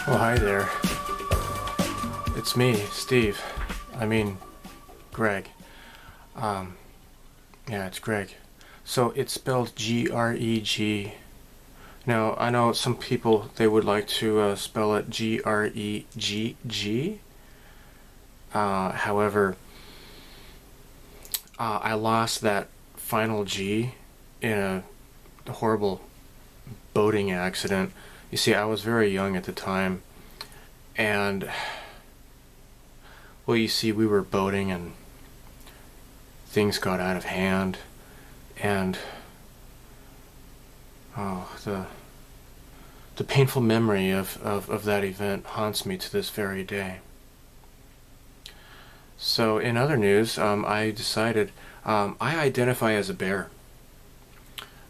Oh, hi there. It's me, Steve. I mean, Greg. Yeah, it's Greg. So it's spelled G-R-E-G. Now, I know some people, they would like to spell it G-R-E-G-G. However, I lost that final G in a horrible boating accident. You see, I was very young at the time, and, well, you see, we were boating and things got out of hand, and the painful memory of that event haunts me to this very day. So in other news, I decided I identify as a bear.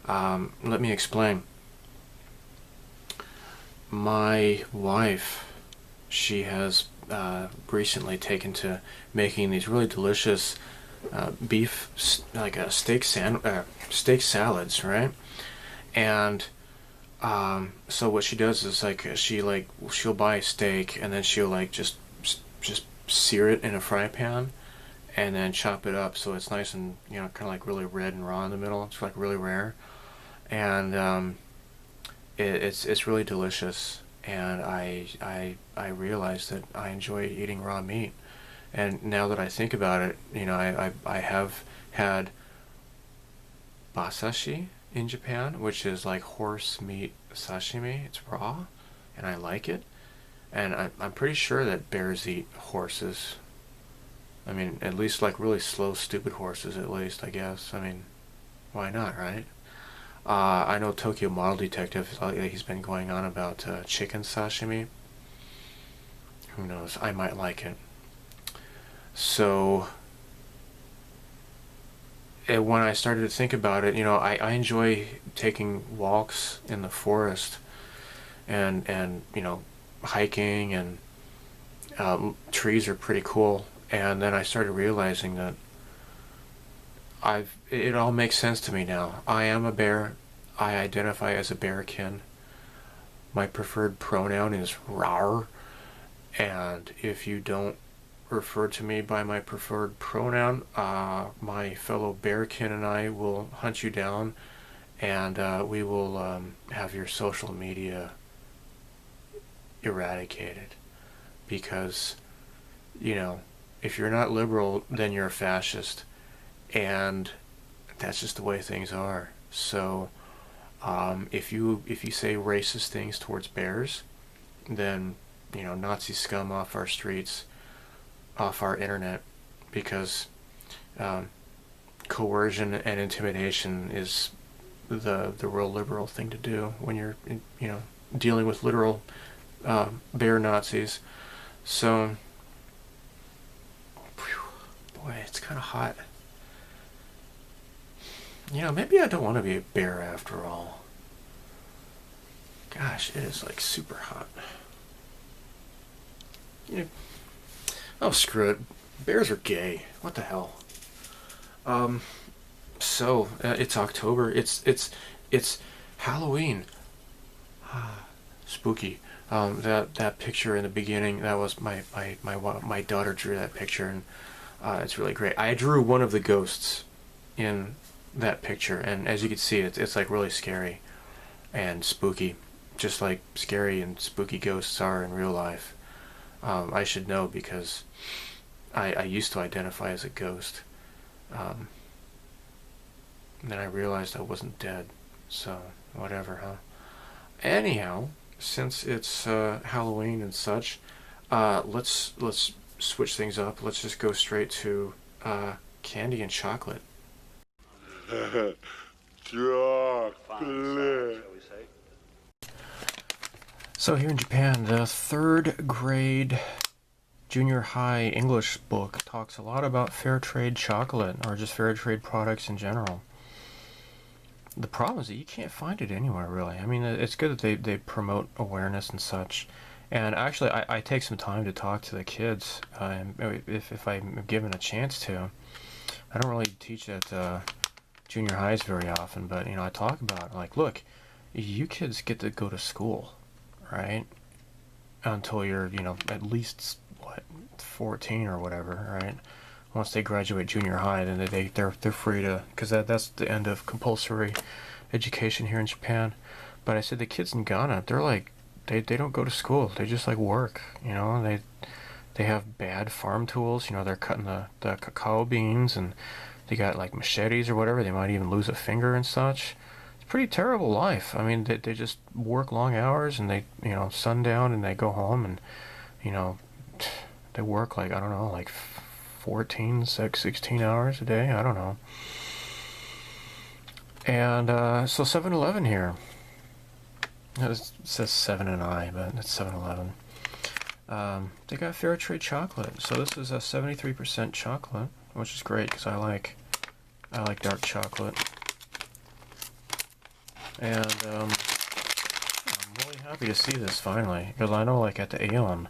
Let me explain. My wife, she has recently taken to making these really delicious beef, like steak salads, right? And so what she does is she'll buy a steak and then she'll just sear it in a fry pan and then chop it up so it's nice and kind of like really red and raw in the middle. It's like really rare, and it's really delicious. And I realized that I enjoy eating raw meat. And now that I think about it, I have had basashi in Japan, which is like horse meat sashimi. It's raw, and I like it. And I'm pretty sure that bears eat horses. I mean, at least like really slow, stupid horses, at least, I guess. I mean, why not, right? I know Tokyo Model Detective, he's been going on about chicken sashimi. Who knows? I might like it. So, when I started to think about it, I enjoy taking walks in the forest and hiking, and trees are pretty cool. And then I started realizing that it all makes sense to me now. I am a bear. I identify as a bearkin. My preferred pronoun is rar. And if you don't refer to me by my preferred pronoun, my fellow bearkin and I will hunt you down, and we will have your social media eradicated. Because, if you're not liberal, then you're a fascist. And that's just the way things are. So, if you say racist things towards bears, then Nazi scum off our streets, off our internet, because coercion and intimidation is the real liberal thing to do when you're dealing with literal bear Nazis. So, boy, it's kind of hot. Maybe I don't want to be a bear after all. Gosh, it is like super hot. Oh, screw it. Bears are gay. What the hell? So it's October. It's Halloween. Spooky. That picture in the beginning, that was my daughter drew that picture, and it's really great. I drew one of the ghosts in that picture, and as you can see, it's like really scary and spooky, just like scary and spooky ghosts are in real life. I should know because I used to identify as a ghost. And then I realized I wasn't dead, so whatever, huh? Anyhow, since it's Halloween and such, let's switch things up. Let's just go straight to candy and chocolate. Chocolate. So here in Japan, the third grade junior high English book talks a lot about fair trade chocolate, or just fair trade products in general. The problem is that you can't find it anywhere, really. I mean, it's good that they promote awareness and such. And actually, I take some time to talk to the kids, if I'm given a chance to. I don't really teach at junior highs very often, but I talk about, like, look, you kids get to go to school, right? until you're, you know, at least, what, 14 or whatever, right? Once they graduate junior high, then they're free to, because that's the end of compulsory education here in Japan. But I said the kids in Ghana, they're like, they don't go to school. They just like work, you know. They have bad farm tools, you know. They're cutting the cacao beans, and they got like machetes or whatever. They might even lose a finger and such. It's a pretty terrible life. I mean, they just work long hours, and they, you know, sundown, and they go home, and, you know, they work like, I don't know, like 14, 16 hours a day. I don't know. And so 7-Eleven here. It says 7 and I, but it's 7-Eleven. They got fair trade chocolate. So this is a 73% chocolate, which is great because I like dark chocolate. And I'm really happy to see this finally, because I know, like, at the Aeon,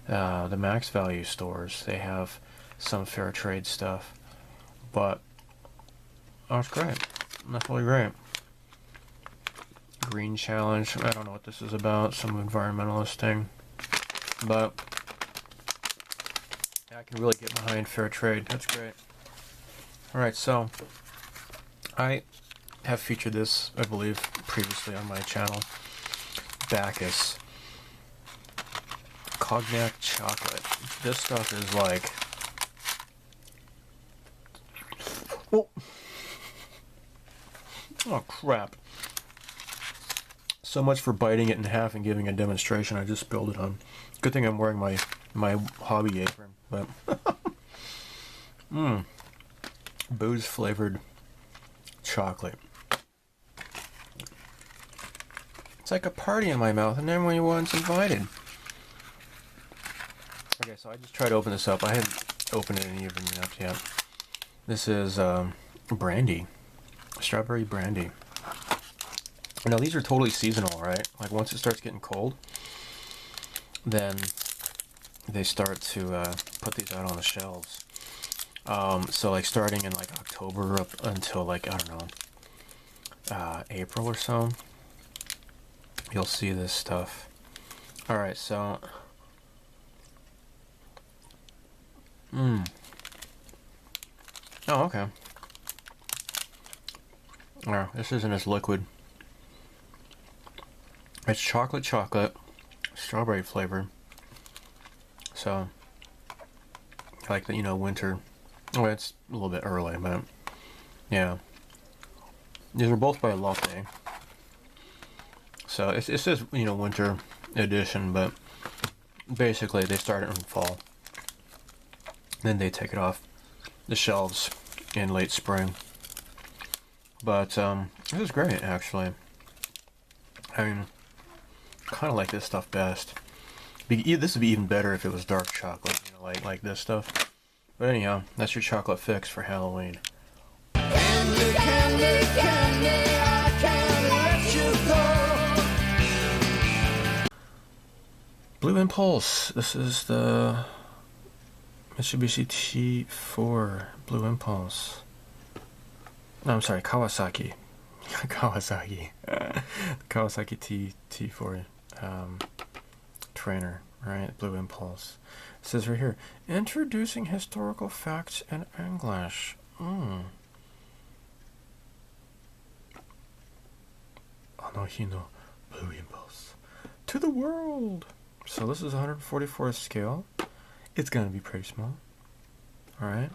the max value stores, they have some fair trade stuff. But it's great. That's really great. Green challenge. I don't know what this is about. Some environmentalist thing. But I can really get behind fair trade. That's great. Alright, so I have featured this, I believe, previously on my channel. Bacchus. Cognac chocolate. This stuff is like... Oh, crap. So much for biting it in half and giving a demonstration. I just spilled it on. Good thing I'm wearing my hobby apron. But booze flavored chocolate. It's like a party in my mouth, and everyone's invited. Okay, so I just tried to open this up. I haven't opened it and even up yet. This is brandy, strawberry brandy. Now these are totally seasonal, right? Like once it starts getting cold, then they start to put these out on the shelves. So like starting in like October up until like, I don't know, April or so, you'll see this stuff. Alright, so oh, okay. Oh, this isn't as liquid. It's chocolate, strawberry flavor. So, like the, you know, winter. Well, it's a little bit early, but yeah. These are both by Lotte. So it says, you know, winter edition, but basically they start it in fall. Then they take it off the shelves in late spring. But this is great, actually. I mean, kind of like this stuff best. This would be even better if it was dark chocolate, you know, like this stuff. But anyhow, that's your chocolate fix for Halloween. Candy, candy, candy, I can't let you go. Blue Impulse. This is the Mitsubishi T4 Blue Impulse. No, I'm sorry, Kawasaki. Kawasaki. Kawasaki T4 trainer, right? Blue Impulse. It says right here, introducing historical facts in English. Anohino Blue Impulse to the world. So this is 144th scale. It's gonna be pretty small. Alright.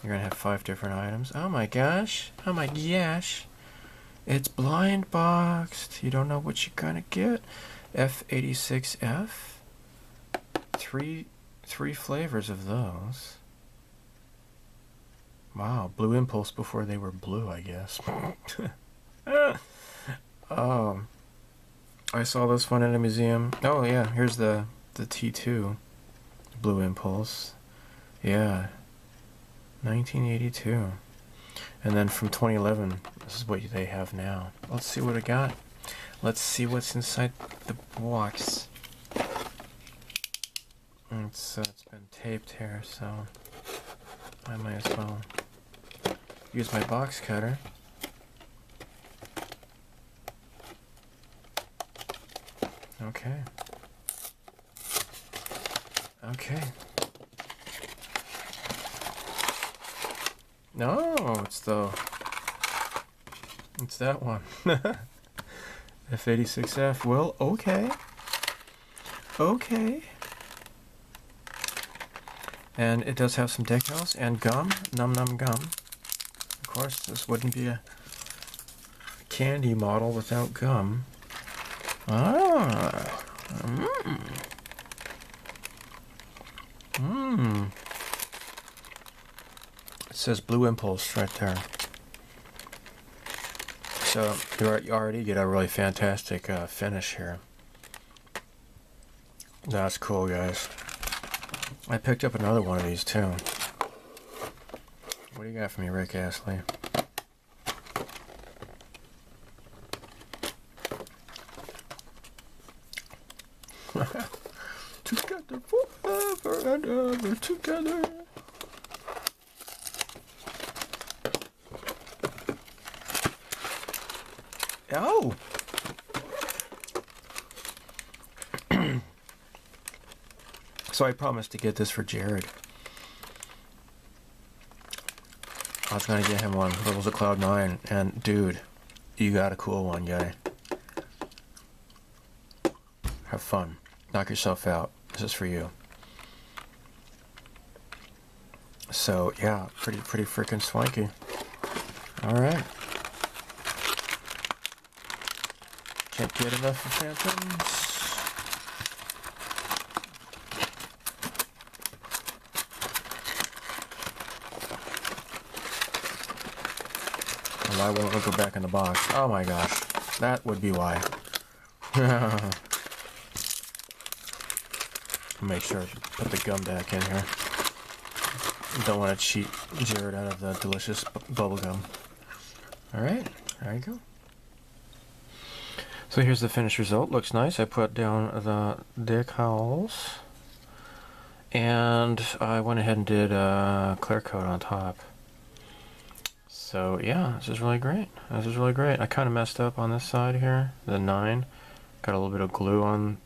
You're gonna have 5 different items. Oh my gosh. Oh my gosh. It's blind boxed. You don't know what you're gonna get. F86F. Three flavors of those. Wow, Blue Impulse before they were blue, I guess. I saw this one in a museum. Oh yeah, here's the T2 Blue Impulse. Yeah. 1982. And then from 2011, this is what they have now. Let's see what I got. Let's see what's inside the box. It's been taped here, so I might as well use my box cutter. Okay. Okay. No, it's that one. F86F. Well, okay. Okay. And it does have some decals and gum. Num num gum. Of course, this wouldn't be a candy model without gum. Ah. Mmm. Mmm. It says Blue Impulse right there. So you already get a really fantastic finish here. That's cool, guys. I picked up another one of these too. What do you got for me, Rick Astley? Together forever and ever together. Oh! So I promised to get this for Jared. I was gonna get him one, Levels of Cloud 9, and dude, you got a cool one, guy. Have fun. Knock yourself out. This is for you. So yeah, pretty freaking swanky. Alright. Can't get enough of Phantoms. Why won't it go back in the box? Oh my gosh. That would be why. Make sure to put the gum back in here. Don't want to cheat Jared out of the delicious bubble gum. Alright, there you go. So here's the finished result. Looks nice. I put down the decals. And I went ahead and did clear coat on top. So yeah, this is really great. This is really great. I kind of messed up on this side here, the 9. Got a little bit of glue on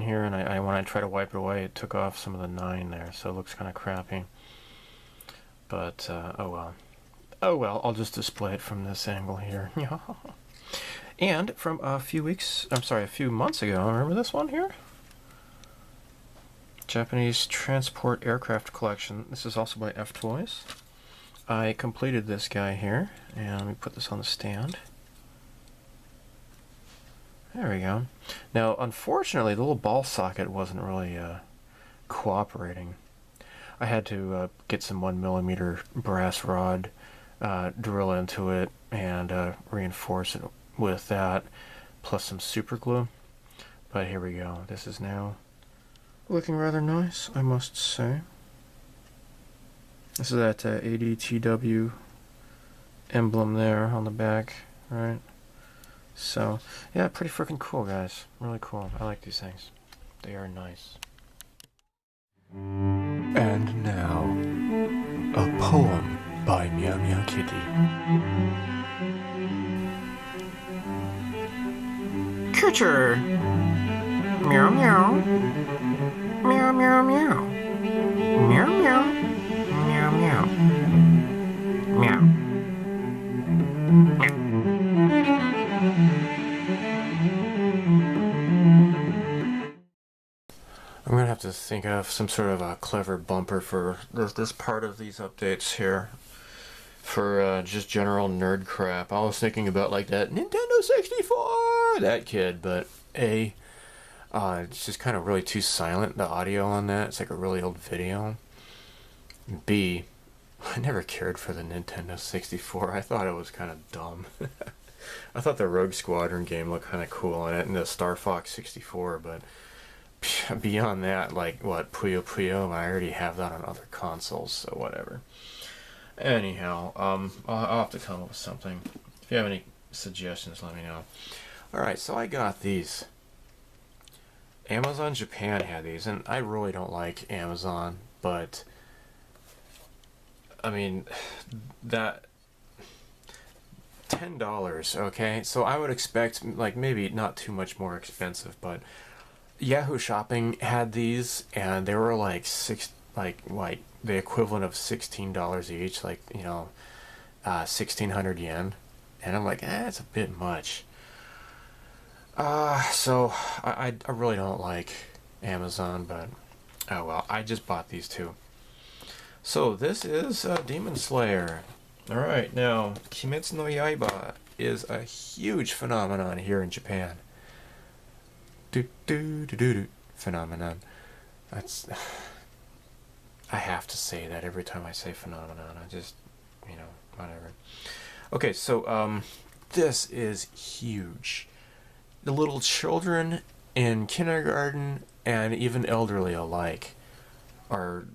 here, and I when I tried to wipe it away, it took off some of the 9 there, so it looks kind of crappy. But oh well. Oh well, I'll just display it from this angle here. And from a few months ago, remember this one here? Japanese Transport Aircraft Collection. This is also by F Toys. I completed this guy here, and let me put this on the stand. There we go. Now, unfortunately, the little ball socket wasn't really cooperating. I had to get some 1mm brass rod, drill into it, and reinforce it with that, plus some super glue. But here we go. This is now looking rather nice, I must say. This is that ADTW emblem there on the back, right? So, yeah, pretty freaking cool, guys. Really cool. I like these things. They are nice. And now, a poem by Meow Meow Kitty. Kitcher! Meow meow. Meow meow meow. Meow meow. Meow meow. Meow. I'm gonna have to think of some sort of a clever bumper for this part of these updates here. For just general nerd crap. I was thinking about like that Nintendo 64, that kid, but it's just kind of really too silent, the audio on that. It's like a really old video. B, I never cared for the Nintendo 64. I thought it was kind of dumb. I thought the Rogue Squadron game looked kind of cool in it, and the Star Fox 64, but beyond that, like, what, Puyo Puyo, I already have that on other consoles, so whatever. Anyhow, I'll have to come up with something. If you have any suggestions, let me know. Alright, so I got these. Amazon Japan had these, and I really don't like Amazon, but I mean, that $10, okay? So I would expect, like, maybe not too much more expensive, but Yahoo Shopping had these, and they were like like the equivalent of $16 each, like 1,600 yen, and I'm like, it's a bit much. So I really don't like Amazon, but oh well, I just bought these two. So this is Demon Slayer. All right, now Kimetsu no Yaiba is a huge phenomenon here in Japan. Do do do do do phenomenon. That's I have to say that every time I say phenomenon. I just whatever. Okay, so this is huge. The little children in kindergarten and even elderly alike are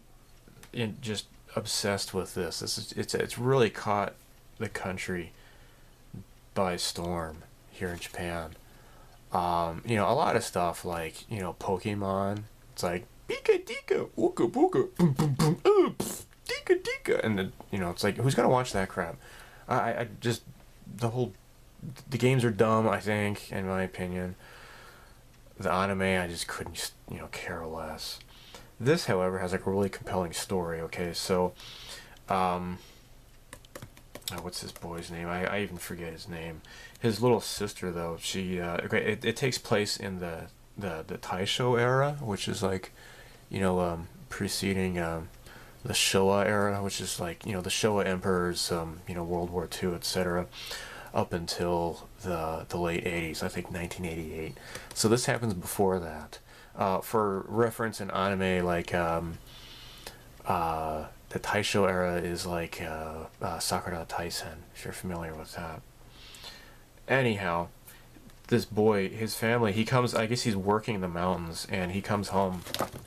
just obsessed with this. It's really caught the country by storm here in Japan. A lot of stuff like Pokemon. It's like Pika Dika, Ooka Booka, boom boom boom, oops, Dika Dika, and then it's like, who's gonna watch that crap? I just the games are dumb, I think, in my opinion. The anime, I just couldn't, care less. This, however, has like a really compelling story. Okay, so, what's this boy's name? I even forget his name. His little sister, though, she, okay, it takes place in the Taisho era, which is like, preceding, the Showa era, which is like, the Showa emperors, World War II, etc., up until the late 80s, I think 1988. So this happens before that. For reference in anime, like the Taisho era is like Sakura Taisen, if you're familiar with that. Anyhow, this boy, his family, he comes, I guess he's working in the mountains, and he comes home.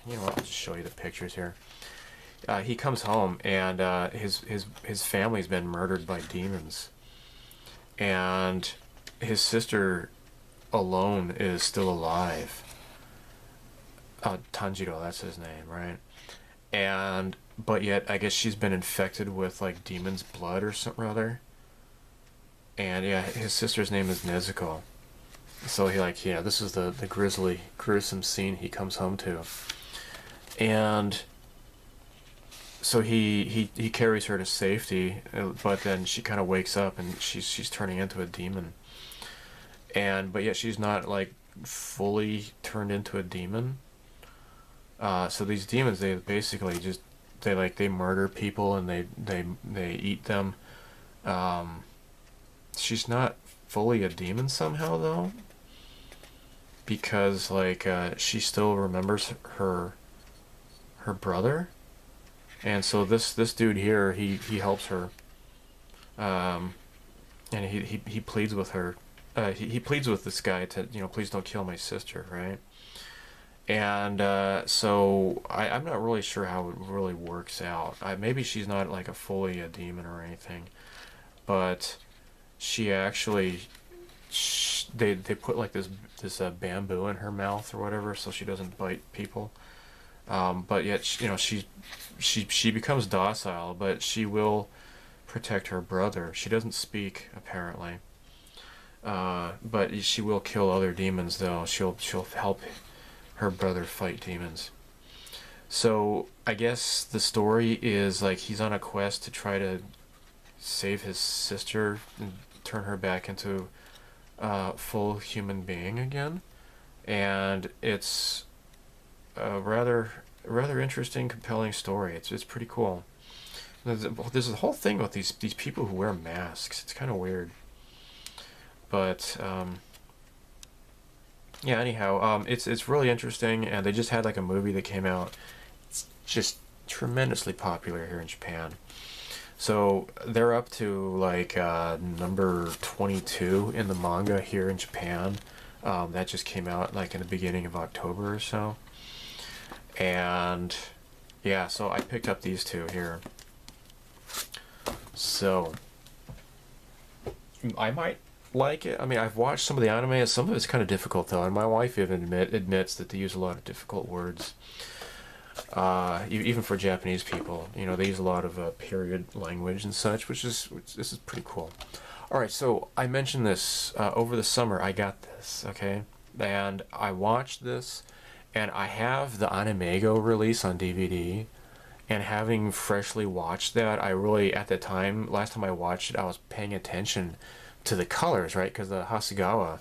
You know what, I'll just show you the pictures here. He comes home, and his family's been murdered by demons. And his sister alone is still alive. Tanjiro, that's his name, right? But yet, I guess she's been infected with like demon's blood or something or other. And yeah, his sister's name is Nezuko. So this is the grisly, gruesome scene he comes home to. And so he carries her to safety, but then she kind of wakes up and she's turning into a demon. But yet she's not like fully turned into a demon. So these demons, they basically just they murder people and they eat them. She's not fully a demon somehow though, because she still remembers her brother. And so this dude here, he helps her, and he pleads with her. He pleads with this guy to please don't kill my sister, right? And so I'm not really sure how it really works out. Maybe she's not like fully a demon or anything, but she actually they put like this bamboo in her mouth or whatever, so she doesn't bite people. But yet she becomes docile, but she will protect her brother. She doesn't speak apparently, but she will kill other demons though. She'll help her brother fight demons. So I guess the story is like he's on a quest to try to save his sister and turn her back into a full human being again, and it's a rather interesting, compelling story. It's pretty cool. There's a whole thing with these people who wear masks. It's kind of weird, but yeah. Anyhow, it's really interesting, and they just had like a movie that came out. It's just tremendously popular here in Japan. So they're up to like number 22 in the manga here in Japan. That just came out like in the beginning of October or so. And yeah, so I picked up these two here. So I might like it. I mean, I've watched some of the anime. Some of it's kind of difficult though, and my wife even admits that they use a lot of difficult words. Even for Japanese people, they use a lot of period language and such, which this is pretty cool. All right, so I mentioned this over the summer. I got this, okay, and I watched this. And I have the Ohmygosh release on DVD, and having freshly watched that, I really, at the time, last time I watched it, I was paying attention to the colors, right? Because the Hasegawa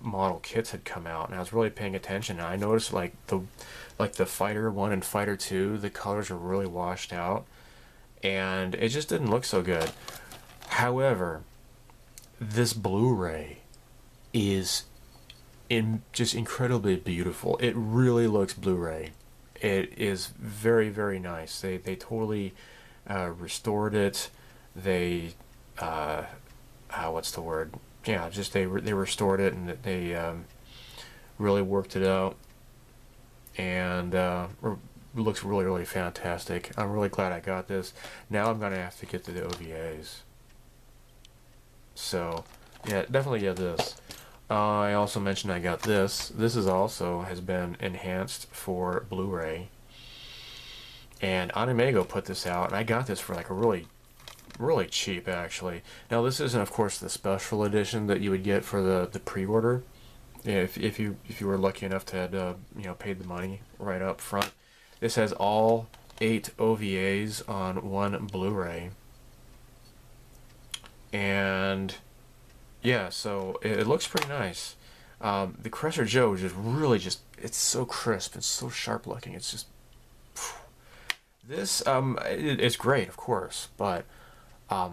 model kits had come out, and I was really paying attention. And I noticed like the Fighter 1 and Fighter 2, the colors are really washed out, and it just didn't look so good. However, this Blu-ray is just incredibly beautiful. It really looks Blu-ray. It is very, very nice. They totally restored it. They what's the word? Yeah, just they restored it, and they really worked it out, and looks really, really fantastic. I'm really glad I got this. Now I'm gonna have to get to the OVAs. So yeah, definitely get this. I also mentioned I got this. This is also has been enhanced for Blu-ray, and Ohmygosh put this out, and I got this for like a really cheap, actually. Now this isn't, of course, the special edition that you would get for the pre-order, if you were lucky enough to have paid the money right up front. This has all 8 OVAs on one Blu-ray, and yeah, so it looks pretty nice. The Crusher Joe is it's so crisp, it's so sharp looking. It's just this it's great, of course, but I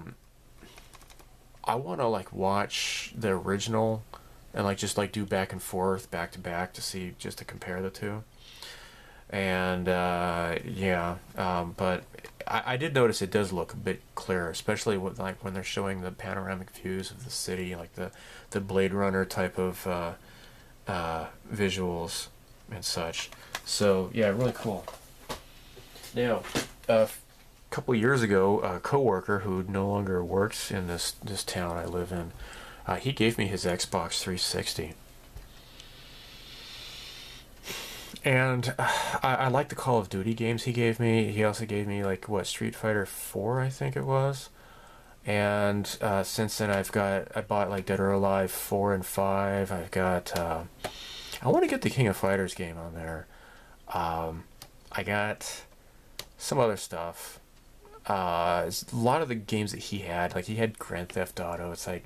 want to like watch the original and like just like do back and forth, back to back, to see, just to compare the two. And yeah, but I did notice it does look a bit clearer, especially with like when they're showing the panoramic views of the city, like the Blade Runner type of visuals and such. So yeah, really cool. Now, a couple years ago, a coworker who no longer works in this town I live in, he gave me his Xbox 360. And I like the Call of Duty games he gave me. He also gave me, like, Street Fighter 4, I think it was. And since then I bought like Dead or Alive 4 and 5. I've got, I want to get the King of Fighters game on there. I got some other stuff. A lot of the games that he had, like he had Grand Theft Auto. It's like,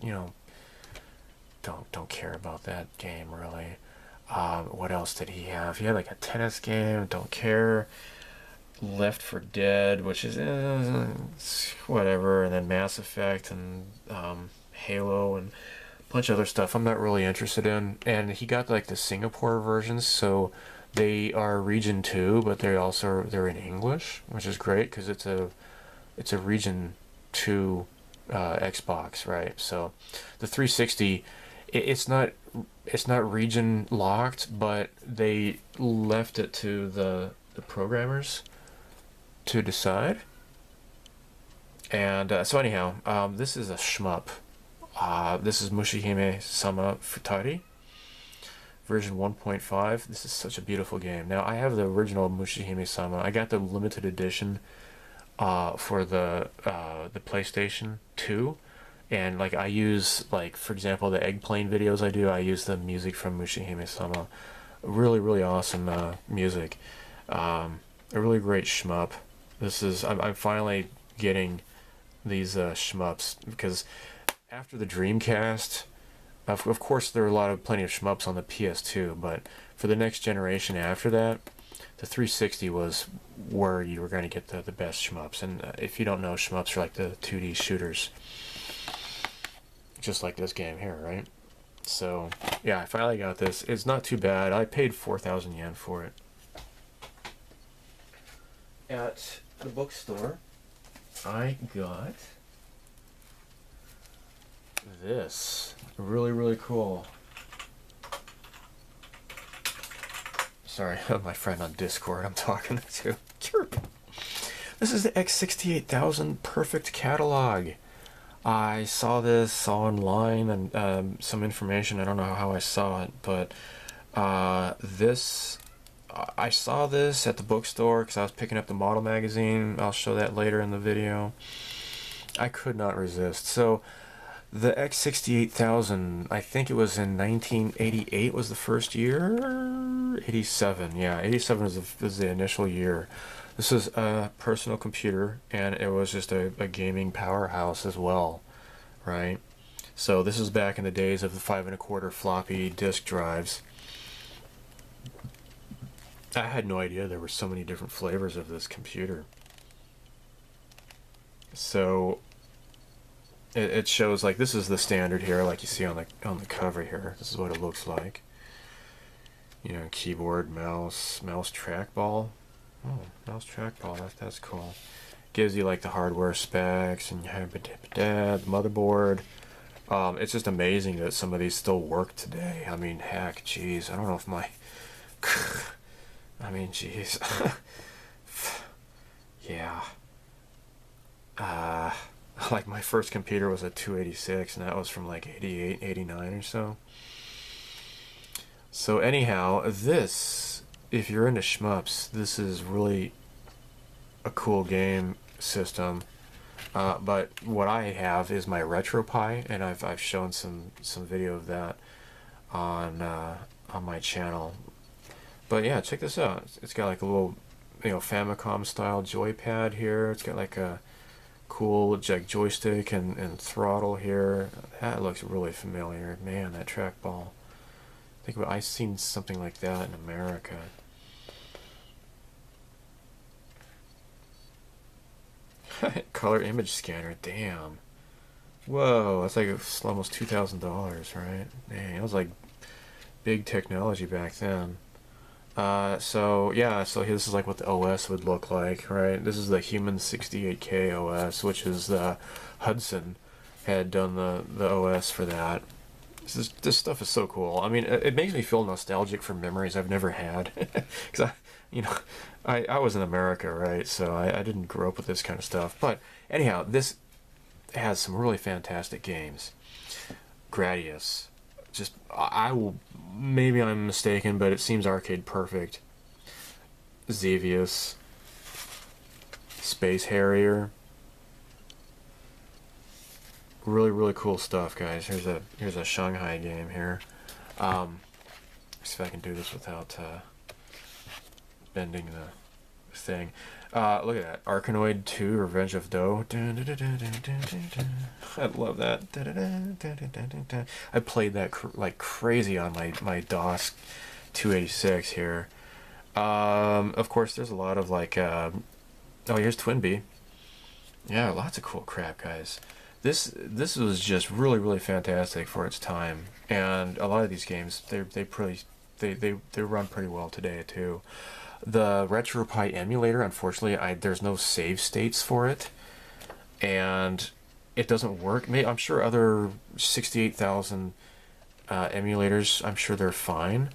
don't care about that game really. What else did he have? He had like a tennis game. Don't care. Left 4 Dead, which is whatever, and then Mass Effect and Halo and a bunch of other stuff I'm not really interested in. And he got like the Singapore versions, so they are region 2, but they're in English, which is great because it's a region 2 Xbox, right? So the 360, it's not region locked, but they left it to the programmers to decide. And so anyhow, this is a shmup. This is Mushihime Sama Futari version 1.5. This is such a beautiful game. Now I have the original Mushihime Sama. I got the limited edition for the PlayStation 2. And like I use, like, for example, the Eggplane videos I use the music from Mushihime Sama. Really, really awesome music. A really great shmup. I'm finally getting these shmups, because after the Dreamcast, of course there are plenty of shmups on the PS2, but for the next generation after that, the 360 was where you were going to get the best shmups. And if you don't know, shmups are like the 2D shooters. Just like this game here, right? So, yeah, I finally got this. It's not too bad. I paid 4,000 yen for it at the bookstore. I got this. Really, really cool. Sorry, my friend on Discord I'm talking to. This is the X68000 Perfect Catalog. I saw this online and some information. I don't know how I saw it, but I saw this at the bookstore because I was picking up the model magazine. I'll show that later in the video. I could not resist. So The X68000, I think it was in 1988 was the first year? 87, yeah, 87 was the initial year. This is a personal computer, and it was just a gaming powerhouse as well, right? So this is back in the days of the 5 1/4 floppy disk drives. I had no idea there were so many different flavors of this computer. So it shows, like, this is the standard here, like you see on the cover here. This is what it looks like. You know, keyboard, mouse trackball. Oh, mouse trackball. That's cool. Gives you like the hardware specs, and you have the motherboard. It's just amazing that some of these still work today. I mean, heck, geez, I don't know if my I mean, geez. Yeah. Like, my first computer was a 286, and that was from like 88, 89 or so. So anyhow, this, if you're into shmups, this is really a cool game system. But what I have is my RetroPie, and I've shown some video of that on my channel. But yeah, check this out. It's got like a little, you know, Famicom style joypad here. It's got like a cool joystick and throttle here. That looks really familiar. Man, that trackball. I think I've seen something like that in America. Color image scanner, damn. Whoa, that's like almost $2,000, right? Dang, that was like big technology back then. So yeah, so this is like what the OS would look like, right? This is the Human 68K OS, which is the Hudson had done the OS for that. This stuff is so cool. I mean, it makes me feel nostalgic for memories I've never had, because I was in America, right? So I didn't grow up with this kind of stuff. But anyhow, this has some really fantastic games. Gradius. Just, I will, maybe I'm mistaken, but it seems arcade perfect. Xevious. Space Harrier. Really, really cool stuff, guys. Here's a Shanghai game here. See if I can do this without bending the thing. Look at that. Arkanoid 2, Revenge of Doe. I love that. I played that like crazy on my DOS 286 here. Of course, there's a lot of like... oh, here's Twinbee. Yeah, lots of cool crap, guys. This was just really, really fantastic for its time. And a lot of these games, they run pretty well today, too. The RetroPie emulator, unfortunately, there's no save states for it, and it doesn't work. I'm sure other 68,000 emulators, I'm sure they're fine,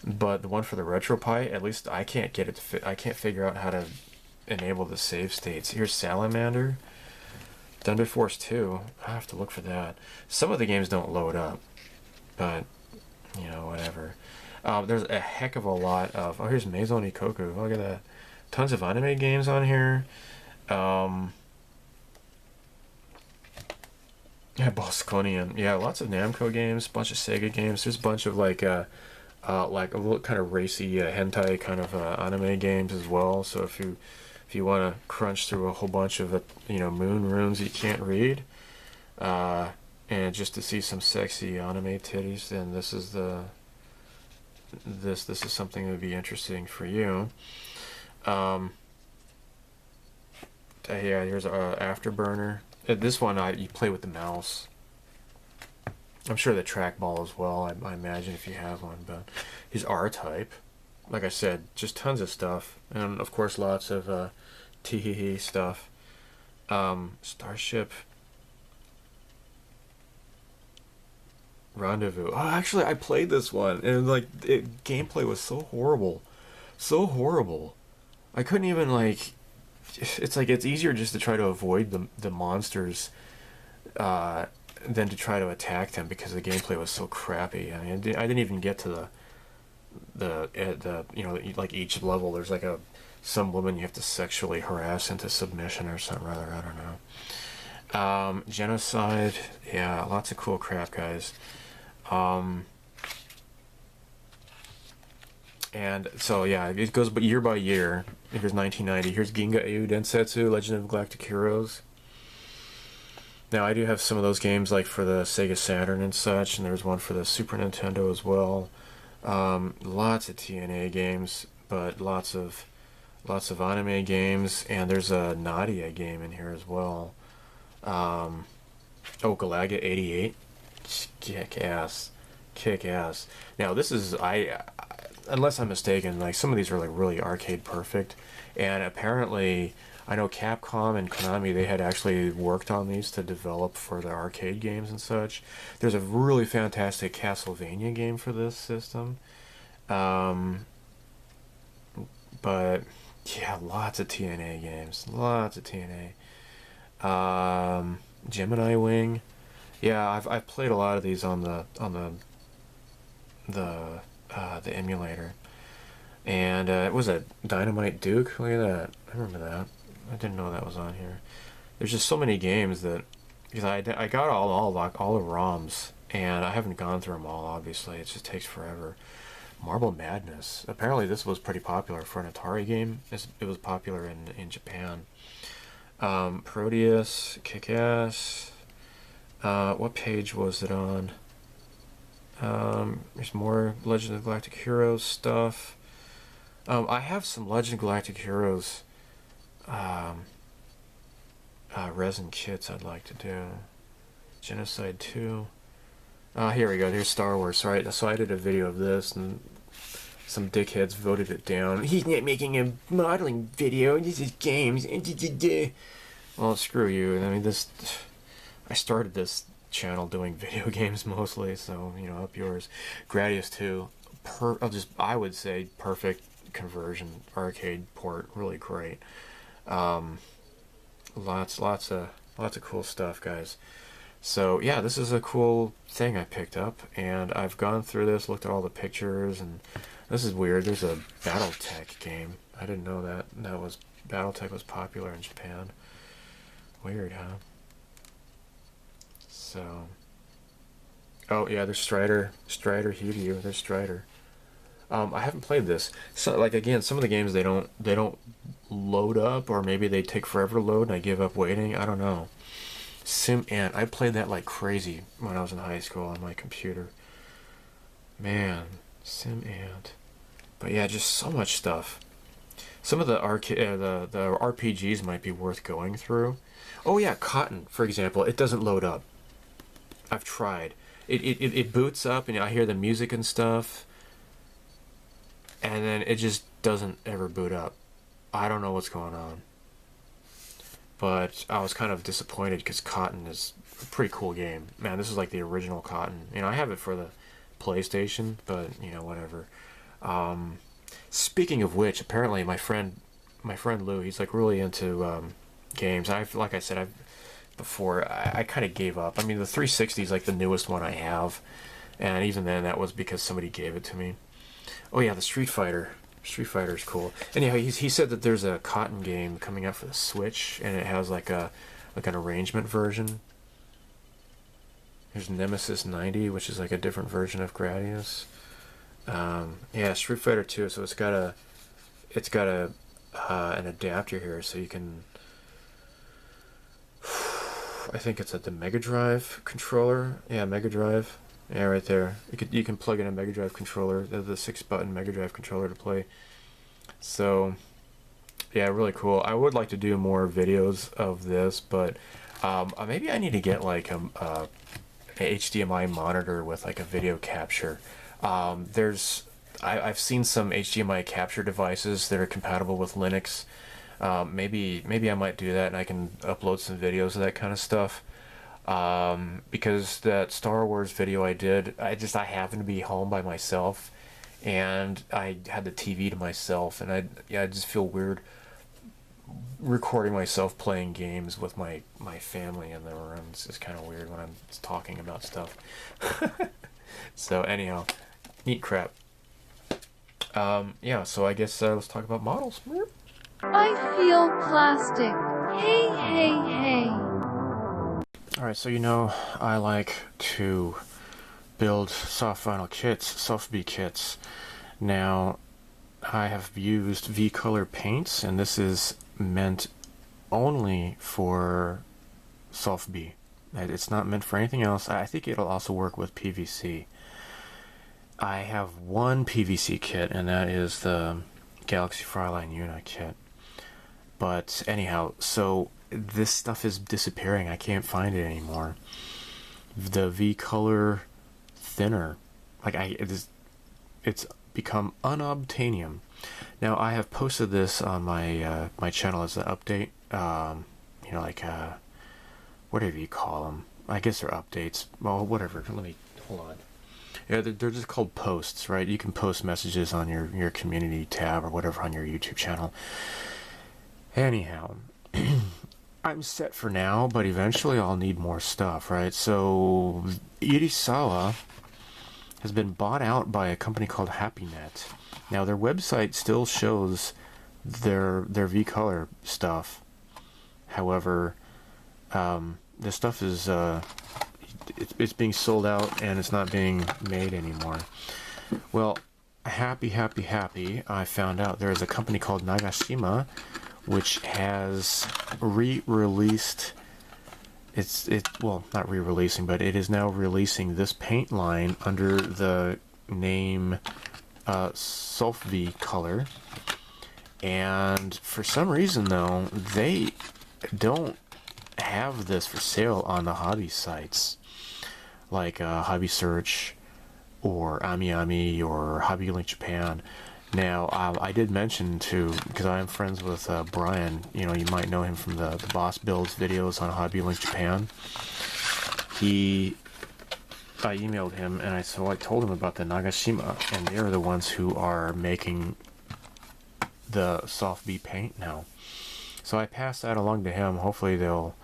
but the one for the RetroPie, at least I can't get it to fit. I can't figure out how to enable the save states. Here's Salamander, Thunder Force 2. I have to look for that. Some of the games don't load up, but you know, whatever. There's a heck of a lot of... Oh, here's Maison Ikoku. Look at that. Tons of anime games on here. Yeah, Bosconian. Yeah, lots of Namco games. Bunch of Sega games. There's a bunch of like a little kind of racy hentai kind of anime games as well. So if you want to crunch through a whole bunch of moon runes that you can't read, and just to see some sexy anime titties, then this is the... This is something that would be interesting for you. Yeah, here's Afterburner. This one, you play with the mouse. I'm sure the trackball as well, I imagine, if you have one. But here's R-Type. Like I said, just tons of stuff. And, of course, lots of tee-hee-hee stuff. Starship... Rendezvous. Oh, actually, I played this one, and like gameplay was so horrible, I couldn't even like. It's like it's easier just to try to avoid the monsters, than to try to attack them because the gameplay was so crappy. I mean, I didn't even get to the like each level. There's like some woman you have to sexually harass into submission or something rather. I don't know. Genocide, yeah, lots of cool crap, guys. And so, yeah, it goes year by year. Here's 1990. Here's Ginga Eiu Densetsu, Legend of Galactic Heroes. Now, I do have some of those games, like for the Sega Saturn and such, and there's one for the Super Nintendo as well. Lots of TNA games, but lots of anime games, and there's a Nadia game in here as well. Oh, Galaga 88, kick ass. Now, this is unless I'm mistaken, like some of these are like really arcade perfect, and apparently I know Capcom and Konami, they had actually worked on these to develop for the arcade games and such. There's a really fantastic Castlevania game for this system. But yeah, lots of TNA games. Lots of TNA. Gemini Wing. Yeah, I've played a lot of these on the emulator. And it was a Dynamite Duke. Look at that. I remember that. I didn't know that was on here. There's just so many games that, because I got all the ROMs, and I haven't gone through them all. Obviously, it just takes forever. Marble Madness. Apparently, this was pretty popular for an Atari game. It was popular in Japan. Proteus, Kick-Ass. What page was it on? There's more Legend of Galactic Heroes stuff. I have some Legend of Galactic Heroes resin kits I'd like to do. Genocide 2. Here we go. Here's Star Wars. So I did a video of this, and some dickheads voted it down. He's not making a modeling video. This is games. Well, screw you. I mean, I started this channel doing video games mostly, so up yours. Gradius 2. I would say perfect conversion arcade port. Really great. Lots of cool stuff, guys. So yeah, this is a cool thing I picked up, and I've gone through this, looked at all the pictures, and this is weird. There's a BattleTech game. I didn't know that BattleTech was popular in Japan. Weird, huh? So, oh yeah, there's Strider Hugh. There's Strider. I haven't played this. So, like, again, some of the games they don't load up, or maybe they take forever to load, and I give up waiting. I don't know. Sim Ant. I played that like crazy when I was in high school on my computer. Man, Sim Ant. But yeah, just so much stuff. Some of the the RPGs might be worth going through. Oh yeah, Cotton, for example. It doesn't load up. I've tried. It boots up, and I hear the music and stuff, and then it just doesn't ever boot up. I don't know what's going on. But I was kind of disappointed because Cotton is a pretty cool game. Man, this is like the original Cotton. I have it for the PlayStation, but whatever. Speaking of which, apparently my friend Lou, he's like really into games. Like I said before, I kind of gave up. I mean, the 360 is like the newest one I have, and even then, that was because somebody gave it to me. Oh yeah, the Street Fighter. Street Fighter is cool. Anyhow, he said that there's a Cotton game coming out for the Switch, and it has like an arrangement version. There's Nemesis 90, which is like a different version of Gradius. Yeah, Street Fighter 2. So it's got an adapter here, so you can. I think it's the Mega Drive controller. Yeah, Mega Drive. Yeah, right there. You can plug in a Mega Drive controller, the 6-button Mega Drive controller to play. So, yeah, really cool. I would like to do more videos of this, but maybe I need to get like a HDMI monitor with like a video capture. I've seen some HDMI capture devices that are compatible with Linux. Maybe I might do that, and I can upload some videos of that kind of stuff. Because that Star Wars video I did, I happened to be home by myself, and I had the TV to myself, and I just feel weird recording myself playing games with my family in the room. It's just kind of weird when I'm talking about stuff. So anyhow, neat crap. Yeah, so I guess let's talk about models. I feel plastic. Hey, hey, hey. Alright, so you know I like to build soft vinyl kits, soft B kits. Now, I have used V-color paints, and this is meant only for soft B. It's not meant for anything else. I think it'll also work with PVC. I have one PVC kit, and that is the Galaxy Fryline Una kit. But anyhow, so this stuff is disappearing. I can't find it anymore. The V-color thinner, like it's become unobtainium. Now I have posted this on my my channel as an update. You know, like whatever you call them. I guess they're updates. Well, whatever. Let me hold on. Yeah, they're just called posts, right? You can post messages on your community tab or whatever on your YouTube channel. Anyhow, I'm set for now, but eventually I'll need more stuff, right? So Irisawa has been bought out by a company called HappyNet. Now their website still shows their V-color stuff. However, the stuff is it's being sold out and it's not being made anymore. Well, happy, I found out there is a company called Nagashima which has re-released well, not re-releasing, but it is now releasing this paint line under the name Sulfvi color. And for some reason though, they don't have this for sale on the hobby sites like Hobby Search or AmiAmi or Hobby Link Japan. Now, I did mention to, because I am friends with Brian, you know, you might know him from the Boss Builds videos on Hobby Link Japan. I emailed him and I told him about the Nagashima, and they're the ones who are making the soft B paint now. So I passed that along to him. Hopefully they'll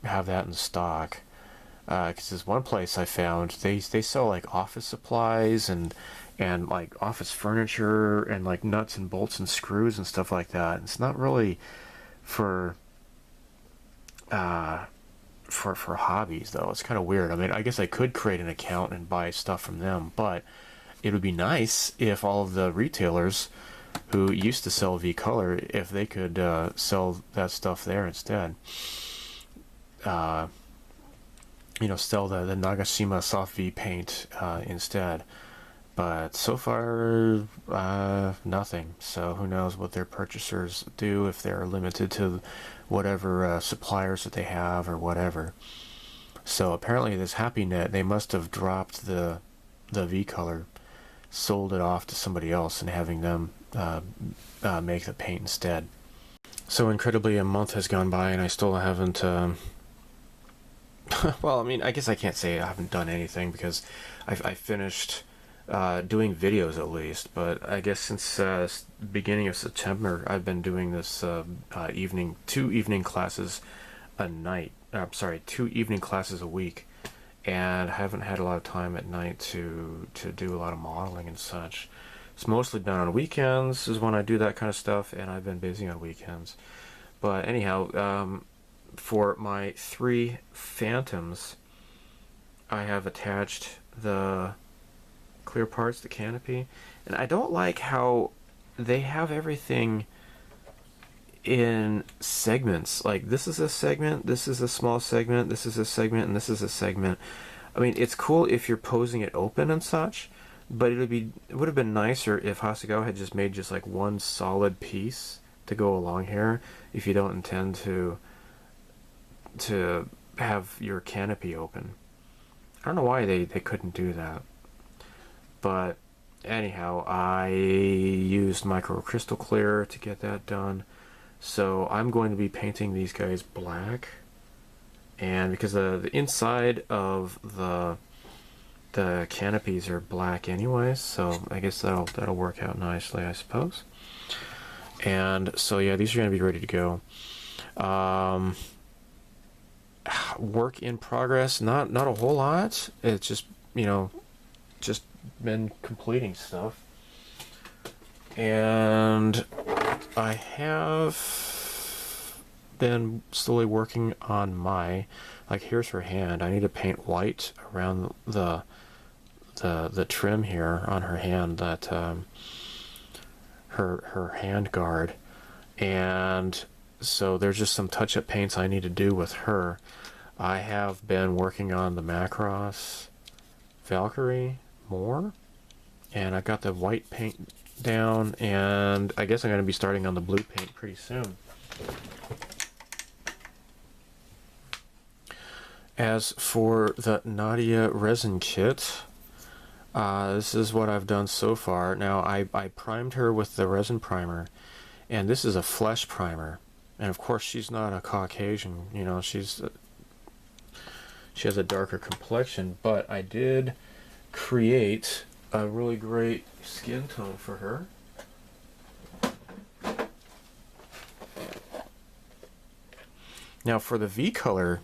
have that in stock. Because there's one place I found, they sell like office supplies and like office furniture and like nuts and bolts and screws and stuff like that. It's not really for hobbies though. It's kind of weird. I mean, I guess I could create an account and buy stuff from them, but it would be nice if all of the retailers who used to sell V-color, if they could sell that stuff there instead. You know, sell the Nagashima soft V paint instead. But so far, nothing. So who knows what their purchasers do, if they're limited to whatever suppliers that they have or whatever. So apparently this HappyNet, they must have dropped the V-color, sold it off to somebody else, and having them make the paint instead. So incredibly, a month has gone by and I still haven't well, I mean, I guess I can't say I haven't done anything because I finished doing videos at least, but I guess since beginning of September I've been doing this two evening classes a night. Sorry, 2 evening classes a week, and I haven't had a lot of time at night to do a lot of modeling and such. It's mostly done on weekends is when I do that kind of stuff, and I've been busy on weekends. But anyhow, for my 3 Phantoms, I have attached the clear parts, the canopy, and I don't like how they have everything in segments. Like, this is a segment, this is a small segment, this is a segment, and this is a segment. I mean, it's cool if you're posing it open and such, but it would have been nicer if Hasegawa had just made just like one solid piece to go along here if you don't intend to have your canopy open. I don't know why they couldn't do that. But anyhow, I used micro crystal clear to get that done. So I'm going to be painting these guys black. And because the inside of the canopies are black anyways, so I guess that'll work out nicely, I suppose. And so yeah, these are going to be ready to go. Work in progress, not a whole lot. It's just, you know, just been completing stuff. And I have been slowly working on my, like, here's her hand. I need to paint white around the trim here on her hand, that her hand guard, and so there's just some touch-up paints I need to do with her. I have been working on the Macross Valkyrie more, and I got the white paint down, and I guess I'm going to be starting on the blue paint pretty soon. As for the Nadia resin kit, this is what I've done so far. Now, I primed her with the resin primer, and this is a flesh primer. And of course, she's not a Caucasian, you know, she has a darker complexion, but I did create a really great skin tone for her. Now, for the V color,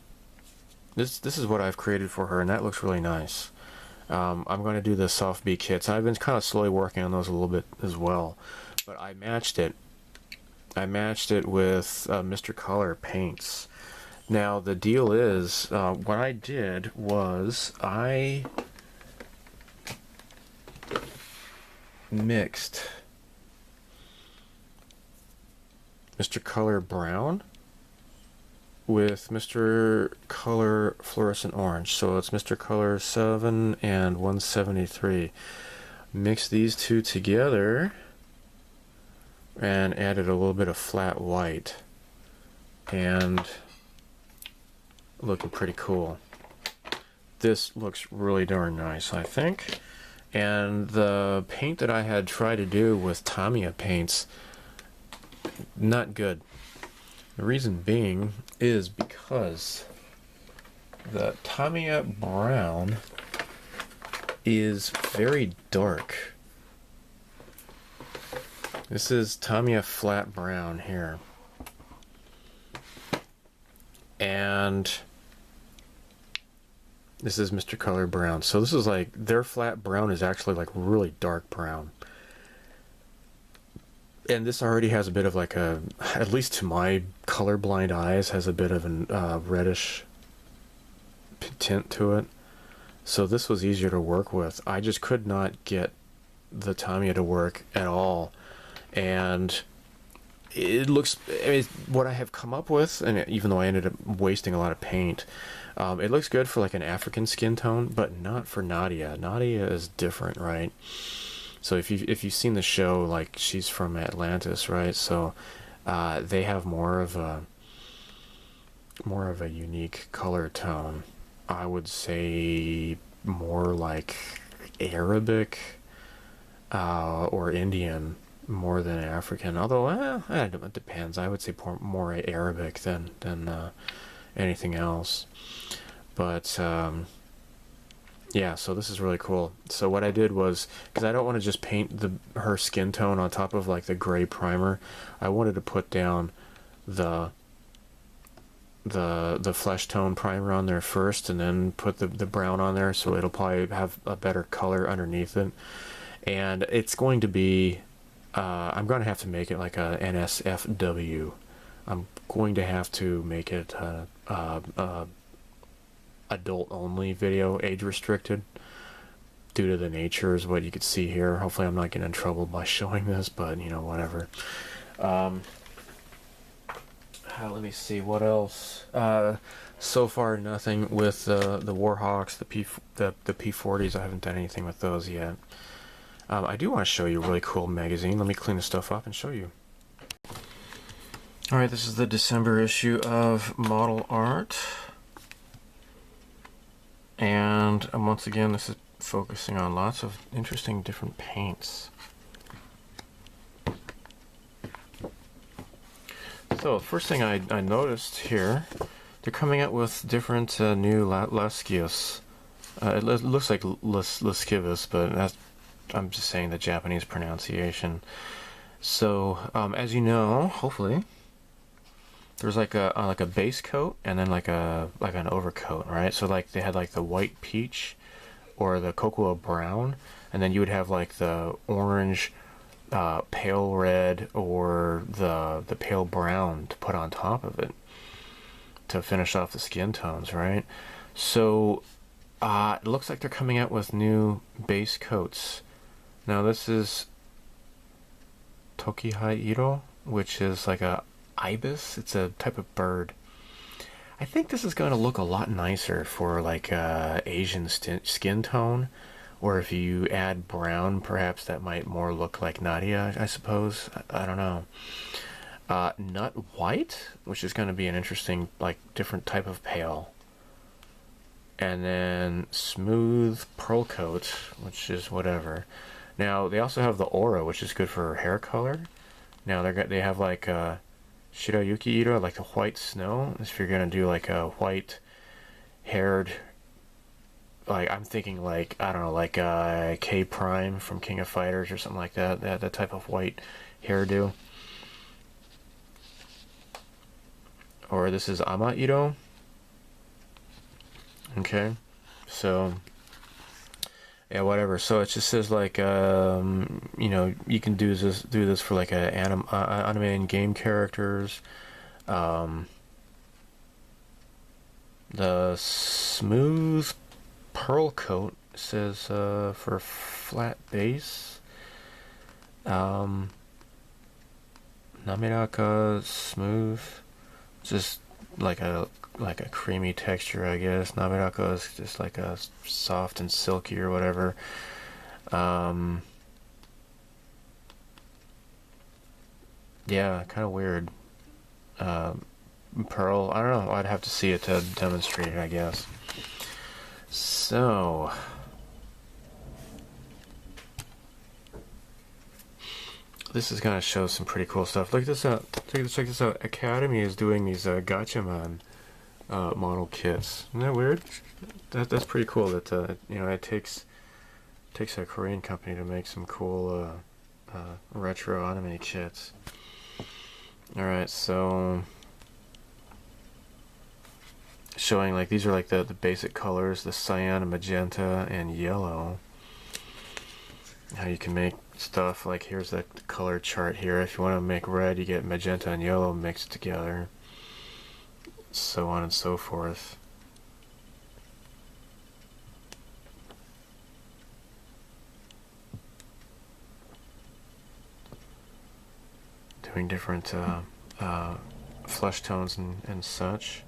this is what I've created for her, and that looks really nice. I'm going to do the soft B kits. I've been kind of slowly working on those a little bit as well, but I matched it. I matched it with Mr. Color paints. Now the deal is, what I did was I mixed Mr. Color brown with Mr. Color fluorescent orange. So it's Mr. Color 7 and 173. Mix these two together and added a little bit of flat white, and looking pretty cool. This looks really darn nice, I think. And the paint that I had tried to do with Tamiya paints, not good. The reason being is because the Tamiya brown is very dark. This is Tamiya flat brown here. And this is Mr. Color brown. So this is like, their flat brown is actually like really dark brown. And this already has a bit of like a, at least to my colorblind eyes, has a bit of a reddish tint to it. So this was easier to work with. I just could not get the Tamiya to work at all. And it looks, I mean, what I have come up with, and even though I ended up wasting a lot of paint, it looks good for like an African skin tone, but not for Nadia. Nadia is different, right? So if you've seen the show, like, she's from Atlantis, right? So they have more of a unique color tone. I would say more like Arabic or Indian more than African. Although it depends. I would say more Arabic than anything else. But yeah, so this is really cool. So what I did was, because I don't want to just paint her skin tone on top of like the gray primer, I wanted to put down the flesh tone primer on there first, and then put the brown on there, so it'll probably have a better color underneath it. And it's going to be, I'm going to have to make it like a NSFW. I'm going to have to make it adult only video, age restricted, due to the nature is what you could see here. Hopefully I'm not getting in trouble by showing this, but you know, whatever. Let me see what else. So far nothing with the Warhawks, the P40s. I haven't done anything with those yet. I do want to show you a really cool magazine. Let me clean this stuff up and show you. Alright, this is the December issue of Model Art. And once again, this is focusing on lots of interesting different paints. So, first thing I noticed here, they're coming out with different new Lascius. It looks like Lascivis, but I'm just saying the Japanese pronunciation. So, as you know, hopefully, there's like a base coat and then like an overcoat, right? So like they had like the white peach or the cocoa brown, and then you would have like the orange pale red or the pale brown to put on top of it to finish off the skin tones, right? So it looks like they're coming out with new base coats. Now this is Tokihai Iro, which is like a ibis. It's a type of bird. I think this is going to look a lot nicer for like Asian skin tone, or if you add brown, perhaps that might more look like Nadia, I suppose. I don't know. Nut white, which is going to be an interesting, like, different type of pale. And then smooth pearl coat, which is whatever. Now they also have the aura, which is good for hair color. Now they have like Shirayuki Iro, like the white snow. If you're gonna do like a white haired, like I'm thinking like, I don't know, like K Prime from King of Fighters or something like that. That type of white hairdo. Or this is Ama Iro. Okay, so yeah, whatever. So it just says like you know, you can do this for like anime and game characters. The smooth pearl coat says for flat base. Namiraka smooth, just like a creamy texture, I guess. Namiraka is just like a soft and silky or whatever. Yeah, kind of weird. Pearl, I don't know. I'd have to see it to demonstrate it, I guess. So this is gonna show some pretty cool stuff. Look this out. Check this out. Academy is doing these Gatchaman model kits. Isn't that weird? That's pretty cool. That you know, it takes a Korean company to make some cool retro anime kits. All right, so showing like these are like the basic colors: the cyan, magenta, and yellow. How you can make stuff like, here's the color chart here. If you want to make red, you get magenta and yellow mixed together, so on and so forth. Doing different flesh tones and such.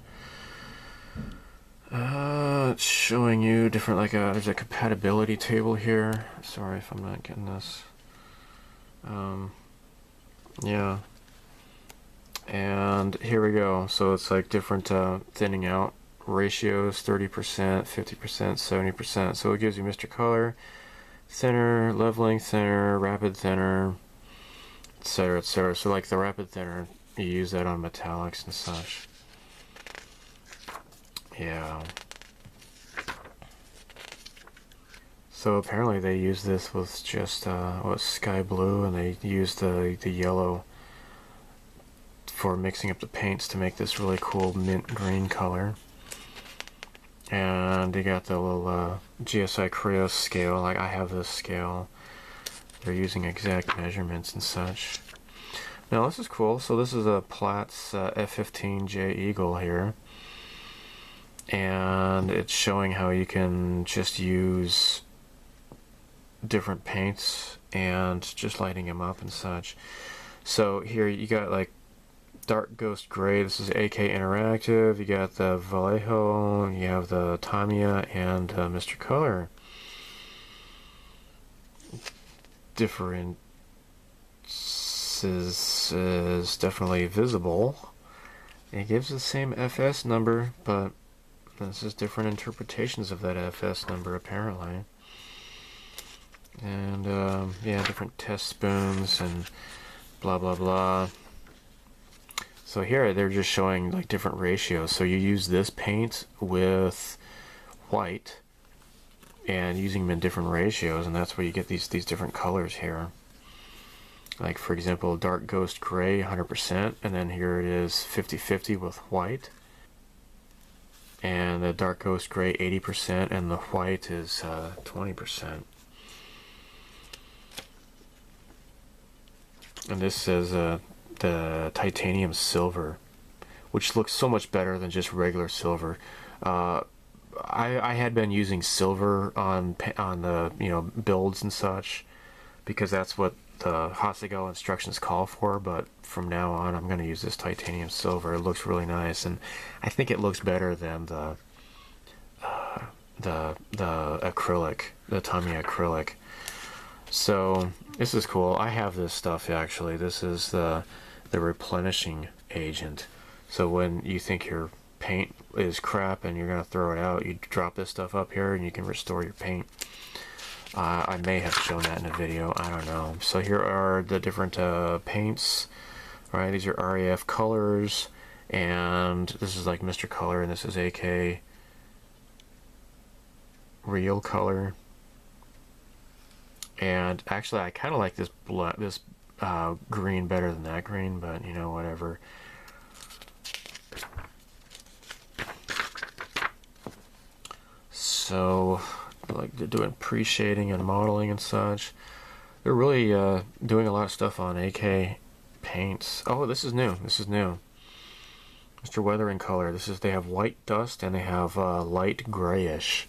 It's showing you different, like there's a compatibility table here. Sorry if I'm not getting this. Yeah. And here we go. So it's like different thinning out ratios: 30%, 50%, 70%. So it gives you Mr. Color, thinner, leveling thinner, rapid thinner, etc., etc. So like the rapid thinner, you use that on metallics and such. Yeah. So apparently they use this with just sky blue, and they use the yellow for mixing up the paints to make this really cool mint green color. And they got the little GSI Krios scale. Like I have this scale. They're using exact measurements and such. Now this is cool. So this is a Platts F15J Eagle here. And it's showing how you can just use different paints and just lighting them up and such. So here you got like Dark Ghost Gray. This is AK Interactive. You got the Vallejo. You have the Tamiya and Mr. Color. Differences is definitely visible. It gives the same FS number, but this is different interpretations of that FS number apparently. And yeah, different test spoons and blah blah blah. So here they're just showing like different ratios. So you use this paint with white and using them in different ratios, and that's where you get these different colors here. Like for example, Dark Ghost Gray 100%, and then here it is 50-50 with white. And the Dark Ghost Gray 80%, and the white is 20%. And this says the titanium silver, which looks so much better than just regular silver. I had been using silver on the builds and such because that's what the Hasegawa instructions call for, but from now on I'm going to use this titanium silver. It looks really nice, and I think it looks better than the acrylic, the Tamiya acrylic. So this is cool. I have this stuff actually. This is the replenishing agent. So when you think your paint is crap and you're going to throw it out, you drop this stuff up here and you can restore your paint. I may have shown that in a video, I don't know. So here are the different paints. Right, these are RAF colors, and this is like Mr. Color, and this is AK Real Color. And actually I kind of like this green better than that green, but you know, whatever. So like they're doing pre-shading and modeling and such. They're really doing a lot of stuff on AK paints. Oh, this is new. This is new. Mr. Weather in Color. They have white dust and they have light grayish.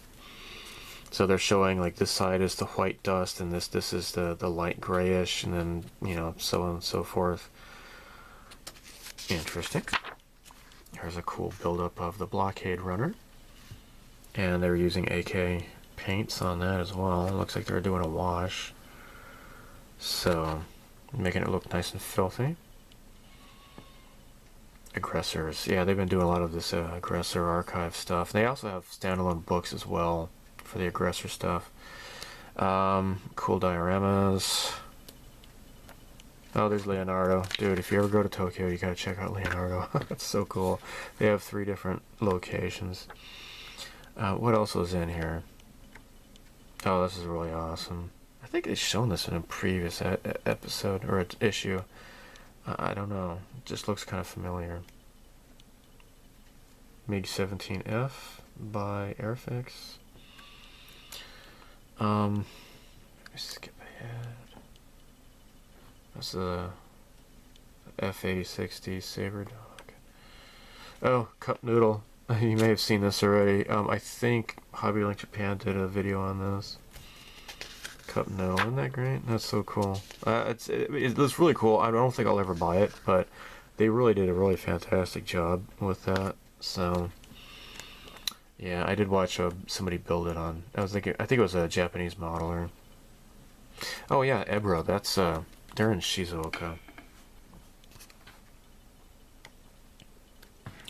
So they're showing like this side is the white dust and this is the light grayish, and then, you know, so on and so forth. Interesting. Here's a cool buildup of the blockade runner. And they're using AK paints on that as well. It looks like they're doing a wash. So, making it look nice and filthy. Aggressors. Yeah, they've been doing a lot of this aggressor archive stuff. They also have standalone books as well for the aggressor stuff. Cool dioramas. Oh, there's Leonardo. Dude, if you ever go to Tokyo, you gotta check out Leonardo. That's so cool. They have 3 different locations. What else was in here? Oh, this is really awesome. I think they've shown this in a previous episode or issue. I don't know. It just looks kind of familiar. MiG-17F by Airfix. Let me skip ahead. That's the F-8060 Saber dog. Oh, Cup Noodle. You may have seen this already. I think Hobby Link Japan did a video on this. Cup Noodle. Isn't that great? That's so cool. It looks really cool. I don't think I'll ever buy it, but they really did a really fantastic job with that. So, yeah, I did watch somebody build it on. I think it was a Japanese modeler. Oh yeah, Ebro. That's they're in Shizuoka.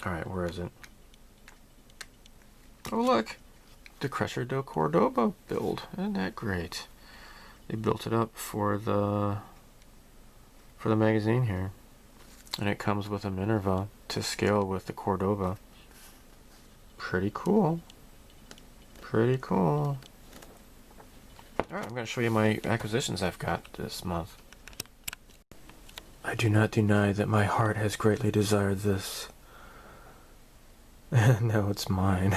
All right, where is it? Oh look, the Crusher do Cordoba build. Isn't that great? They built it up for the magazine here, and it comes with a Minerva to scale with the Cordoba. Pretty cool. Pretty cool. Alright, I'm going to show you my acquisitions I've got this month. I do not deny that my heart has greatly desired this. No, it's mine.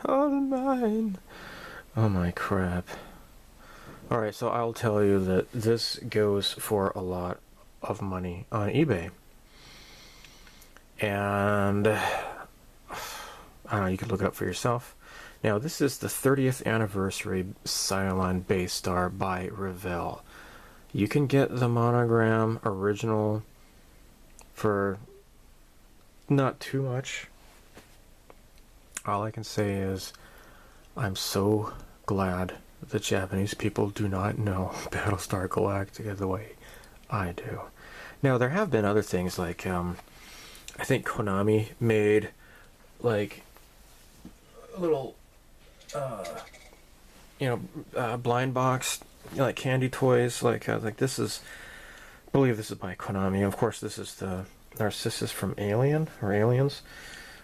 Oh, mine. Oh my crap. Alright, so I'll tell you that this goes for a lot of money on eBay. And I don't know, you can look it up for yourself. Now, this is the 30th anniversary Cylon base star by Revell. You can get the monogram original for not too much. All I can say is I'm so glad the Japanese people do not know Battlestar Galactica the way I do. Now, there have been other things like, I think Konami made, like, little, blind box, like candy toys, like this is, I believe this is by Konami. Of course, this is the Narcissus from Alien, or Aliens.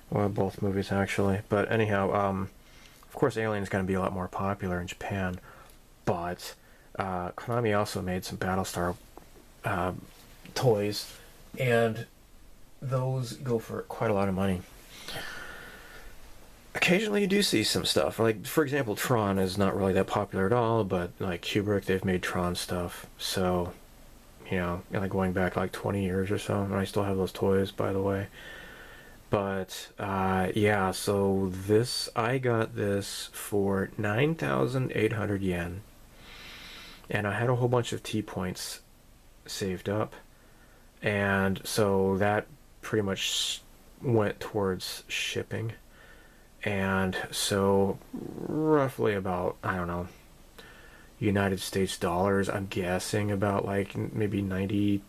Well, both movies actually. But anyhow, of course Alien is going to be a lot more popular in Japan, but Konami also made some Battlestar toys, and those go for quite a lot of money. Occasionally you do see some stuff, like for example Tron is not really that popular at all, but like Kubrick, they've made Tron stuff, so you know, like going back like 20 years or so, and I still have those toys, by the way. But yeah, so this, I got this for 9,800 yen, and I had a whole bunch of T-points saved up, and so that pretty much went towards shipping. And so roughly about, I don't know, United States dollars, I'm guessing about like maybe $92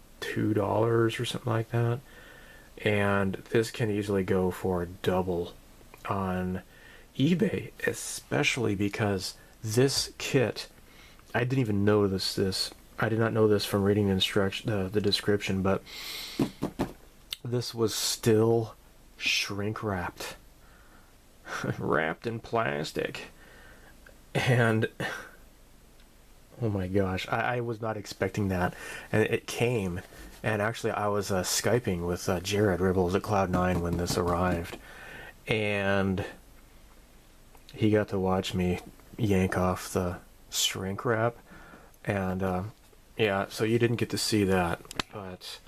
or something like that. And this can easily go for double on eBay, especially because this kit, I didn't even notice this. I did not know this from reading the description, but this was still shrink wrapped. Wrapped in plastic. And oh my gosh, I was not expecting that. And it came. And actually, I was Skyping with Jared Revell at Cloud9 when this arrived. And he got to watch me yank off the shrink wrap. And yeah, so you didn't get to see that. But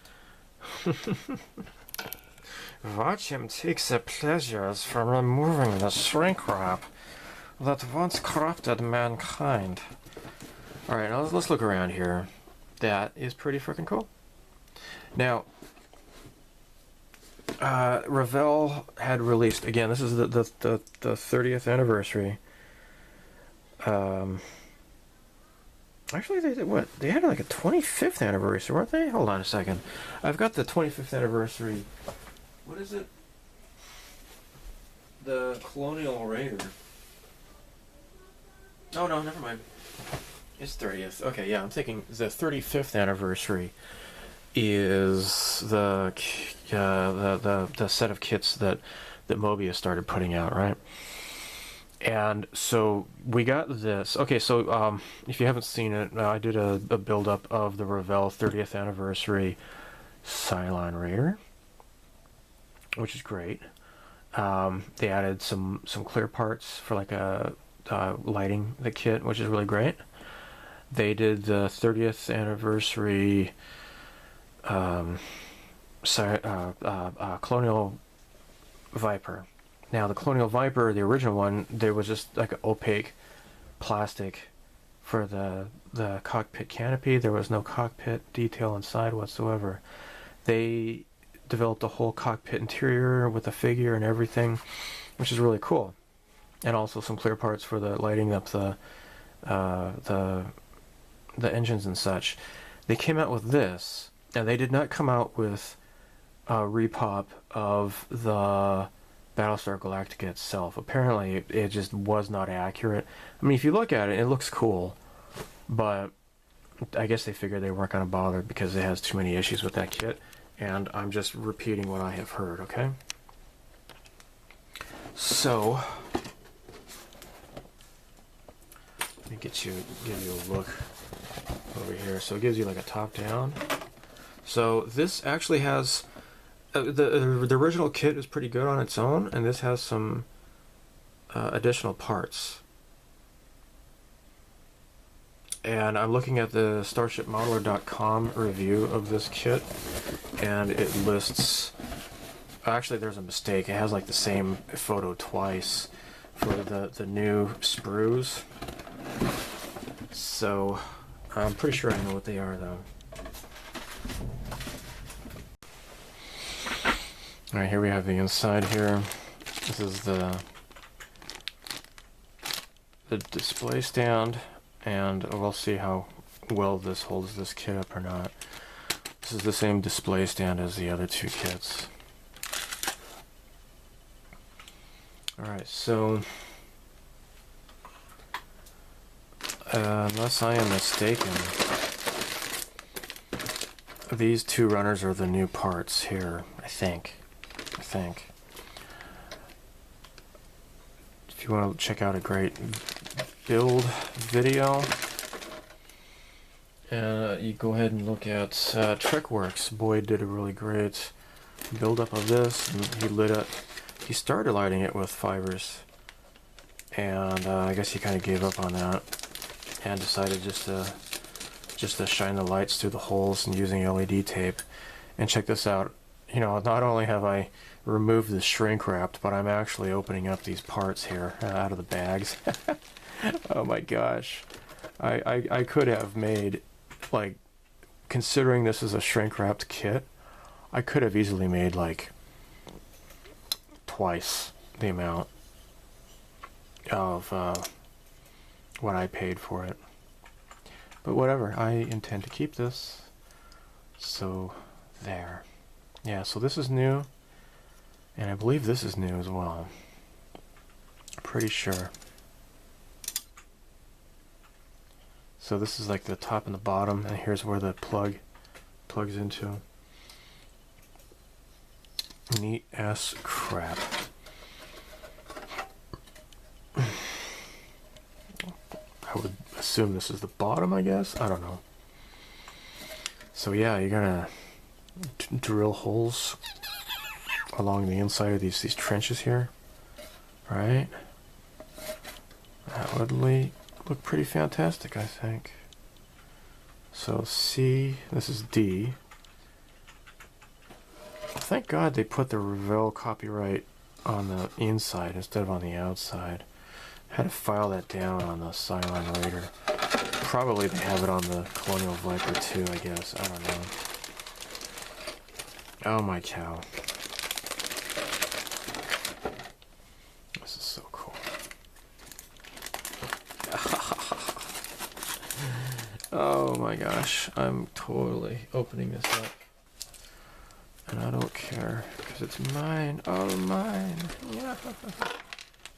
watch him take the pleasures from removing the shrink wrap that once corrupted mankind. Alright, now let's look around here. That is pretty freaking cool. Now, Revell had released, again, this is the 30th anniversary. Actually, they did what? They had like a 25th anniversary, weren't they? Hold on a second. I've got the 25th anniversary. What is it? The Colonial Raider. Oh, no, never mind. It's 30th. Okay, yeah, I'm thinking the 35th anniversary is the set of kits that Mobius started putting out, right? And so we got this. Okay, so if you haven't seen it, I did a build-up of the Revell 30th anniversary Cylon Raider, which is great. They added some clear parts for like lighting the kit, which is really great. They did the 30th anniversary Colonial Viper. Now the Colonial Viper, the original one, there was just like an opaque plastic for the cockpit canopy. There was no cockpit detail inside whatsoever. They developed a whole cockpit interior with a figure and everything, which is really cool. And also some clear parts for the lighting up the engines and such. They came out with this, and they did not come out with a repop of the Battlestar Galactica itself. Apparently, it just was not accurate. I mean, if you look at it, it looks cool, but I guess they figured they weren't going to bother because it has too many issues with that kit, and I'm just repeating what I have heard, okay? So, let me give you a look over here. So it gives you like a top-down. So this actually has the original kit is pretty good on its own, and this has some additional parts. And I'm looking at the StarshipModeler.com review of this kit, and it lists. Actually, there's a mistake. It has like the same photo twice for the new sprues. So I'm pretty sure I know what they are, though. Alright, here we have the inside here. This is the display stand, and we'll see how well this holds this kit up or not. This is the same display stand as the other two kits. Alright, so unless I am mistaken, these two runners are the new parts here, I think. If you want to check out a great build video, you go ahead and look at Trickworks. Boyd did a really great build up of this, and he started lighting it with fibers, and I guess he kind of gave up on that and decided just to just to shine the lights through the holes and using LED tape. And check this out. You know, not only have I removed the shrink wrapped, but I'm actually opening up these parts here out of the bags. Oh my gosh. I could have made, like, considering this is a shrink wrapped kit, I could have easily made like twice the amount of what I paid for it. But whatever, I intend to keep this. So there. Yeah, so this is new. And I believe this is new as well. Pretty sure. So this is like the top and the bottom, and here's where the plugs into. Neat ass crap. I would assume this is the bottom, I guess? I don't know. So yeah, you're gonna drill holes along the inside of these trenches here, right? That would look pretty fantastic, I think. So C, this is D. Thank God they put the Revell copyright on the inside instead of on the outside. I had to file that down on the Cylon Raider. Probably they have it on the Colonial Viper too, I guess. I don't know. Oh my cow. This is so cool. Oh my gosh. I'm totally opening this up. And I don't care, because it's mine. Oh, mine. Yeah.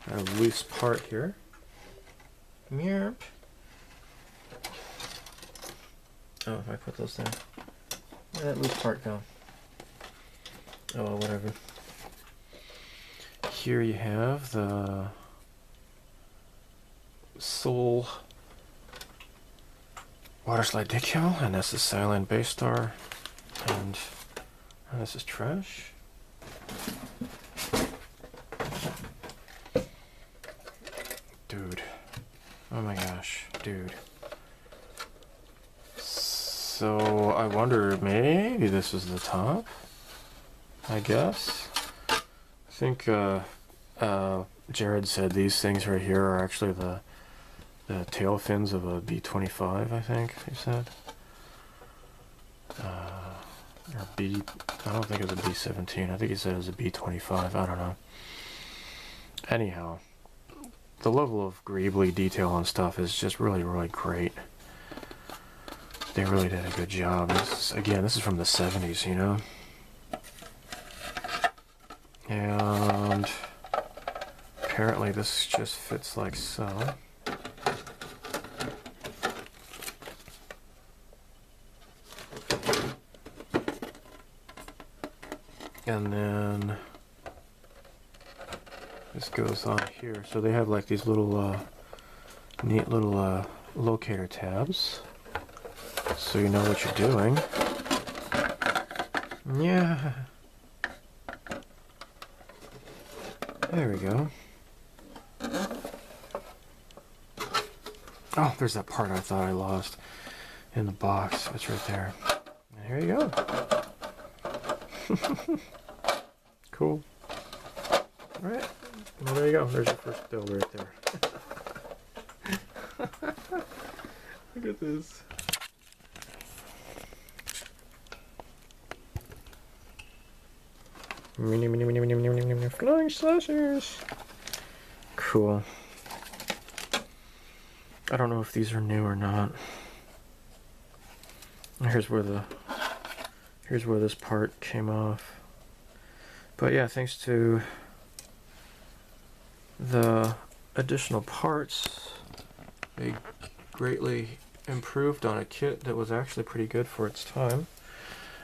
Got a loose part here. Meerp. Oh, if I put those there. Where'd that loose part go? Oh, well, whatever. Here you have the Soul Water Slide Decal, and that's the Cylon Battlestar, and this is trash. Dude. Oh my gosh, dude. So I wonder, maybe this is the top, I guess. I think Jared said these things right here are actually the tail fins of a B-25, I think he said. Or B, I don't think it was a B-17. I think he said it was a B-25. I don't know. Anyhow, the level of greebly detail on stuff is just really, really great. They really did a good job. This is from the 70s, you know? And apparently this just fits like so. And then this goes on here. So they have like these little neat little locator tabs, so you know what you're doing. Yeah. There we go. Oh, there's that part I thought I lost in the box. It's right there. And here you go. Cool. Alright. Well, there you go. There's your first build right there. Look at this. Flying saucers. Cool. I don't know if these are new or not. Here's where this part came off. But yeah, thanks to the additional parts, they greatly improved on a kit that was actually pretty good for its time,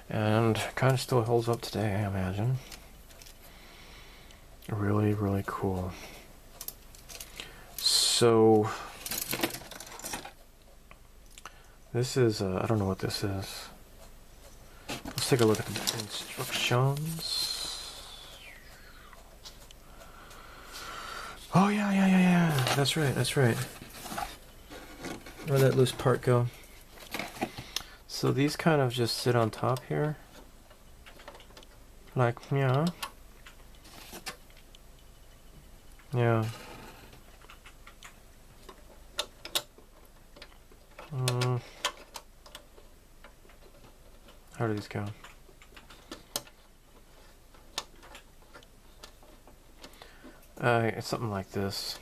and kind of still holds up today, I imagine. Really, really cool. So this is, I don't know what this is. Let's take a look at the instructions. Oh, yeah. That's right. Where'd that loose part go? So these kind of just sit on top here. Like, yeah. Yeah. How do these go? It's something like this.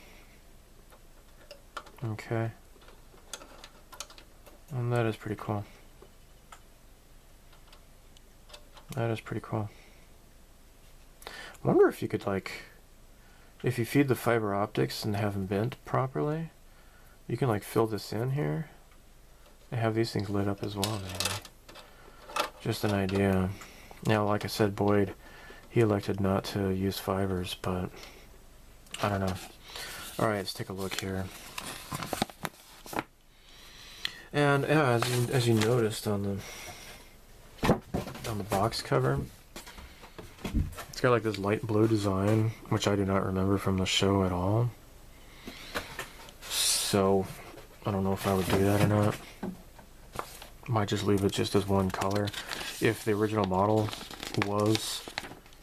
Okay. And that is pretty cool. That is pretty cool. I wonder if you could, like, if you feed the fiber optics and have them bent properly, you can, like, fill this in here and have these things lit up as well, maybe. Just an idea. Now, like I said, Boyd, he elected not to use fibers, but I don't know. Alright, let's take a look here. And yeah, as you noticed on the box cover, it's got like this light blue design, which I do not remember from the show at all. So I don't know if I would do that or not. Might just leave it just as one color. If the original model was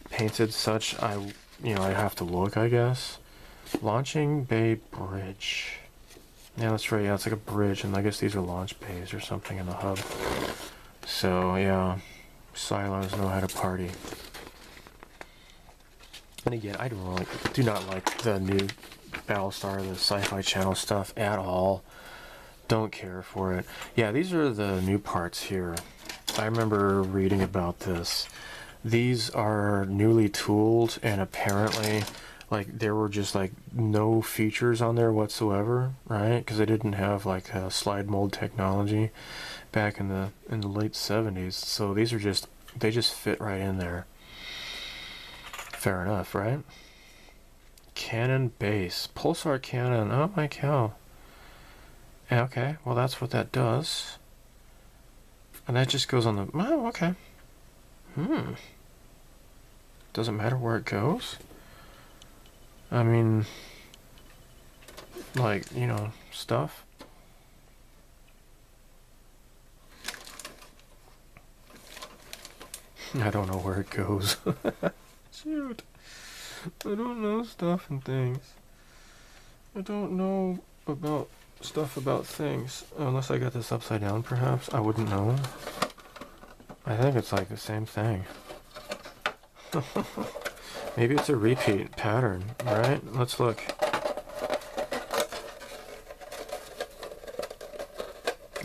painted such, I'd have to look, I guess. Launching Bay Bridge. Yeah, that's right. Yeah, it's like a bridge, and I guess these are launch bays or something in the hub. So yeah, Cylons know how to party. And again, I do not like the new Battlestar, the Sci-Fi Channel stuff at all. Don't care for it. Yeah, these are the new parts here. I remember reading about this. These are newly tooled, and apparently, like, there were just like no features on there whatsoever, right? Because they didn't have like slide mold technology back in the late 70s. So these are they just fit right in there. Fair enough, right? Cannon base, pulsar cannon. Oh my cow. Okay, well that's what that does. And that just goes on the... Oh, okay. Doesn't matter where it goes? I mean... like, stuff. I don't know where it goes. Shoot. I don't know stuff and things. I don't know about... stuff about things, unless I got this upside down, perhaps. I wouldn't know. I think it's like the same thing. Maybe it's a repeat pattern, right? Let's look.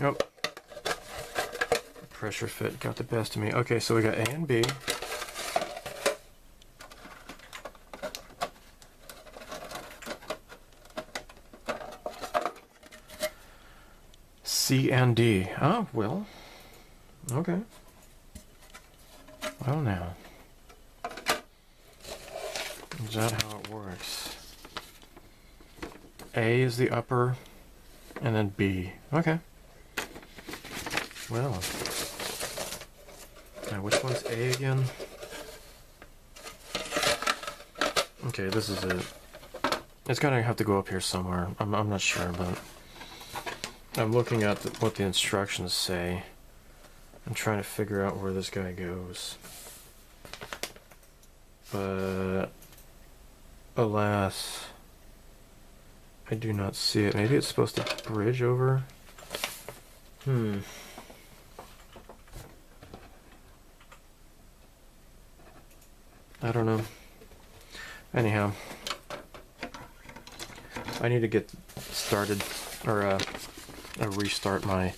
Oh. Pressure fit got the best of me. Okay, so we got A and B. C and D. Oh, well. Okay. Well, now. Is that how it works? A is the upper, and then B. Okay. Well. Now, which one's A again? Okay, this is it. It's gonna have to go up here somewhere. I'm not sure, but... I'm looking at what the instructions say. I'm trying to figure out where this guy goes. But alas, I do not see it. Maybe it's supposed to bridge over. I don't know. Anyhow, I need to get started, or restart my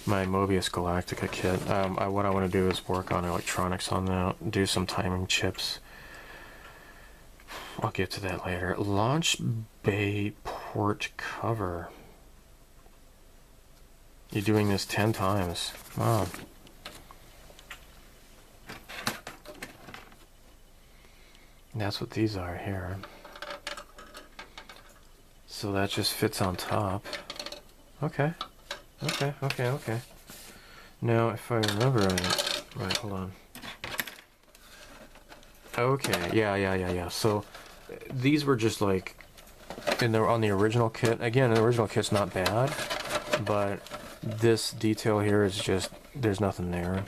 Mobius Galactica kit. What I want to do is work on electronics on that, do some timing chips. I'll get to that later. Launch bay port cover. You're doing this 10 times. Wow. That's what these are here. So that just fits on top. Okay. Okay. Now, if I remember right, hold on. Okay, yeah. So, these were just like, on the original kit. Again, the original kit's not bad, but this detail here is just there's nothing there.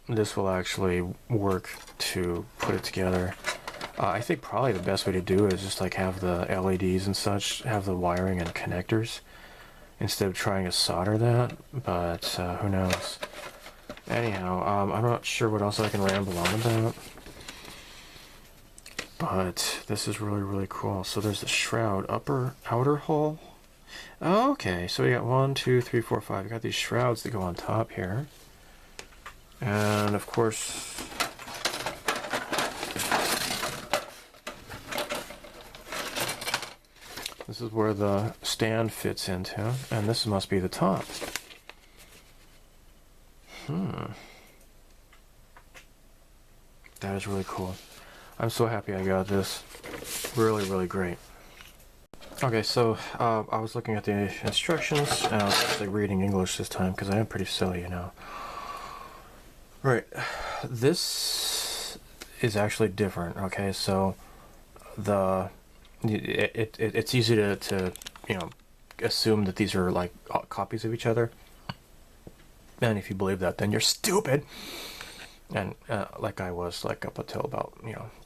This will actually work to put it together. I think probably the best way to do it is just like have the LEDs and such, have the wiring and connectors, instead of trying to solder that, but who knows. Anyhow, I'm not sure what else I can ramble on about, but this is really, really cool. So there's the shroud, outer hull. Oh, okay, so we got 1, 2, 3, 4, 5. We got these shrouds that go on top here. And of course, this is where the stand fits into, and this must be the top. That is really cool. I'm so happy I got this. Really, really great. Okay, so I was looking at the instructions, and I was actually reading English this time because I am pretty silly, you know. Right, this is actually different. Okay, so it's easy to you know, assume that these are like copies of each other, and if you believe that, then you're stupid. And like I was, like up until about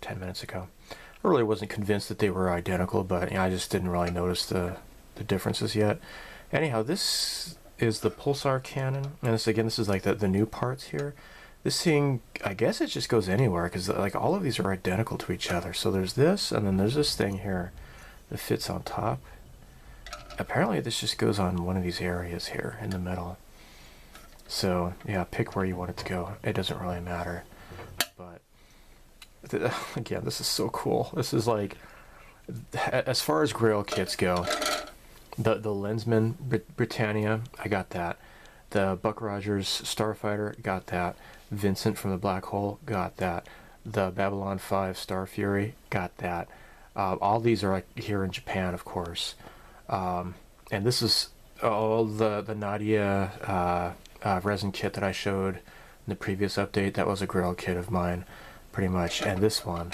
10 minutes ago, I really wasn't convinced that they were identical, but I just didn't really notice the differences yet. Anyhow, this is the pulsar cannon, and this is like the new parts here. This thing, I guess it just goes anywhere, because like all of these are identical to each other. So there's this, and then there's this thing here that fits on top. Apparently this just goes on one of these areas here in the middle. So yeah, pick where you want it to go. It doesn't really matter. But again, this is so cool. This is like, as far as Grail kits go, the Lensman Britannia, I got that. The Buck Rogers Starfighter, got that. Vincent from the Black Hole, got that. The Babylon 5 Star Fury, got that. All these are like here in Japan, of course. And this is all the Nadia resin kit that I showed in the previous update. That was a Grail kit of mine, pretty much. And this one,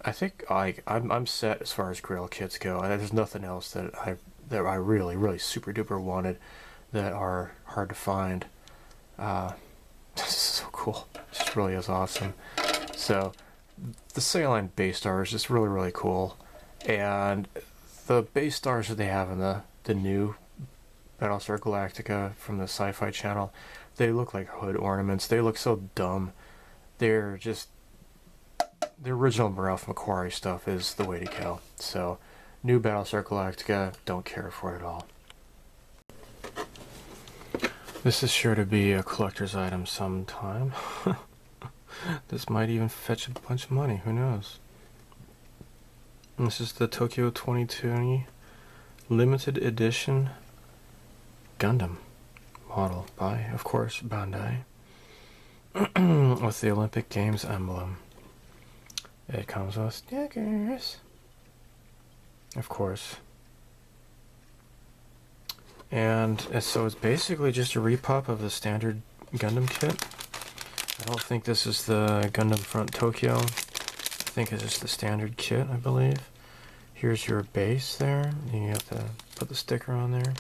I think I'm set as far as Grail kits go. There's nothing else that I really, really super duper wanted that are hard to find. This is so cool. It just really is awesome. So the Cylon base star is just really, really cool. And the base stars that they have in the new Battlestar Galactica from the Sci-Fi Channel, they look like hood ornaments. They look so dumb. They're just, the original Ralph McQuarrie stuff is the way to go. So new Battlestar Galactica, don't care for it at all. This is sure to be a collector's item sometime. This might even fetch a bunch of money, who knows. And this is the Tokyo 2020 limited edition Gundam model by, of course, Bandai, with the Olympic Games emblem. It comes with stickers, of course. And so it's basically just a repop of the standard Gundam kit. I don't think this is the Gundam Front Tokyo. I think it's just the standard kit, I believe. Here's your base there. You have to put the sticker on there.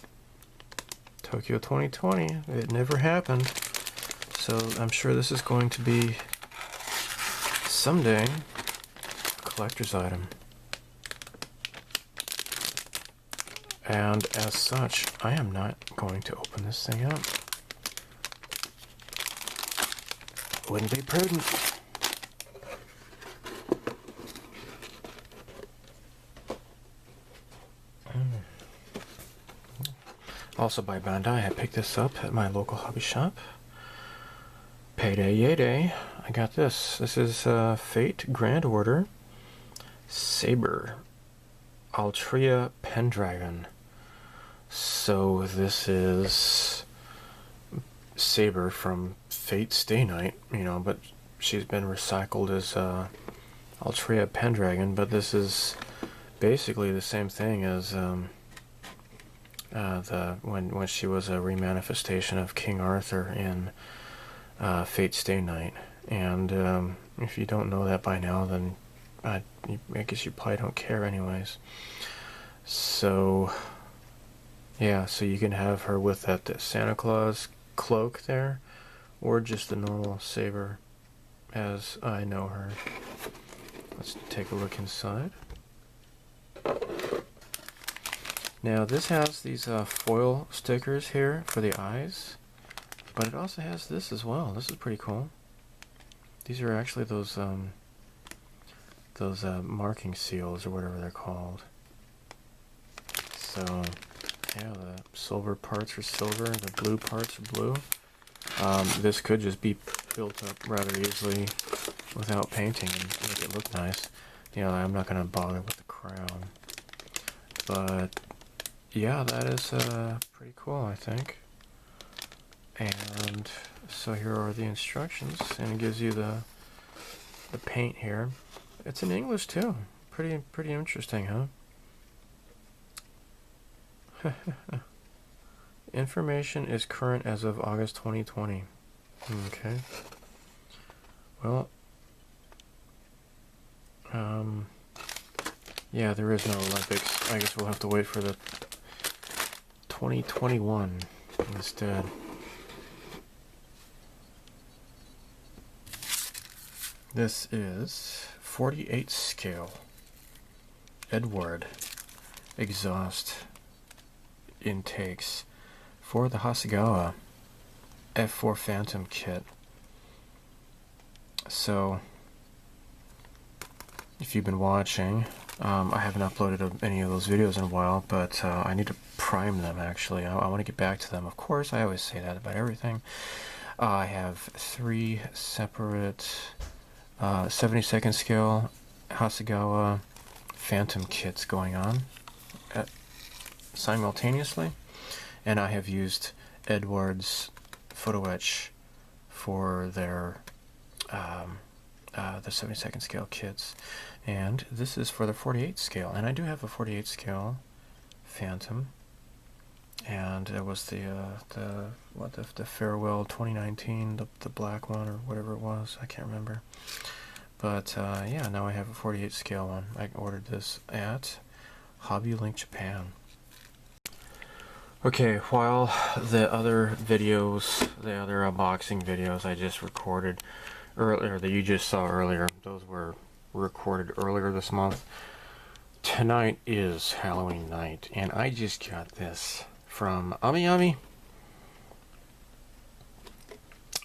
Tokyo 2020. It never happened. So I'm sure this is going to be someday a collector's item. And as such, I am not going to open this thing up. Wouldn't be prudent. Also by Bandai, I picked this up at my local hobby shop. Payday yay day. I got this. This is Fate Grand Order Saber Altria Pendragon. So this is Saber from Fate Stay Night, but she's been recycled as Altria Pendragon, but this is basically the same thing as when she was a remanifestation of King Arthur in Fate Stay Night. And if you don't know that by now, then I guess you probably don't care anyways. So yeah, so you can have her with that Santa Claus cloak there, or just the normal Saber as I know her. Let's take a look inside. Now this has these foil stickers here for the eyes, but it also has this as well. This is pretty cool. These are actually those marking seals or whatever they're called. So yeah, the silver parts are silver, the blue parts are blue. This could just be built up rather easily without painting and make it look nice. You know, I'm not going to bother with the crown. But yeah, that is pretty cool, I think. And so here are the instructions, and it gives you the paint here. It's in English too. Pretty interesting, huh? Information is current as of August 2020. Okay. Well, yeah, there is no Olympics. I guess we'll have to wait for the 2021 instead. This is 48 scale Edward exhaust intakes for the Hasegawa F4 Phantom kit. So, if you've been watching, I haven't uploaded any of those videos in a while, but I need to prime them actually. I want to get back to them. Of course, I always say that about everything. I have 3 separate 72nd scale Hasegawa Phantom kits going on simultaneously, and I have used Edward's photo etch for their the 72nd scale kits, and this is for the 48 scale, and I do have a 48 scale Phantom, and it was the Farewell 2019, the black one or whatever it was, I can't remember. But yeah, now I have a 48 scale one. I ordered this at Hobby Link Japan. Okay, while the other videos, the other unboxing videos I just recorded earlier, that you just saw earlier, those were recorded earlier this month. Tonight is Halloween night, and I just got this from Ohmygosh.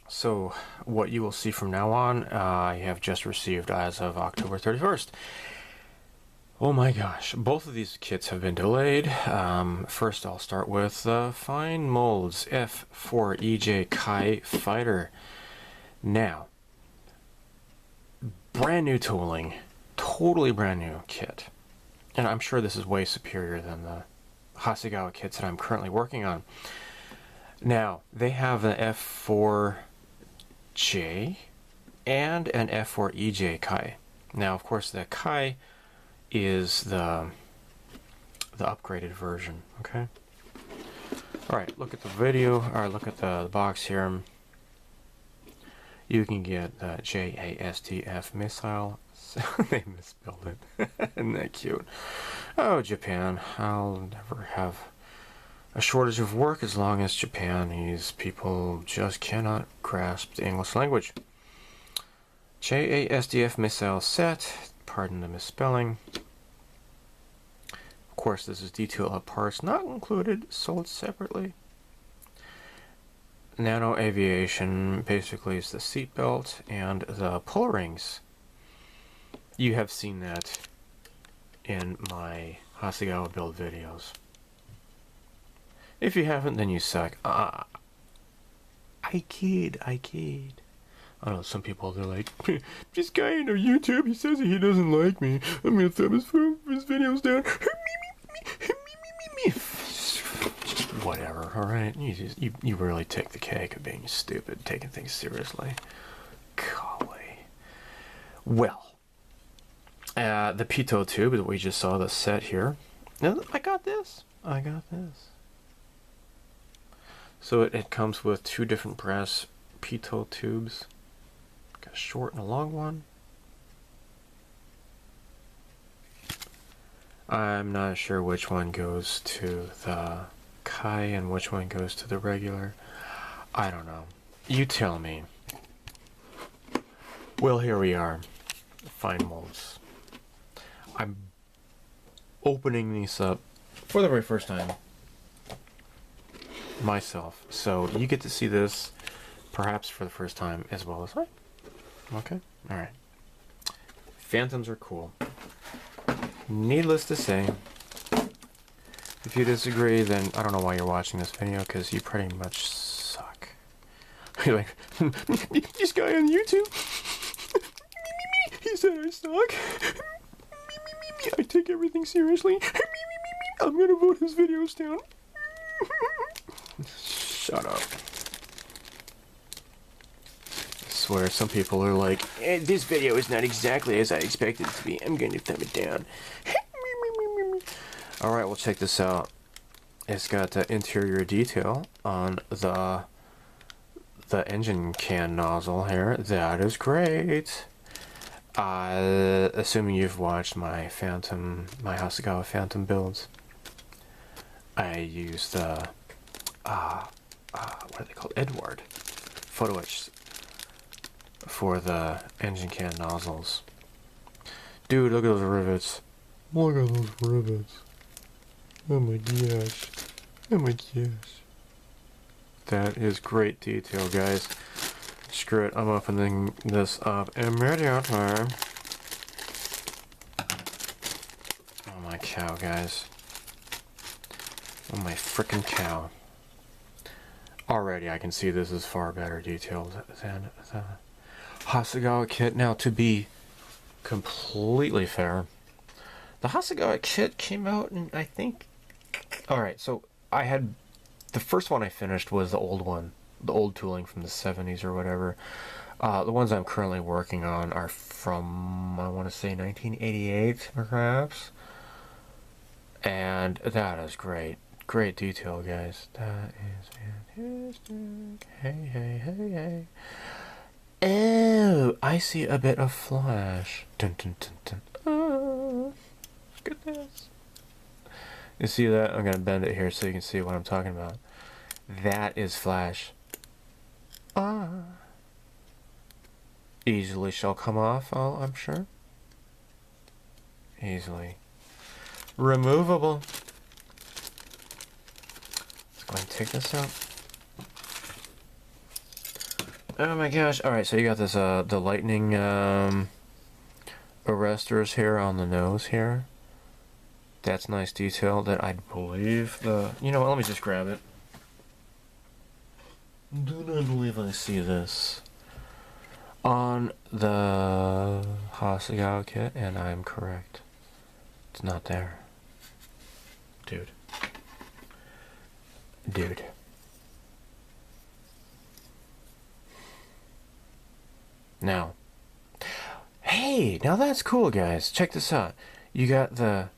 So, what you will see from now on, I have just received as of October 31st. Oh my gosh, both of these kits have been delayed. First, I'll start with Fine Molds F4EJ Kai Fighter. Now, brand new tooling, totally brand new kit. And I'm sure this is way superior than the Hasegawa kits that I'm currently working on. Now, they have an F4J and an F4EJ Kai. Now, of course, the Kai is the upgraded version, okay? Alright, look at the video, or look at the box here. You can get the JASDF missile. They misspelled it. Isn't that cute? Oh, Japan. I'll never have a shortage of work as long as Japanese people just cannot grasp the English language. JASDF missile set. Pardon the misspelling. Of course, this is detail parts not included, sold separately. Nano aviation basically is the seat belt and the pull rings. You have seen that in my Hasegawa build videos. If you haven't, then you suck. I kid. I know some people, they're like, this guy on YouTube, he says he doesn't like me. I'm gonna thumb his videos down. Whatever, alright? You really take the cake of being stupid, taking things seriously. Golly. Well, the pitot tube that we just saw, the set here. Now, I got this. So it comes with 2 different brass pitot tubes. Got a short and a long one. I'm not sure which one goes to the Kai and which one goes to the regular. I don't know. You tell me. Well, here we are. Fine molds. I'm opening these up for the very first time myself. So you get to see this perhaps for the first time as well as I. Okay? Alright. Phantoms are cool. Needless to say, if you disagree, then I don't know why you're watching this video, because you pretty much suck. You're like, this guy on YouTube, he said I suck. I take everything seriously. I'm gonna vote his videos down. Shut up. I swear, some people are like, this video is not exactly as I expected it to be. I'm gonna thumb it down. Alright, well, check this out. It's got interior detail on the engine can nozzle here. That is great. Assuming you've watched my Hasegawa Phantom builds, I use the what are they called? Edward photo etch for the engine can nozzles. Dude, look at those rivets. Look at those rivets. Oh my gosh. Oh my gosh. That is great detail, guys. Screw it, I'm opening this up immediately. Oh my cow, guys. Oh my frickin' cow. Already I can see this is far better detailed than the Hasegawa kit. Now, to be completely fair, the Hasegawa kit came out in, I think... Alright, so I had... The first one I finished was the old one. The old tooling from the 70s or whatever. The ones I'm currently working on are from, I want to say, 1988, perhaps. And that is great. Great detail, guys. That is fantastic. Hey, hey, hey, hey. Oh, I see a bit of flash. Dun, dun, dun, dun. Oh, look at this. You see that? I'm going to bend it here so you can see what I'm talking about. That is flash. Easily shall come off, I'm sure. Easily. Removable. Let's go ahead and take this out. Oh my gosh. Alright, so you got this, the lightning, arresters here on the nose here. That's nice detail that I believe the... You know what, let me just grab it. Do not believe I see this on the Hasegawa kit, and I'm correct. It's not there. Dude. Dude. Now. Hey, now that's cool, guys. Check this out. You got the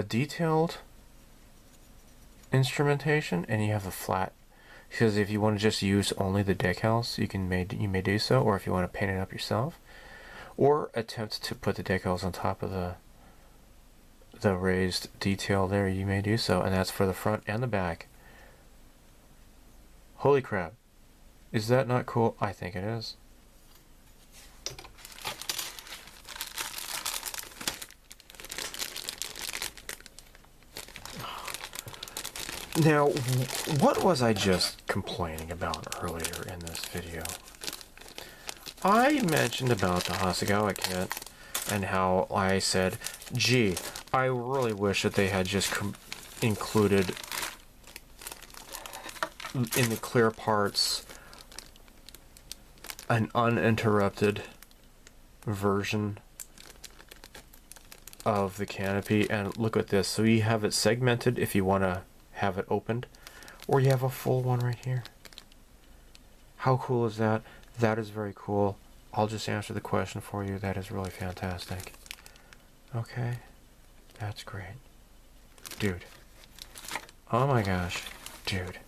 detailed instrumentation, and you have a flat, because if you want to just use only the decals, you may do so, or if you want to paint it up yourself, or attempt to put the decals on top of the raised detail there, you may do so, and that's for the front and the back. Holy crap, is that not cool? I think it is. Now, what was I just complaining about earlier in this video? I mentioned about the Hasegawa kit and how I said, gee, I really wish that they had just included in the clear parts an uninterrupted version of the canopy. And look at this, so you have it segmented if you want to have it opened, or you have a full one right here. How cool is that? That is very cool. I'll just answer the question for you. That is really fantastic. Okay, that's great. Dude. Oh my gosh. Dude.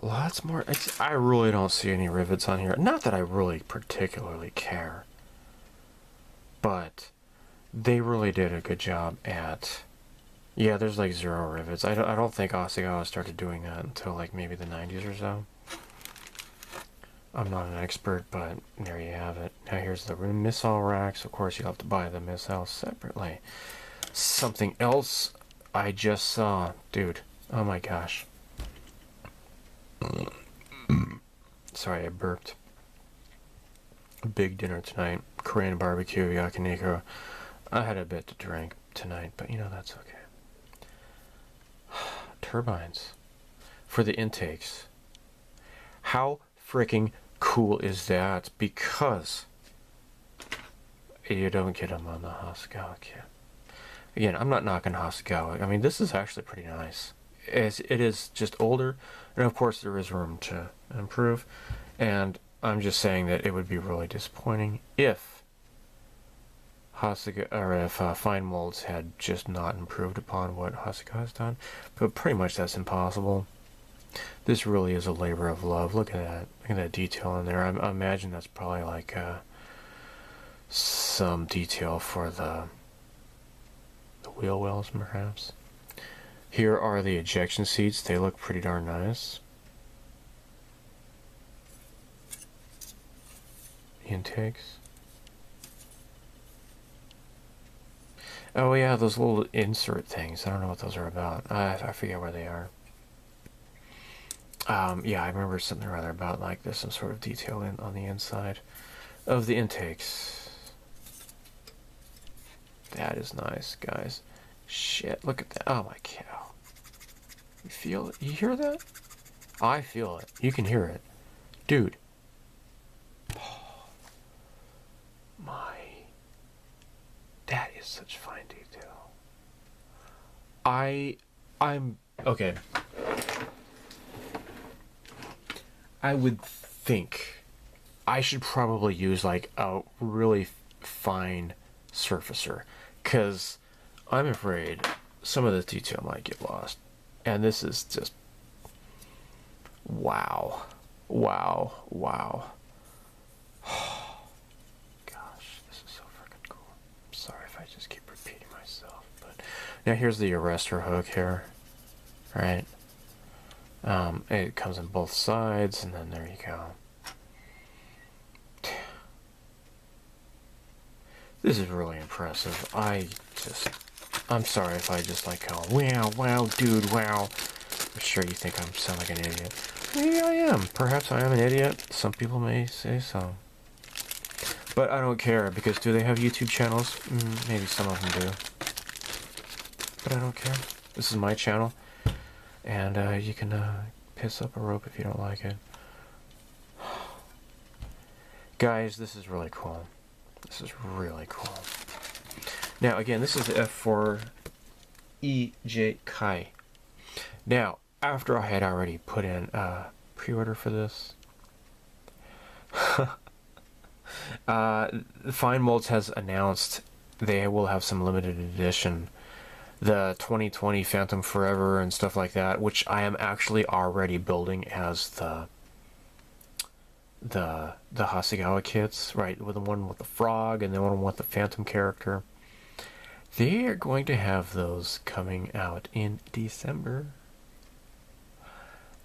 Lots more. I really don't see any rivets on here. Not that I really particularly care. But they really did a good job at... Yeah, there's like 0 rivets. I don't think Hasegawa started doing that until like maybe the 90s or so. I'm not an expert, but there you have it. Now here's the missile racks. Of course, you'll have to buy the missiles separately. Something else I just saw. Dude, oh my gosh. Sorry, I burped. Big dinner tonight. Korean barbecue, yakiniku. I had a bit to drink tonight, but you know, that's okay. Turbines for the intakes. How freaking cool is that? Because you don't get them on the Hasegawa kit. Again, I'm not knocking Hasegawa. I mean, this is actually pretty nice. It is just older, and of course there is room to improve. And I'm just saying that it would be really disappointing if Fine Molds had just not improved upon what Hasegawa has done. But pretty much that's impossible. This really is a labor of love. Look at that. Look at that detail in there. I imagine that's probably like some detail for the wheel wells, perhaps. Here are the ejection seats. They look pretty darn nice. Intakes. Oh yeah, those little insert things. I don't know what those are about. I forget where they are. Yeah, I remember something rather about like there's some sort of detail on the inside of the intakes. That is nice, guys. Shit, look at that. Oh my cow. You feel it? You hear that? I feel it. You can hear it. Dude. Oh, my. That is such fine detail. I'm okay. I would think I should probably use like a really fine surfacer, because I'm afraid some of the detail might get lost. And this is just wow. Wow. Wow. Gosh, this is so freaking cool. I'm sorry if I just keep repeating myself, but now here's the arrestor hook here. Right? It comes in both sides, and then there you go. This is really impressive. I'm sorry if I just like go, wow, dude, wow. I'm sure you think I sound like an idiot. Maybe I am. Perhaps I am an idiot. Some people may say so. But I don't care, because do they have YouTube channels? Maybe some of them do. But I don't care. This is my channel. And you can piss up a rope if you don't like it. Guys, this is really cool. This is really cool. Now, again, this is the F4 EJ Kai. Now, after I had already put in a pre-order for this, Fine Molds has announced they will have some limited edition, the 2020 Phantom Forever and stuff like that, which I am actually already building as the Hasegawa kits, right? With the one with the frog and the one with the Phantom character. They are going to have those coming out in December.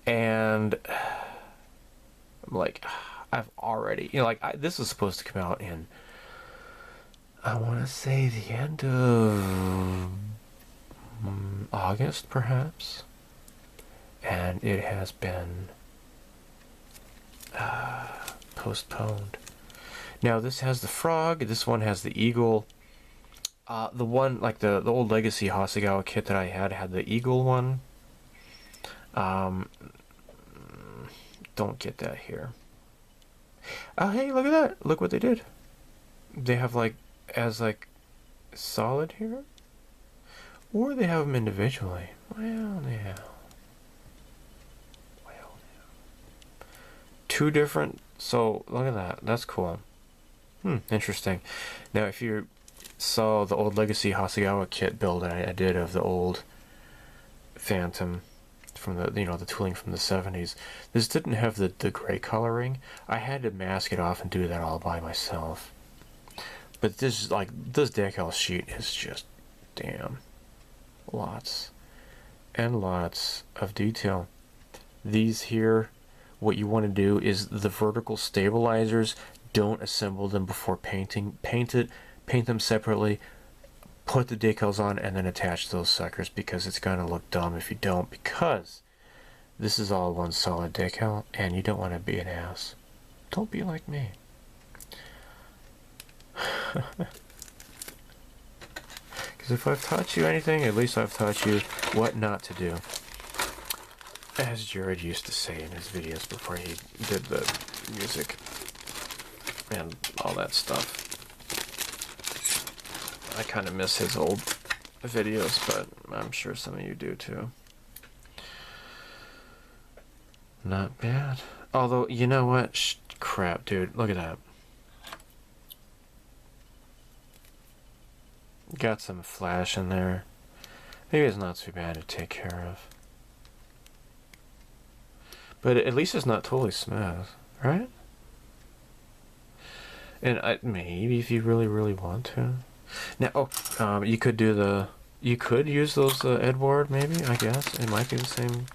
And I'm like, I've already, this is supposed to come out in, I want to say the end of August, perhaps. And it has been postponed. Now this has the frog, this one has the eagle. The one, like the old Legacy Hasegawa kit that I had the eagle one. Don't get that here. Oh, hey, look at that. Look what they did. They have solid here. Or they have them individually. Well, yeah. Two different, so look at that. That's cool. Interesting. Now, if you saw the old Legacy Hasegawa kit build I did of the old Phantom from the tooling from the 70s, this didn't have the gray coloring. I had to mask it off and do that all by myself. But this decal sheet is just, damn, lots and lots of detail. These here, what you want to do is the vertical stabilizers, don't assemble them before painting. Paint them separately, put the decals on, and then attach those suckers, because it's going to look dumb if you don't, because this is all one solid decal, and you don't want to be an ass. Don't be like me. Because if I've taught you anything, at least I've taught you what not to do. As Jared used to say in his videos before he did the music and all that stuff. I kind of miss his old videos, but I'm sure some of you do too. Not bad. Although, you know what? Crap, dude. Look at that. Got some flash in there. Maybe it's not too bad to take care of. But at least it's not totally smooth, right? And maybe if you really, really want to. Now, you could do you could use those Edward, maybe, I guess. It might be the same.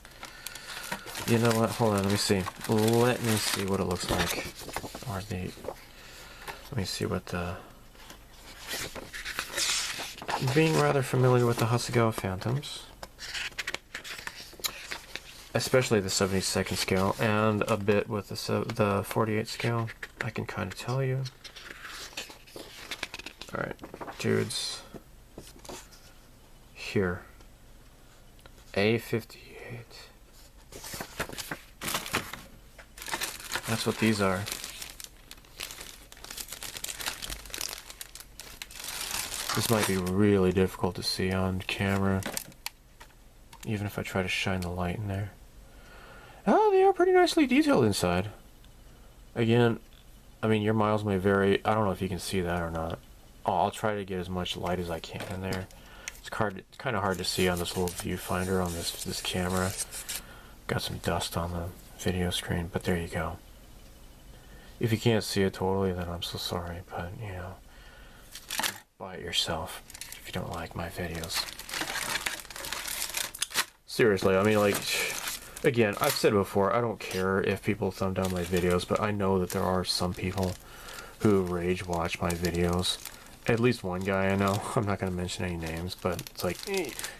You know what? Hold on, let me see. Let me see what it looks like. Or let me see what being rather familiar with the Hasegawa Phantoms, especially the 72nd scale, and a bit with the 48 scale, I can kind of tell you. Alright, dudes. Here. A58. That's what these are. This might be really difficult to see on camera, even if I try to shine the light in there. Oh, they are pretty nicely detailed inside. Again, I mean, your miles may vary. I don't know if you can see that or not. Oh, I'll try to get as much light as I can in there. It's kind of hard to see on this little viewfinder on this camera. Got some dust on the video screen, but there you go. If you can't see it totally, then I'm so sorry, but, you know, buy it yourself if you don't like my videos. Seriously, I mean, like, again, I've said before, I don't care if people thumb down my videos, but I know that there are some people who rage watch my videos. At least one guy I know, I'm not going to mention any names, but it's like,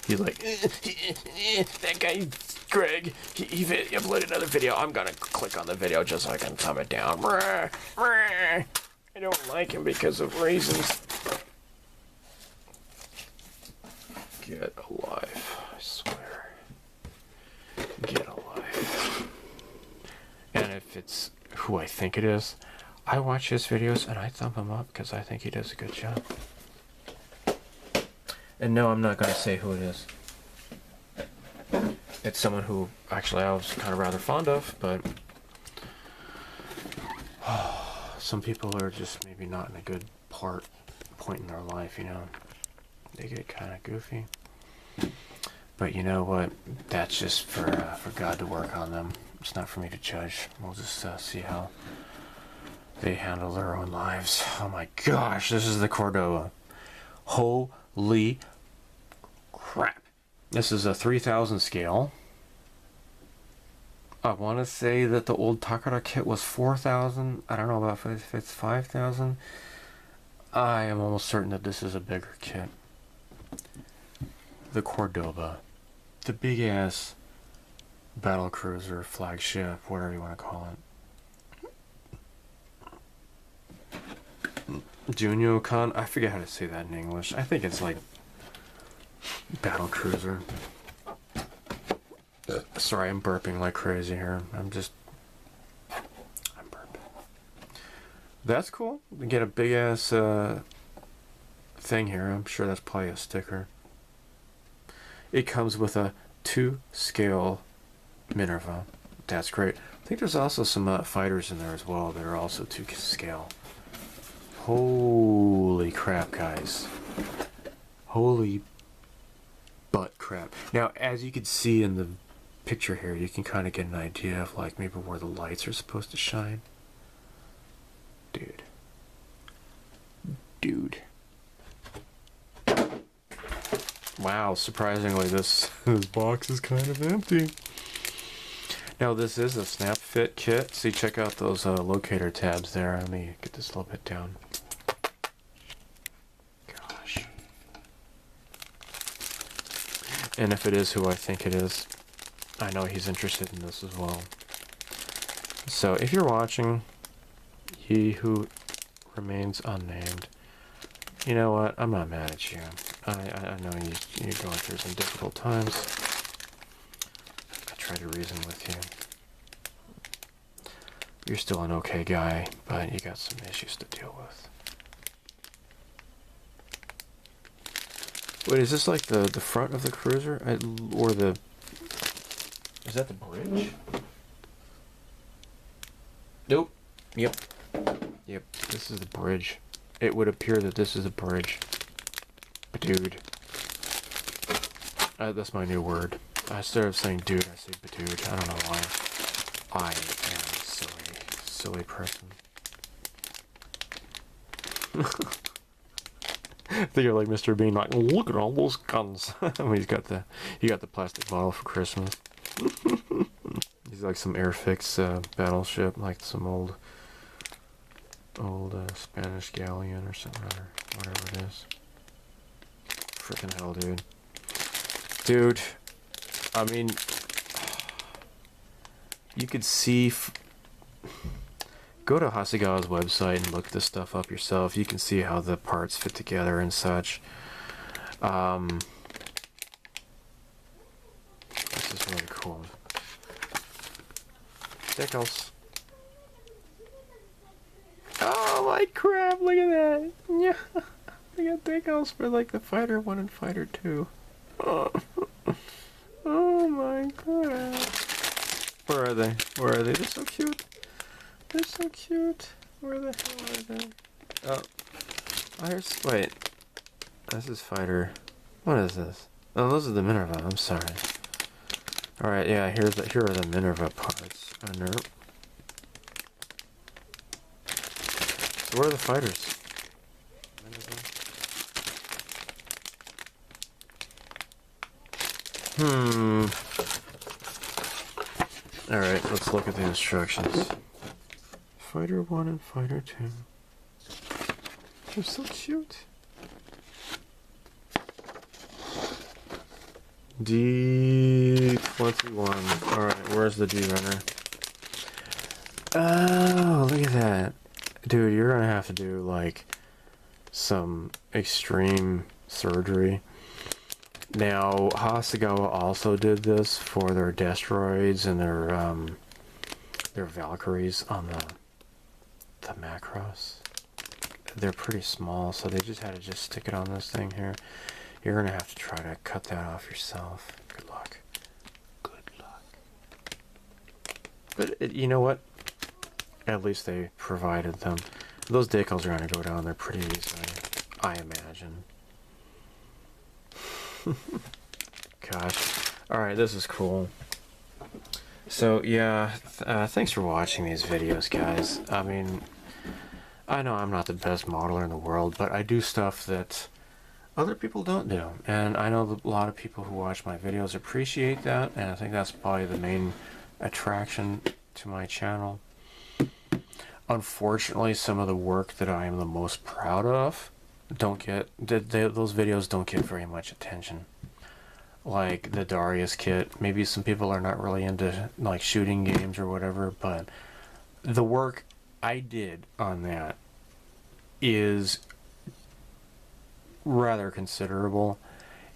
he's like, that guy, Greg, he uploaded another video, I'm going to click on the video just so I can thumb it down. I don't like him because of reasons. Get alive, I swear. Get alive. And if it's who I think it is, I watch his videos and I thumb him up because I think he does a good job. And no, I'm not going to say who it is. It's someone who actually I was kind of rather fond of, but some people are just maybe not in a good point in their life, you know. They get kind of goofy. But you know what? That's just for God to work on them. It's not for me to judge. We'll just see how they handle their own lives. Oh my gosh, this is the Cordoba. Holy crap. This is a 3000 scale. I want to say that the old Takara kit was 4000. I don't know about if it's 5000. I am almost certain that this is a bigger kit. The Cordoba. The big ass battle cruiser, flagship, whatever you want to call it. Junyo-kan, I forget how to say that in English. I think it's like battle cruiser. Sorry, I'm burping like crazy here. I'm burping. That's cool. We get a big ass thing here. I'm sure that's probably a sticker. It comes with a 2-scale Minerva. That's great. I think there's also some fighters in there as well that are also 2-scale. Holy crap, guys. Holy butt crap. Now, as you can see in the picture here, you can kind of get an idea of like maybe where the lights are supposed to shine. Dude. Dude. Wow, surprisingly this box is kind of empty. Now this is a snap fit kit. See, check out those locator tabs there. Let me get this a little bit down. Gosh. And if it is who I think it is, I know he's interested in this as well. So if you're watching, he who remains unnamed, you know what? I'm not mad at you. I know you're going through some difficult times. I try to reason with you. You're still an okay guy, but you got some issues to deal with. Wait, is this like the front of the cruiser? Or the... Is that the bridge? Nope. Yep. Yep, this is the bridge. It would appear that this is a bridge. Dude. That's my new word. Instead of saying dude, I say dude. I don't know why. I am a silly person. I think you're like Mr. Bean, like, look at all those guns. When he got the plastic bottle for Christmas. He's like some Airfix battleship, like some old Spanish galleon or something, or whatever it is. Freaking hell, dude. Dude, I mean, you could see... Go to Hasegawa's website and look this stuff up yourself. You can see how the parts fit together and such. This is really cool. Decals. Oh my crap, look at that. Yeah. They got decals for like the Fighter 1 and Fighter 2. Oh, oh my god. Where are they? Where are they? They're so cute. They're so cute. Where the hell are they? Oh. Here's... Wait. This is Fighter... What is this? Oh, those are the Minerva. I'm sorry. Alright, yeah, here are the Minerva parts. Oh, no. So where are the fighters? Alright, let's look at the instructions. Fighter 1 and Fighter 2. They're so cute. D21. Alright, where's the D-runner? Oh, look at that. Dude, you're gonna have to do, like, some extreme surgery. Now, Hasegawa also did this for their Destroids and their Valkyries on the Macross. They're pretty small, so they just had to just stick it on this thing here. You're gonna have to try to cut that off yourself. Good luck. Good luck. But you know what? At least they provided them. Those decals are gonna go down there pretty easily, I imagine. Gosh. Alright, this is cool. So, yeah, thanks for watching these videos, guys. I mean, I know I'm not the best modeler in the world, but I do stuff that other people don't do. And I know a lot of people who watch my videos appreciate that, and I think that's probably the main attraction to my channel. Unfortunately, some of the work that I am the most proud of those videos don't get very much attention. Like the Darius kit. Maybe some people are not really into like shooting games or whatever, but the work I did on that is rather considerable.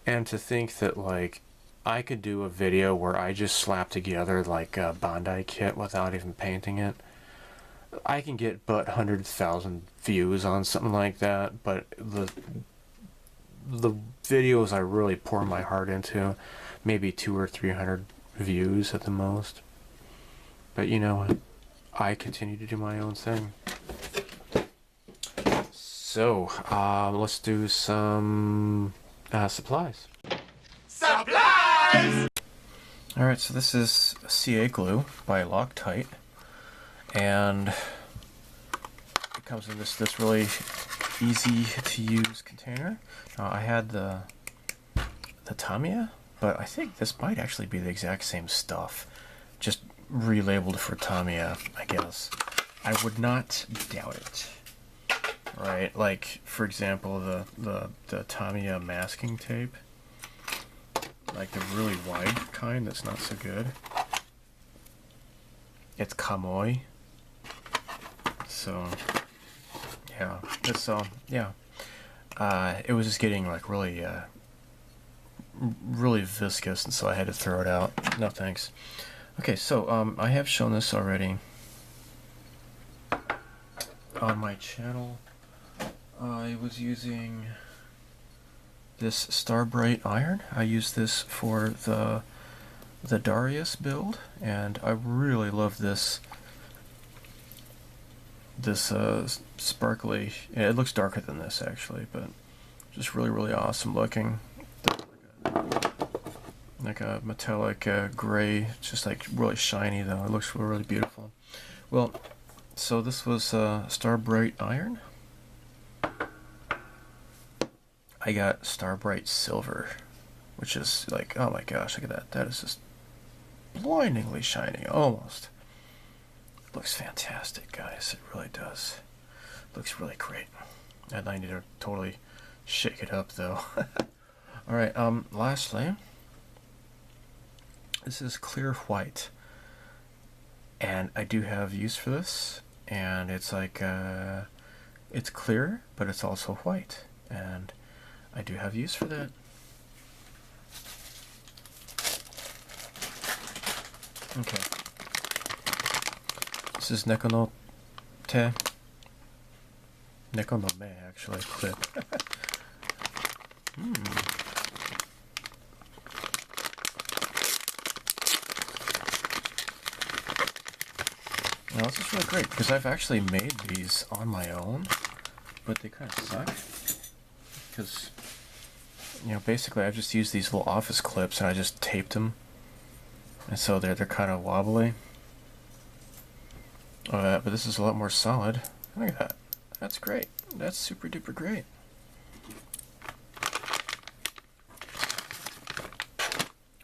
And to think that like I could do a video where I just slap together like a Bandai kit without even painting it, I can get but 100,000 views on something like that, but the videos I really pour my heart into, maybe 200 or 300 views at the most. But you know what? I continue to do my own thing. So, let's do some supplies. Supplies! Alright, so this is CA glue by Loctite. And it comes in this really easy to use container. I had the Tamiya, but I think this might actually be the exact same stuff, just relabeled for Tamiya, I guess. I would not doubt it. Right, like for example, the Tamiya masking tape, like the really wide kind that's not so good. It's Kamoi. So yeah, it's yeah. It was just getting like really really viscous, and so I had to throw it out. No thanks. Okay, so I have shown this already on my channel. I was using this Starbright iron. I used this for the Darius build, and I really love this sparkly. Yeah, it looks darker than this actually, but just really awesome looking. Like a metallic gray, just like really shiny though. It looks really beautiful. Well, so this was Starbright iron. I got Starbright silver, which is like, oh my gosh, look at that. That is just blindingly shiny, almost. It looks fantastic, guys. It really does. Looks really great. And I need to totally shake it up though. Alright, lastly, this is clear white. And I do have use for this. And it's like, it's clear, but it's also white. And I do have use for that. Okay. This is Neko no Te. Neko no Me, actually, clip. Now, this is really great, because I've actually made these on my own, but they kind of suck. Because, you know, basically I've just used these little office clips and I just taped them, and so they're kind of wobbly. But this is a lot more solid. Look at that. That's great. That's super duper great.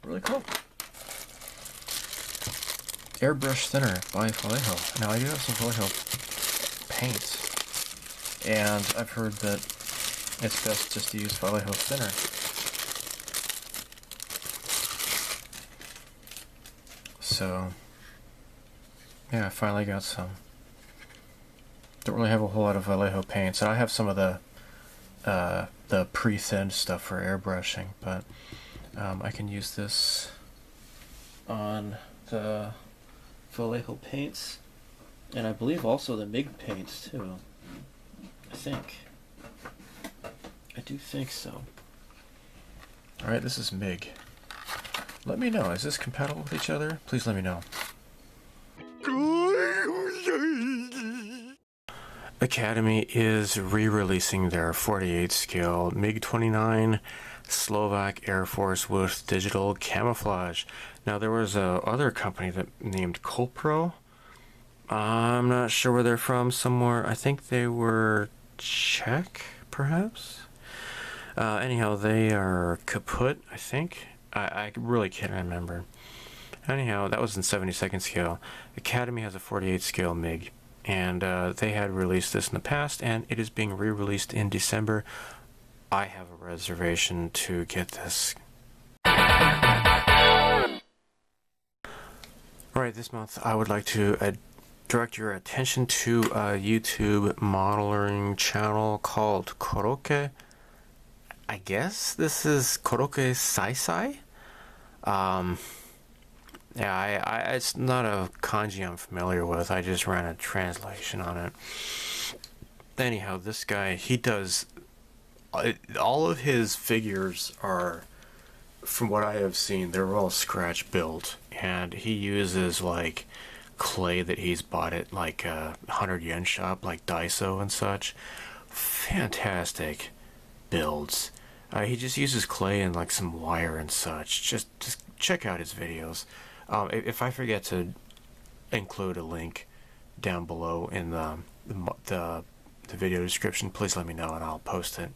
Really cool. Airbrush thinner by Vallejo. Now I do have some Vallejo paint, and I've heard that it's best just to use Vallejo thinner. So, yeah, I finally got some. Don't really have a whole lot of Vallejo paints. I have some of the pre-thinned stuff for airbrushing, but I can use this on the Vallejo paints, and I believe also the MIG paints too. I think. I do think so. Alright, this is MIG. Let me know, is this compatible with each other? Please let me know. Academy is re-releasing their 48 scale MiG-29 Slovak Air Force with digital camouflage. Now there was a other company that named Colpro. I'm not sure where they're from, somewhere. I think they were Czech, perhaps? Anyhow, they are kaput, I think. I really can't remember. Anyhow, that was in 72nd scale. Academy has a 48 scale MiG, and they had released this in the past, and it is being re-released in December. I have a reservation to get this. Right, this month I would like to direct your attention to a YouTube modeling channel called Korokke. I guess this is Korokke Saisai. Yeah, it's not a kanji I'm familiar with. I just ran a translation on it. Anyhow, this guy, he does all of his figures are, from what I have seen, they're all scratch built, and he uses like clay that he's bought at like a 100 yen shop, like Daiso and such. Fantastic builds. He just uses clay and like some wire and such. Just check out his videos. If I forget to include a link down below in the the video description, please let me know and I'll post it.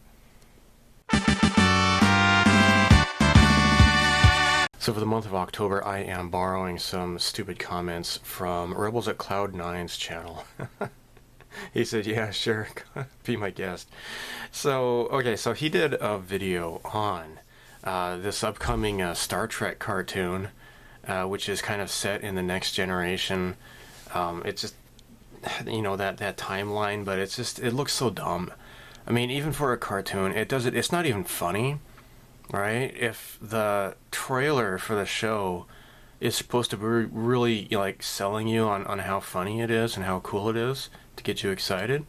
So for the month of October, I am borrowing some stupid comments from Rebels at Cloud9's channel. He said, yeah, sure, be my guest. So, okay, so he did a video on this upcoming Star Trek cartoon, which is kind of set in the next generation. It's just, you know, that timeline, but it's just, it looks so dumb. I mean, even for a cartoon, it's not even funny. Right? If the trailer for the show is supposed to be really like selling you on how funny it is and how cool it is to get you excited,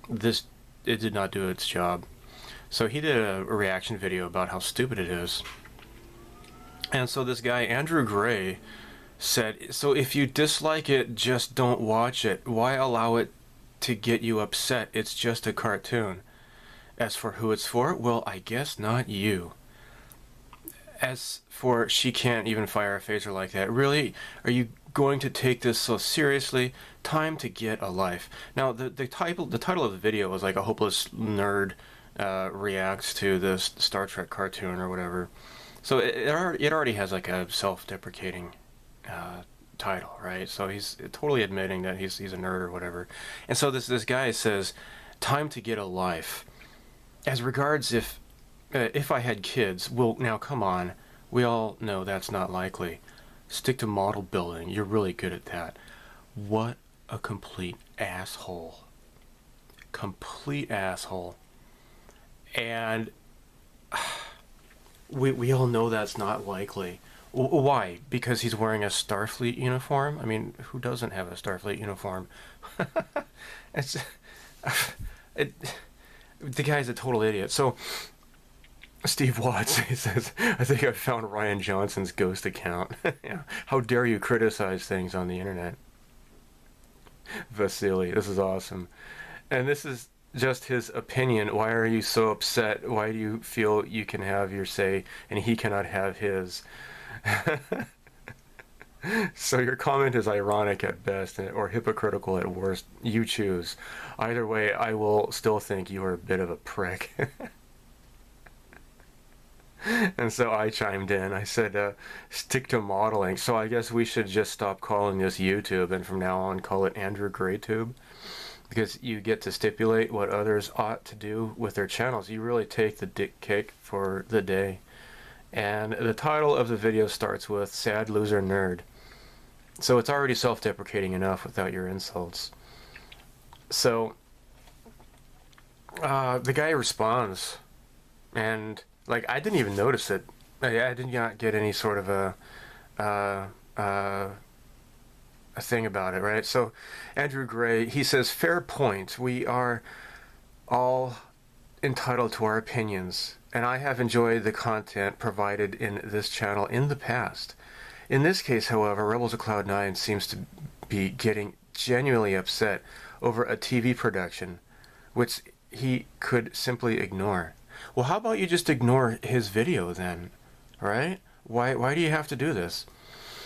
it did not do its job. So he did a reaction video about how stupid it is. And so this guy, Andrew Gray, said, so if you dislike it, just don't watch it. Why allow it to get you upset? It's just a cartoon. As for who it's for, well, I guess not you. As for she can't even fire a phaser like that, really? Are you going to take this so seriously? Time to get a life. Now, the title of the video was like a hopeless nerd reacts to this Star Trek cartoon or whatever. So it already has like a self-deprecating title, right? So he's totally admitting that he's a nerd or whatever. And so this guy says, time to get a life. As regards if I had kids, well, now come on, we all know that's not likely. Stick to model building, you're really good at that. What a complete asshole. Complete asshole. And we all know that's not likely. Why? Because he's wearing a Starfleet uniform? I mean, who doesn't have a Starfleet uniform? The guy's a total idiot. So Steve Watts, he says, I think I found Ryan Johnson's ghost account. Yeah. How dare you criticize things on the internet? Vasily, this is awesome. And this is just his opinion. Why are you so upset? Why do you feel you can have your say and he cannot have his? So your comment is ironic at best or hypocritical at worst. You choose. Either way, I will still think you are a bit of a prick. And so I chimed in. I said, stick to modeling. So I guess we should just stop calling this YouTube and from now on call it Andrew GrayTube. Because you get to stipulate what others ought to do with their channels. You really take the dick cake for the day. And the title of the video starts with Sad Loser Nerd. So it's already self-deprecating enough without your insults. So the guy responds, and like I didn't even notice it. I did not get any sort of a thing about it, right? So Andrew Gray, he says, fair point. We are all entitled to our opinions, and I have enjoyed the content provided in this channel in the past. In this case, however, Rebels of Cloud9 seems to be getting genuinely upset over a TV production, which he could simply ignore. Well, how about you just ignore his video then, right? Why do you have to do this?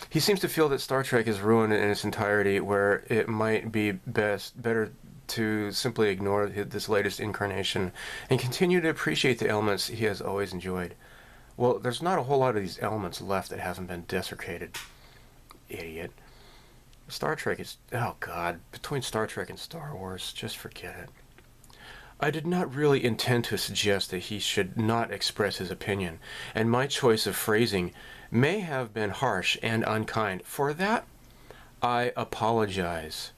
He seems to feel that Star Trek is ruined in its entirety, where it might be better to simply ignore this latest incarnation and continue to appreciate the elements he has always enjoyed. Well, there's not a whole lot of these elements left that hasn't been desecrated. Idiot. Star Trek is... oh god. Between Star Trek and Star Wars, just forget it. I did not really intend to suggest that he should not express his opinion, and my choice of phrasing may have been harsh and unkind. For that, I apologize.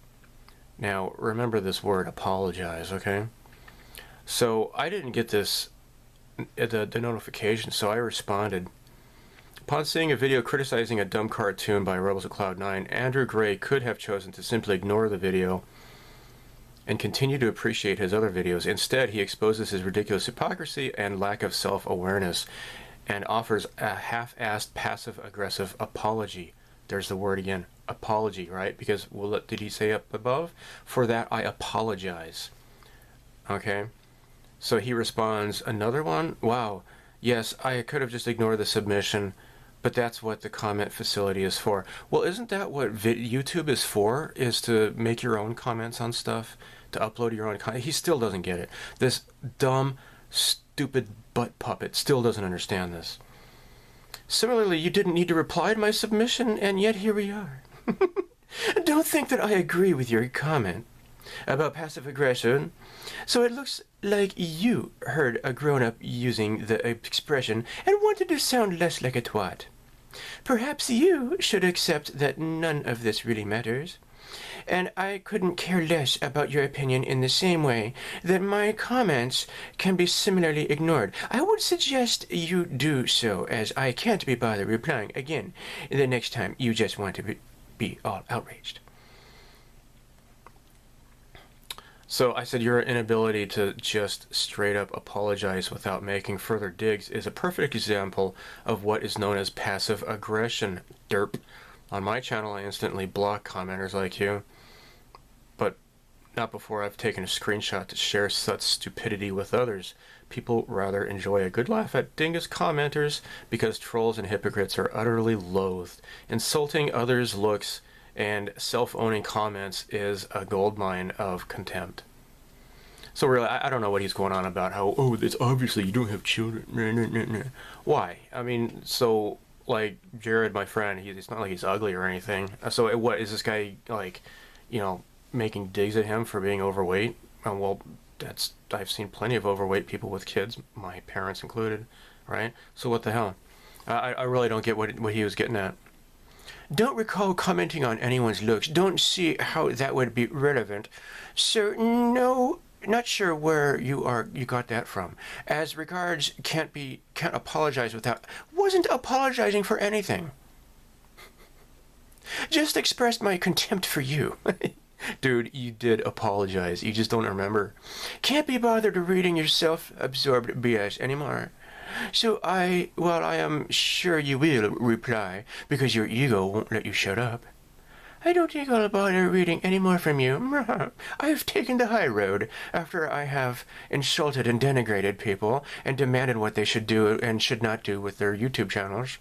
Now, remember this word, apologize, okay? So, I didn't get this, the notification, so I responded. Upon seeing a video criticizing a dumb cartoon by Rebels of Cloud9, Andrew Gray could have chosen to simply ignore the video and continue to appreciate his other videos. Instead, he exposes his ridiculous hypocrisy and lack of self-awareness and offers a half-assed passive-aggressive apology. There's the word again, apology, right? Because, well, did he say up above? For that, I apologize. Okay? So he responds, another one? Wow. Yes, I could have just ignored the submission, But that's what the comment facility is for. Well, isn't that what YouTube is for? Is to make your own comments on stuff, to upload your own content. He still doesn't get it. This dumb, stupid butt puppet still doesn't understand this. Similarly, you didn't need to reply to my submission, and yet here we are. Don't think that I agree with your comment about passive aggression. So it looks like you heard a grown-up using the expression and wanted to sound less like a twat. Perhaps you should accept that none of this really matters, and I couldn't care less about your opinion in the same way that my comments can be similarly ignored. I would suggest you do so, as I can't be bothered replying again the next time you just want to be all outraged. So I said your inability to just straight up apologize without making further digs is a perfect example of what is known as passive aggression, derp. On my channel, I instantly block commenters like you, but not before I've taken a screenshot to share such stupidity with others. People rather enjoy a good laugh at dingus commenters because trolls and hypocrites are utterly loathed. Insulting others' looks and self-owning comments is a goldmine of contempt. So really, I don't know what he's going on about. How, oh, it's obviously you don't have children. Why? I mean, so, like, Jared, my friend, it's not like he's ugly or anything. So what, is this guy, like, you know, making digs at him for being overweight? Well, I've seen plenty of overweight people with kids, my parents included, right? So what the hell? I really don't get what he was getting at. Don't recall commenting on anyone's looks. Don't see how that would be relevant. So, no, not sure where you got that from. As regards, can't apologize without... Wasn't apologizing for anything. Just expressed my contempt for you. Dude, you did apologize. You just don't remember. Can't be bothered reading your self-absorbed BS anymore. So I am sure you will reply, because your ego won't let you shut up. I don't think I'll bother reading any more from you. I've taken the high road after I have insulted and denigrated people and demanded what they should do and should not do with their YouTube channels.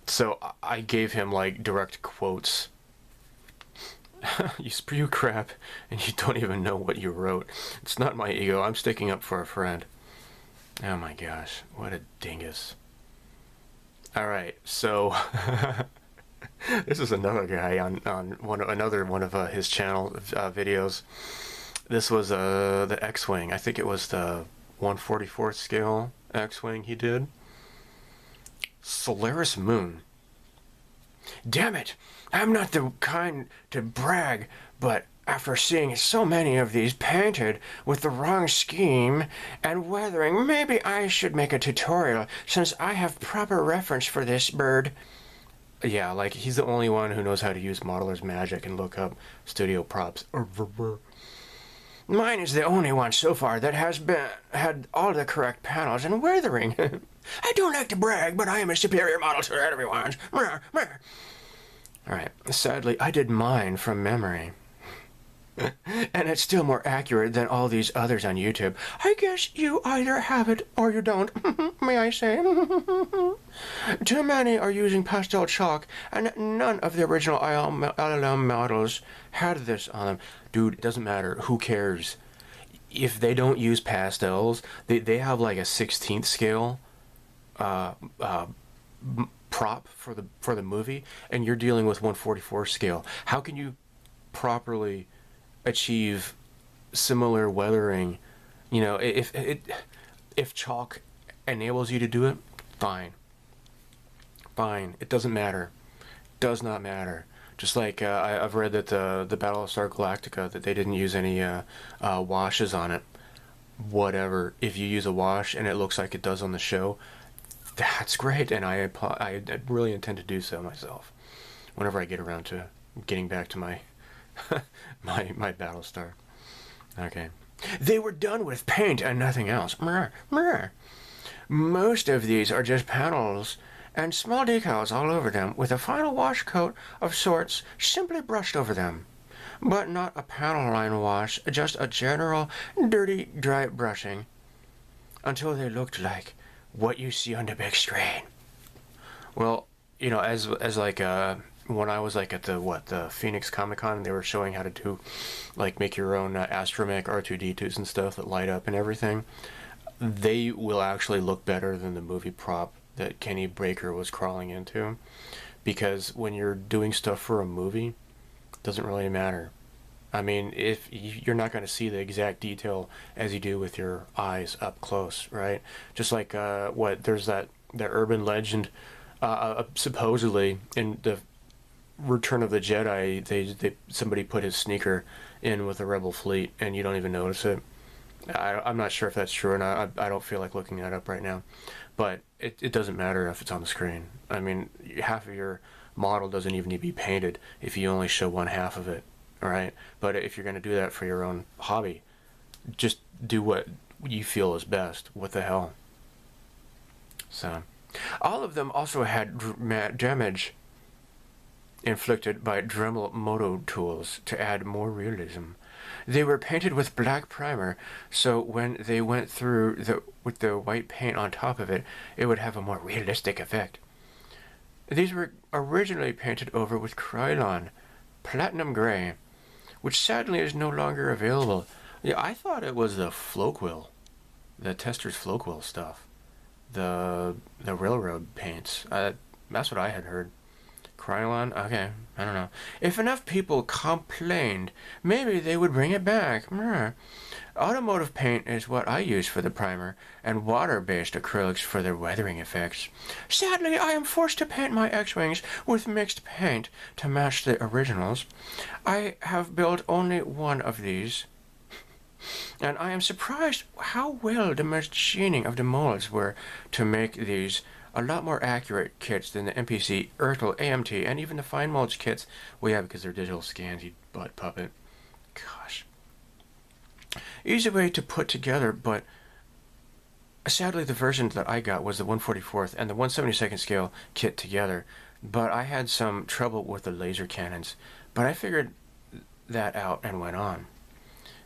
So I gave him, like, direct quotes. You spew crap and you don't even know what you wrote. It's not my ego. I'm sticking up for a friend. Oh my gosh, what a dingus. Alright, so this is another guy on another one of his channel videos. This was the X-Wing. I think it was the 1/44th scale X-Wing he did. Solaris Moon. Damn it! I'm not the kind to brag, but after seeing so many of these painted with the wrong scheme and weathering, maybe I should make a tutorial since I have proper reference for this bird. Yeah, like, he's the only one who knows how to use Modeler's Magic and look up studio props. Mine is the only one so far that has had all the correct panels and weathering. I don't like to brag, but I am a superior model to everyone's. Alright, sadly, I did mine from memory. And it's still more accurate than all these others on YouTube. I guess you either have it or you don't, may I say. Too many are using pastel chalk, and none of the original LLM models had this on them. Dude, it doesn't matter. Who cares? If they don't use pastels, they have like a 16th scale prop for the movie, and you're dealing with 1/44 scale. How can you properly achieve similar weathering? You know, if chalk enables you to do it, fine. It doesn't matter. Does not matter. Just like I've read that the Battlestar Galactica, that they didn't use any washes on it. Whatever. If you use a wash and it looks like it does on the show, that's great, and I really intend to do so myself whenever I get around to getting back to my my Battlestar. Okay. They were done with paint and nothing else. Most of these are just panels and small decals all over them, with a final wash coat of sorts simply brushed over them. But not a panel line wash, just a general dirty, dry brushing, until they looked like what you see on the big screen. Well, you know, as like when I was like at the Phoenix Comic Con, they were showing how to do like make your own astromech R2D2s and stuff that light up and everything. They will actually look better than the movie prop that Kenny Baker was crawling into, because when you're doing stuff for a movie, it doesn't really matter. I mean, if you're not going to see the exact detail as you do with your eyes up close, right? Just like there's that urban legend, supposedly in the Return of the Jedi, they somebody put his sneaker in with the Rebel fleet, and you don't even notice it. I'm not sure if that's true or not. I don't feel like looking that up right now, but it doesn't matter if it's on the screen. I mean, half of your model doesn't even need to be painted if you only show one half of it, all right? But if you're going to do that for your own hobby, just do what you feel is best. What the hell? So, all of them also had damage inflicted by Dremel moto tools to add more realism. They were painted with black primer, so when they went through with the white paint on top of it, it would have a more realistic effect. These were originally painted over with Cylon, platinum gray, which sadly is no longer available. Yeah, I thought it was the Floquil, the Tester's Floquil stuff, the railroad paints. That's what I had heard. Krylon? Okay, I don't know. If enough people complained, maybe they would bring it back. Automotive paint is what I use for the primer, and water-based acrylics for their weathering effects. Sadly, I am forced to paint my X-Wings with mixed paint to match the originals. I have built only one of these, and I am surprised how well the machining of the molds were to make these a lot more accurate kits than the MPC, Ertl, AMT, and even the fine molds kits. Well, yeah, because they're digital scans, you butt puppet. Gosh. Easy way to put together, but sadly the version that I got was the 144th and the 172nd scale kit together. But I had some trouble with the laser cannons. But I figured that out and went on.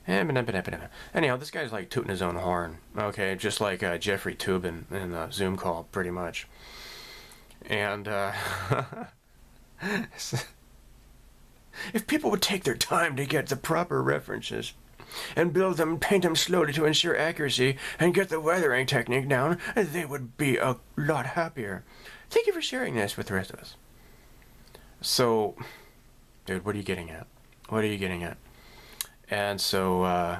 Anyhow, this guy's like tooting his own horn. Okay, just like Jeffrey Toobin in the Zoom call, pretty much. And if people would take their time to get the proper references and build them, paint them slowly to ensure accuracy, and get the weathering technique down, they would be a lot happier. Thank you for sharing this with the rest of us. So, dude, what are you getting at? What are you getting at? And so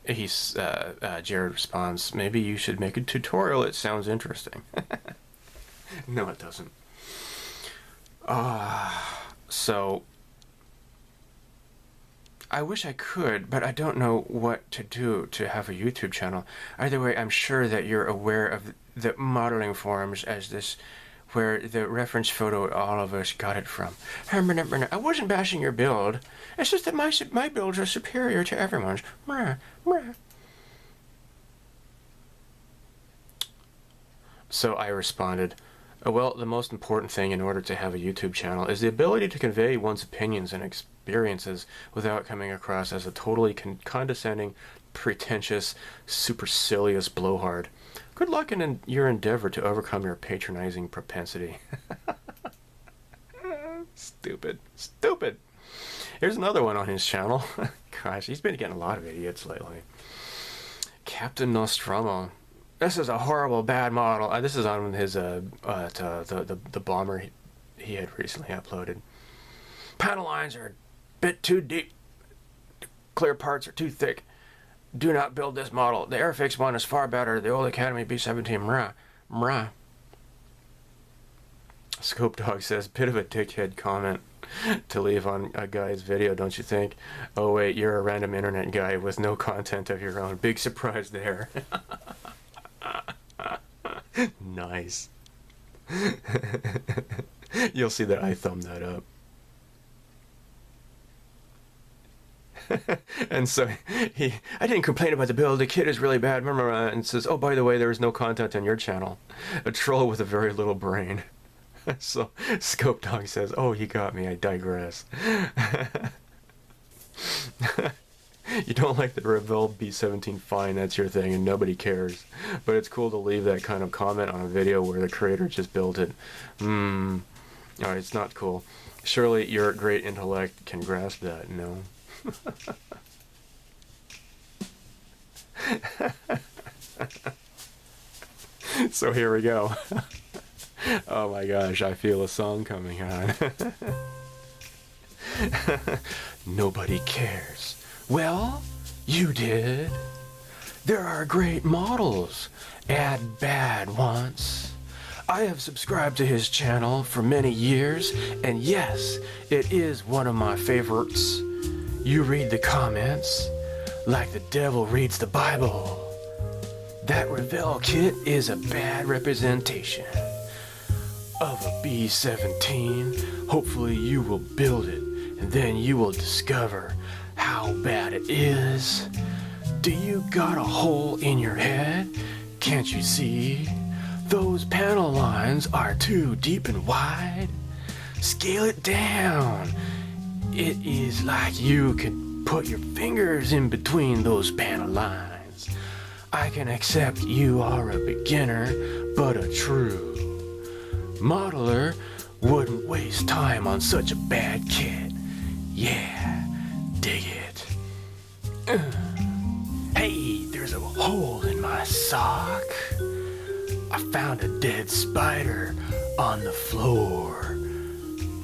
Jared responds, maybe you should make a tutorial. It sounds interesting. No, it doesn't. So I wish I could, but I don't know what to do to have a YouTube channel. Either way, I'm sure that you're aware of the modeling forums as this, where the reference photo all of us got it from. I wasn't bashing your build. It's just that my builds are superior to everyone's. So I responded, well, the most important thing in order to have a YouTube channel is the ability to convey one's opinions and experiences without coming across as a totally condescending, pretentious, supercilious blowhard. Good luck in your endeavor to overcome your patronizing propensity. Stupid. Here's another one on his channel. Gosh, he's been getting a lot of idiots lately. Captain Nostromo. This is a horrible, bad model. This is on his the bomber he had recently uploaded. Panel lines are a bit too deep. Clear parts are too thick. Do not build this model. The Airfix one is far better. The old Academy B-17, mrah. Scope Dog says, bit of a dickhead comment to leave on a guy's video, don't you think? Oh wait, you're a random internet guy with no content of your own. Big surprise there. Nice. You'll see that I thumbed that up. And so I didn't complain about the build. The kit is really bad. And says, oh, by the way, there is no content on your channel. A troll with a very little brain. So Scope Dog says, oh, you got me. I digress. You don't like the Revell B-17, fine, that's your thing, and nobody cares. But it's cool to leave that kind of comment on a video where the creator just built it. Alright, it's not cool. Surely your great intellect can grasp that, no? So here we go. Oh my gosh, I feel a song coming on. Nobody cares. Well, you did. There are great models. Add bad once. I have subscribed to his channel for many years, and yes, it is one of my favorites. You read the comments like the devil reads the Bible. That Revell kit is a bad representation of a B-17. Hopefully you will build it, and then you will discover how bad it is. Do you got a hole in your head? Can't you see? Those panel lines are too deep and wide. Scale it down. It is like you can put your fingers in between those panel lines. I can accept you are a beginner, but a true modeler wouldn't waste time on such a bad kit. Yeah, dig it. Hey, there's a hole in my sock. I found a dead spider on the floor.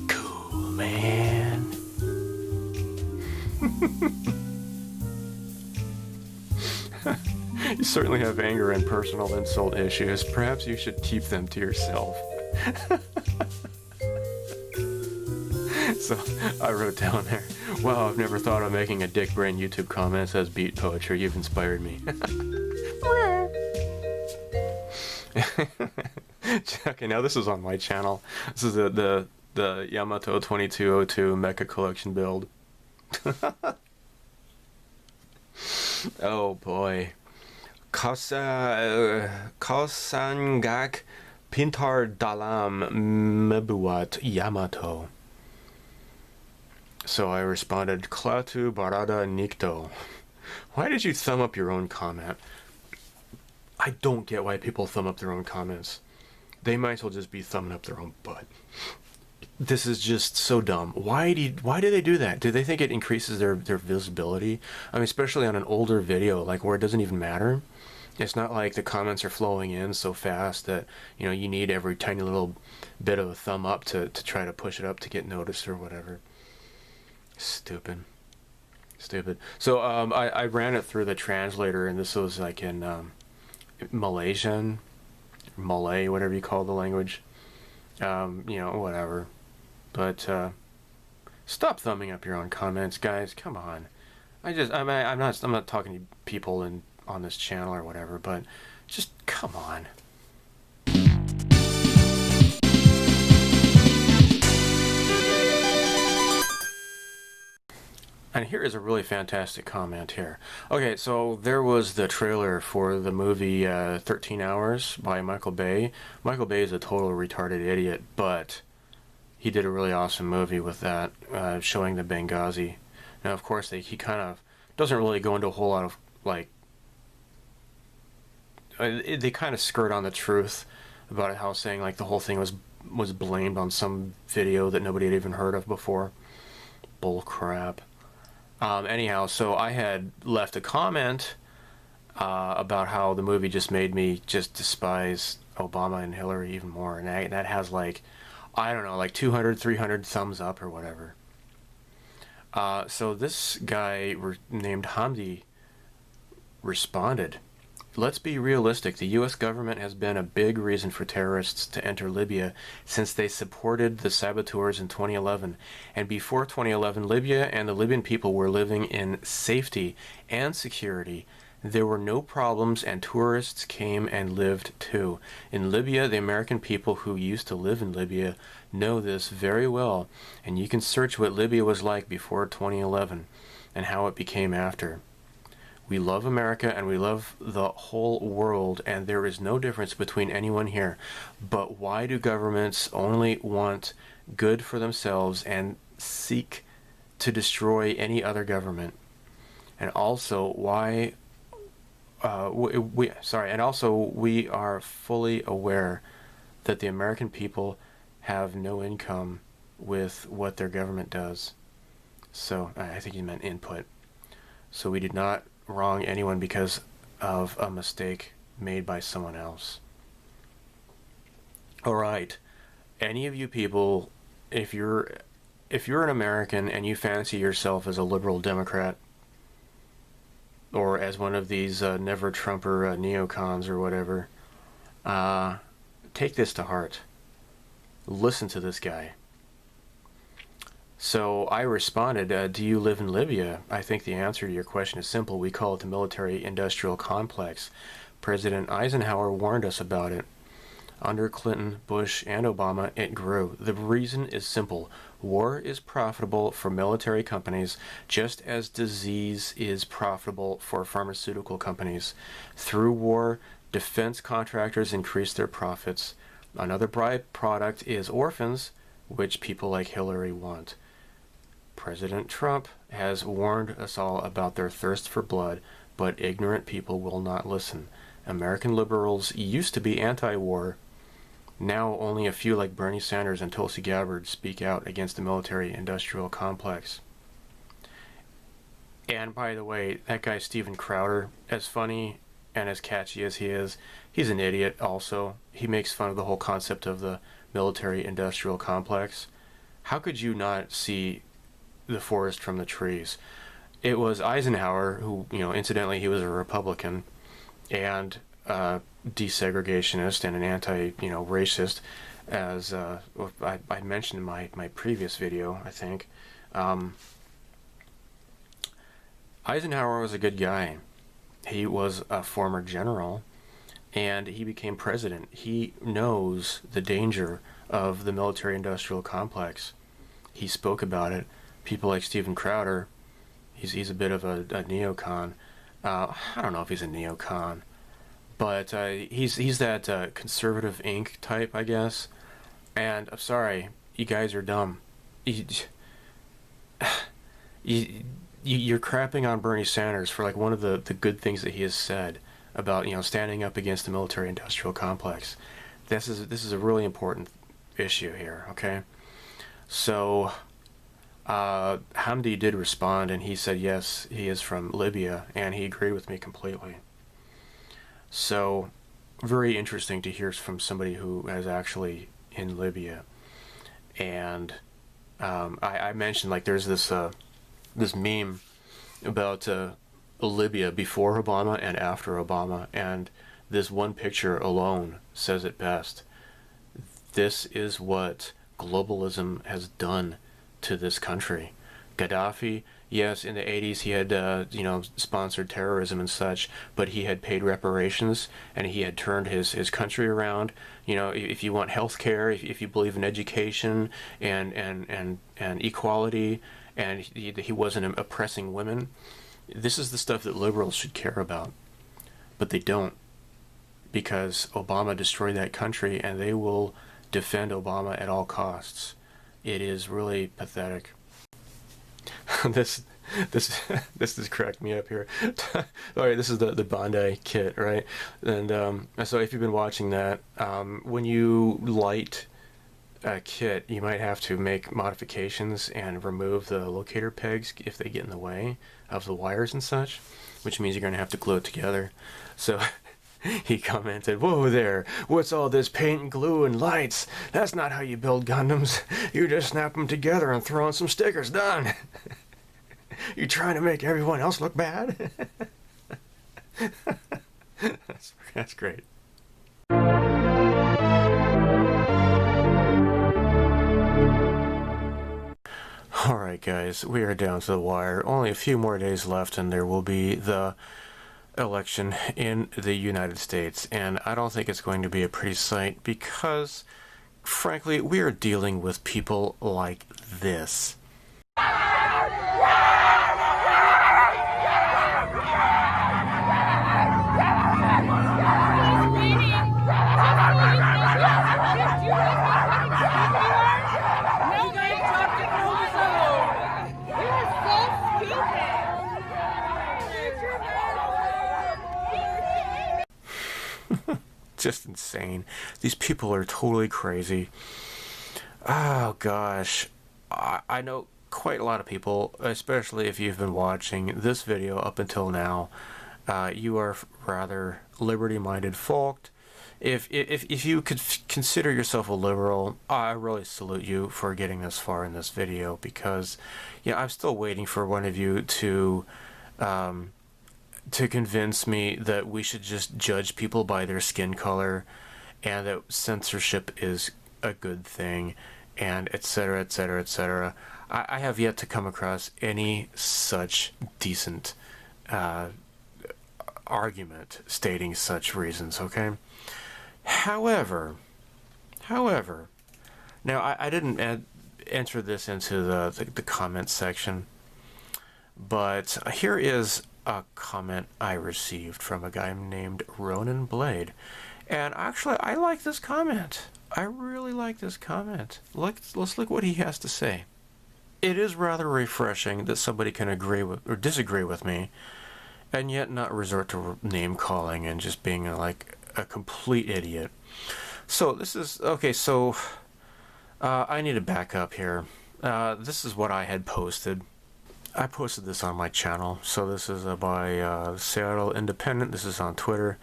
Cool, man. You certainly have anger and personal insult issues. Perhaps you should keep them to yourself. So I wrote down there, wow, I've never thought of making a dick brain YouTube comment that says beat poetry. You've inspired me. Okay, now this is on my channel. This is the Yamato 2202 Mecha Collection build. Oh boy. Kosangak Pintar Dalam Mebuat Yamato. So I responded, Klatu Barada Nikto. Why did you thumb up your own comment? I don't get why people thumb up their own comments. They might as well just be thumbing up their own butt. This is just so dumb. Why do they do that? Do they think it increases their visibility? I mean, especially on an older video, like where it doesn't even matter. It's not like the comments are flowing in so fast that, you know, you need every tiny little bit of a thumb up to try to push it up to get noticed or whatever. Stupid. So I ran it through the translator, and this was like in Malaysian, Malay, whatever you call the language. You know, whatever. But stop thumbing up your own comments, guys. Come on. I'm not talking to people on this channel or whatever, but just come on. And here is a really fantastic comment here. Okay, so there was the trailer for the movie 13 Hours by Michael Bay. Michael Bay is a total retarded idiot, but he did a really awesome movie with that, showing the Benghazi. Now, of course, he kind of doesn't really go into a whole lot of, like, they kind of skirt on the truth about it, how saying, like, the whole thing was blamed on some video that nobody had even heard of before. Bull crap. Anyhow, so I had left a comment about how the movie just made me just despise Obama and Hillary even more, and that has, like, I don't know, like 200, 300 thumbs up or whatever. So this guy named Hamdi responded, let's be realistic. The U.S. government has been a big reason for terrorists to enter Libya since they supported the saboteurs in 2011. And before 2011, Libya and the Libyan people were living in safety and security. There were no problems, and tourists came and lived too. In Libya, the American people who used to live in Libya know this very well, and you can search what Libya was like before 2011 and how it became after. We love America and we love the whole world, and there is no difference between anyone here. But why do governments only want good for themselves and seek to destroy any other government? And also why we are fully aware that the American people have no income with what their government does. So I think he meant input. So we did not wrong anyone because of a mistake made by someone else. All right, any of you people, if you're an American and you fancy yourself as a liberal Democrat or as one of these never Trumper neocons or whatever, take this to heart. Listen to this guy. So I responded, do you live in Libya? I think the answer to your question is simple. We call it the military-industrial complex. President Eisenhower warned us about it. Under Clinton, Bush, and Obama, it grew. The reason is simple. War is profitable for military companies, just as disease is profitable for pharmaceutical companies. Through war, defense contractors increase their profits. Another byproduct is orphans, which people like Hillary want. President Trump has warned us all about their thirst for blood, but ignorant people will not listen. American liberals used to be anti-war. Now only a few like Bernie Sanders and Tulsi Gabbard speak out against the military-industrial complex. And by the way, that guy Steven Crowder, as funny and as catchy as he is, he's an idiot also. He makes fun of the whole concept of the military-industrial complex. How could you not see the forest from the trees? It was Eisenhower who, incidentally, he was a Republican and desegregationist and an anti-racist, as I mentioned in my previous video, I think. Eisenhower was a good guy. He was a former general, and he became president. He knows the danger of the military-industrial complex. He spoke about it. People like Steven Crowder, he's a bit of a neocon. I don't know if he's a neocon, but he's that conservative Inc. type, I guess. And I'm sorry, you guys are dumb. You're crapping on Bernie Sanders for like one of the good things that he has said about standing up against the military-industrial complex. This is a really important issue here. Okay, so Hamdi did respond, and he said yes, he is from Libya, and he agreed with me completely. So very interesting to hear from somebody who is actually in Libya. And I mentioned like there's this meme about Libya before Obama and after Obama, and this one picture alone says it best. This is what globalism has done to this country. Gaddafi, yes, in the 80s he had sponsored terrorism and such, but he had paid reparations and he had turned his country around. If you want health care, if you believe in education and equality, and he wasn't oppressing women, this is the stuff that liberals should care about. But they don't, because Obama destroyed that country, and they will defend Obama at all costs. It is really pathetic. This has cracked me up here. Alright, this is the Bandai kit, right? And so if you've been watching that, when you light a kit, you might have to make modifications and remove the locator pegs if they get in the way of the wires and such, which means you're going to have to glue it together. So he commented, "Whoa there, what's all this paint and glue and lights? That's not how you build Gundams. You just snap them together and throw on some stickers, done." You trying to make everyone else look bad? That's great. Alright guys, we are down to the wire. Only a few more days left and there will be the election in the United States, and I don't think it's going to be a pretty sight because, frankly, we are dealing with people like this. Just insane. These people are totally crazy. Oh gosh. I know quite a lot of people, especially if you've been watching this video up until now. You are rather liberty-minded folk. If you could consider yourself a liberal, I really salute you for getting this far in this video, because I'm still waiting for one of you to convince me that we should just judge people by their skin color, and that censorship is a good thing, and etc., etc., etc. I have yet to come across any such decent argument stating such reasons, okay? However, now I didn't enter this into the comment section, but here is a comment I received from a guy named Ronan Blade, and actually I like this comment. I really like this comment. Let's look what he has to say. It is rather refreshing that somebody can agree with or disagree with me, and yet not resort to name calling and just being like a complete idiot. So this is okay. So I need to back up here. This is what I had posted. I posted this on my channel. So this is by Seattle Independent. This is on Twitter.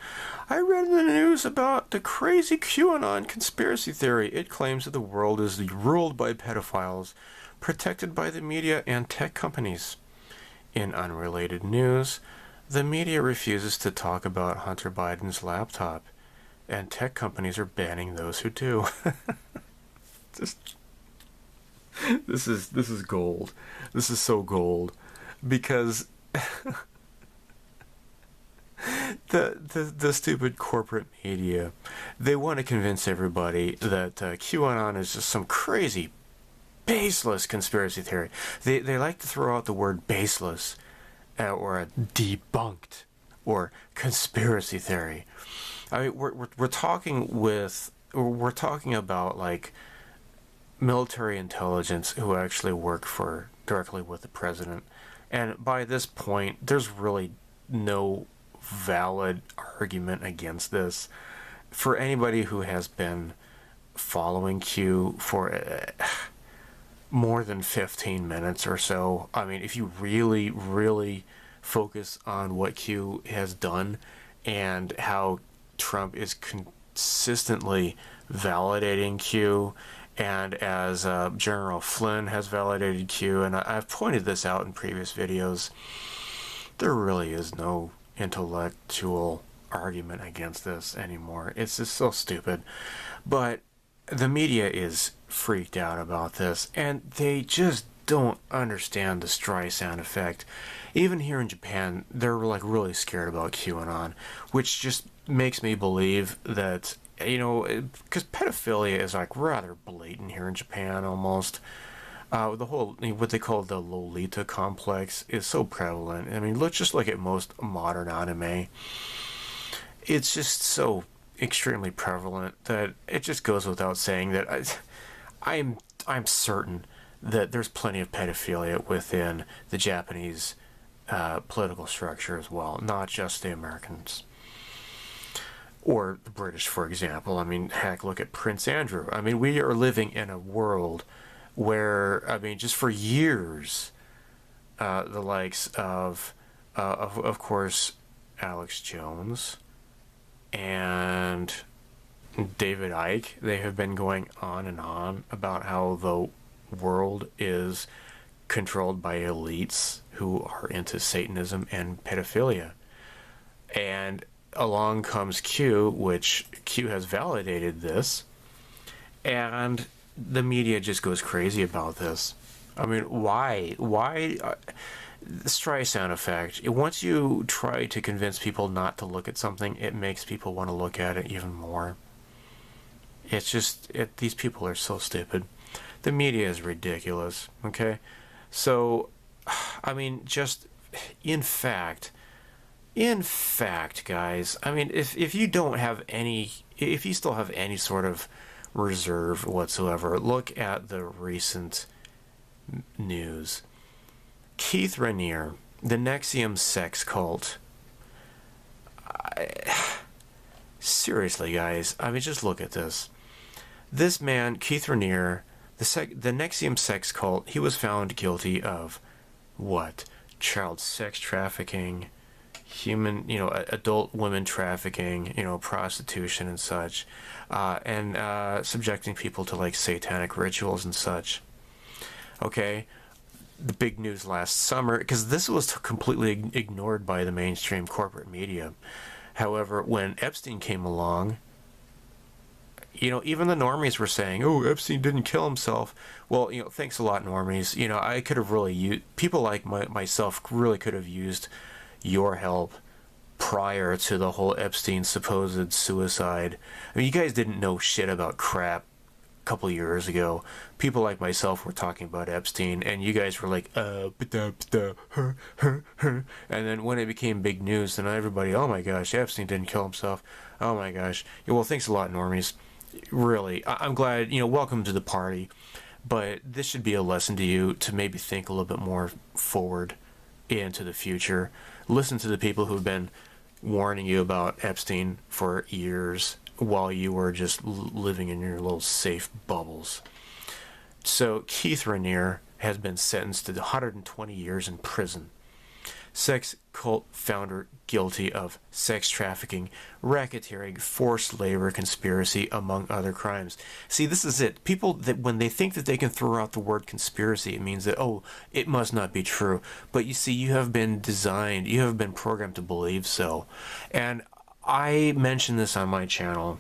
I read in the news about the crazy QAnon conspiracy theory. It claims that the world is ruled by pedophiles, protected by the media and tech companies. In unrelated news, the media refuses to talk about Hunter Biden's laptop, and tech companies are banning those who do. This is gold. This is so gold, because the stupid corporate media, they want to convince everybody that QAnon is just some crazy, baseless conspiracy theory. They like to throw out the word baseless, or debunked, or conspiracy theory. I mean, we're talking about like military intelligence who actually work directly with the president, and by this point, there's really no valid argument against this. For anybody who has been following Q for more than 15 minutes or so, I mean, if you really focus on what Q has done and how Trump is consistently validating Q, and as General Flynn has validated Q, and I've pointed this out in previous videos, there really is no intellectual argument against this anymore. It's just so stupid. But the media is freaked out about this, and they just don't understand the Streisand effect. Even here in Japan, they're like really scared about QAnon, which just makes me believe that, because pedophilia is like rather blatant here in Japan almost. The whole, what they call the Lolita complex is so prevalent. I mean, let's just look at most modern anime. It's just so extremely prevalent that it just goes without saying that I'm certain that there's plenty of pedophilia within the Japanese political structure as well, not just the Americans. Or the British, for example. I mean, heck, look at Prince Andrew. I mean, we are living in a world where, I mean, just for years, the likes of course, Alex Jones and David Icke, they have been going on and on about how the world is controlled by elites who are into Satanism and pedophilia. And along comes Q, which Q has validated this, and the media just goes crazy about this. I mean, why? The Streisand effect. Once you try to convince people not to look at something, it makes people want to look at it even more. It's just, these people are so stupid. The media is ridiculous, okay? So, I mean, just, in fact, guys, I mean, if you don't have any, if you still have any sort of reserve whatsoever, look at the recent news. Keith Raniere, the Nexium sex cult. Seriously, guys. I mean, just look at this. This man, Keith Raniere, the NXIVM sex cult, he was found guilty of what? Child sex trafficking, human, adult women trafficking, prostitution and such, and subjecting people to like satanic rituals and such. Okay, the big news last summer, because this was completely ignored by the mainstream corporate media. However, when Epstein came along, even the normies were saying, "Oh, Epstein didn't kill himself." Well, thanks a lot, normies. I could have really used, people like myself really could have used your help prior to the whole Epstein supposed suicide. I mean, you guys didn't know shit about crap a couple years ago. People like myself were talking about Epstein, and you guys were like, and then when it became big news, then everybody, oh my gosh, Epstein didn't kill himself. Oh my gosh. Yeah, well, thanks a lot, normies. Really, I'm glad, welcome to the party. But this should be a lesson to you to maybe think a little bit more forward into the future. Listen to the people who've been warning you about Epstein for years while you were just living in your little safe bubbles. So Keith Raniere has been sentenced to 120 years in prison. Sex cult founder guilty of sex trafficking, racketeering, forced labor, conspiracy, among other crimes. See, this is it. People, that when they think that they can throw out the word conspiracy, it means that, oh, it must not be true. But you see, you have been designed, you have been programmed to believe so. And I mention this on my channel.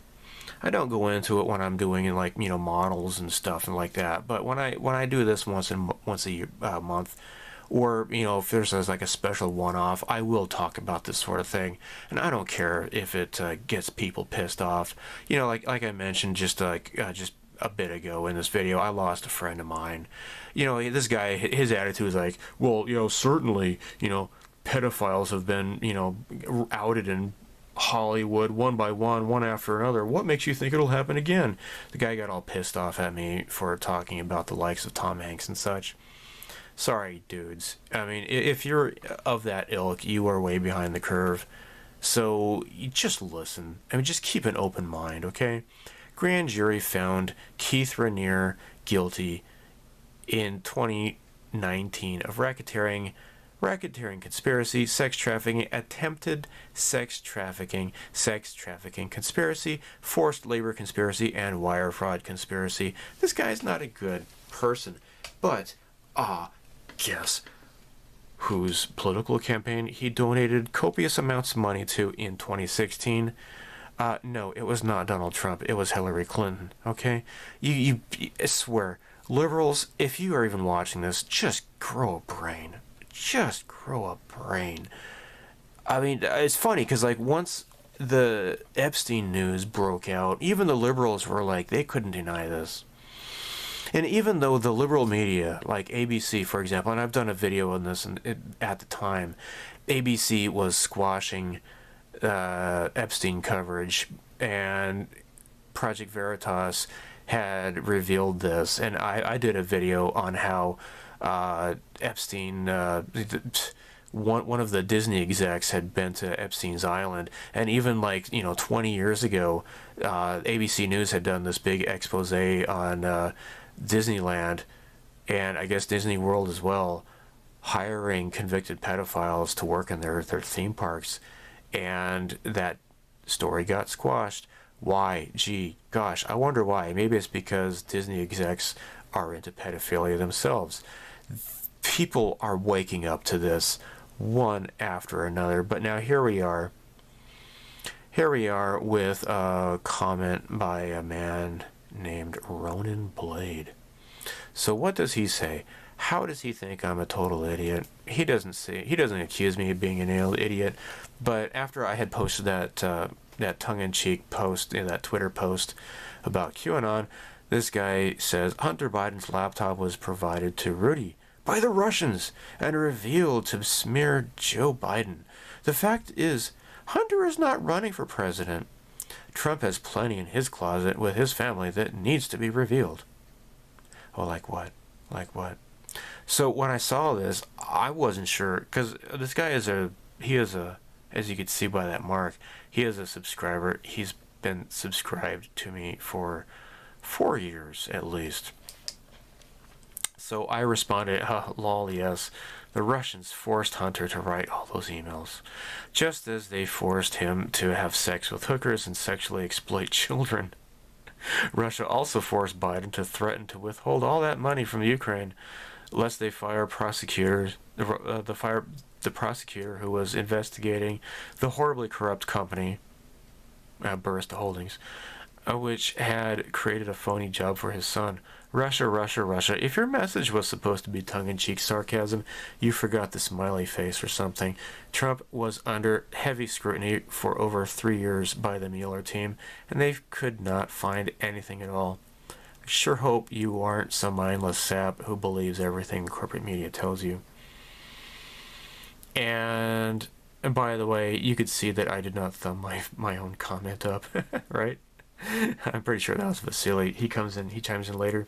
I don't go into it when I'm doing like models and stuff and like that. But when I do this once a year, month, or if there's like a special one-off, I will talk about this sort of thing, and I don't care if it gets people pissed off. Like I mentioned just a bit ago in this video, I lost a friend of mine. This guy, his attitude was like, well, certainly, pedophiles have been, outed in Hollywood one by one after another. What makes you think it'll happen again? The guy got all pissed off at me for talking about the likes of Tom Hanks and such. Sorry, dudes. I mean, if you're of that ilk, you are way behind the curve. So you just listen. I mean, just keep an open mind, okay? Grand jury found Keith Raniere guilty in 2019 of racketeering, conspiracy, sex trafficking, attempted sex trafficking, conspiracy, forced labor conspiracy, and wire fraud conspiracy. This guy's not a good person, but guess whose political campaign he donated copious amounts of money to in 2016? No, it was not Donald Trump. It was Hillary Clinton, okay? I swear, liberals, if you are even watching this, just grow a brain. Just grow a brain. I mean, it's funny, because, like, once the Epstein news broke out, even the liberals were like, they couldn't deny this. And even though the liberal media, like ABC, for example, and I've done a video on this at the time, ABC was squashing Epstein coverage, and Project Veritas had revealed this, and I did a video on how Epstein, one of the Disney execs had been to Epstein's Island, and even 20 years ago, ABC News had done this big expose on Disneyland, and I guess Disney World as well, hiring convicted pedophiles to work in their theme parks, and that story got squashed. Why? Gee, gosh, I wonder why. Maybe it's because Disney execs are into pedophilia themselves. People are waking up to this one after another, but now here we are. Here we are with a comment by a man named Ronan Blade. So what does he say? How does he think I'm a total idiot? He doesn't accuse me of being an idiot, but after I had posted that tongue-in-cheek post, that Twitter post about QAnon, this guy says Hunter Biden's laptop was provided to Rudy by the Russians and revealed to smear Joe Biden. The fact is, Hunter is not running for president. Trump has plenty in his closet with his family that needs to be revealed. Oh, like what? Like what? So when I saw this, I wasn't sure, because this guy is a as you can see by that mark, he is a subscriber. He's been subscribed to me for 4 years at least. So I responded, lol, yes. The Russians forced Hunter to write all those emails, just as they forced him to have sex with hookers and sexually exploit children. Russia also forced Biden to threaten to withhold all that money from Ukraine, lest they fire prosecutors. The prosecutor who was investigating the horribly corrupt company, Burst Holdings, which had created a phony job for his son. Russia, Russia, Russia. If your message was supposed to be tongue-in-cheek sarcasm, you forgot the smiley face or something. Trump was under heavy scrutiny for over 3 years by the Mueller team, and they could not find anything at all. I sure hope you aren't some mindless sap who believes everything the corporate media tells you. And by the way, you could see that I did not thumb my own comment up, right? I'm pretty sure that was Vasily. He chimes in later.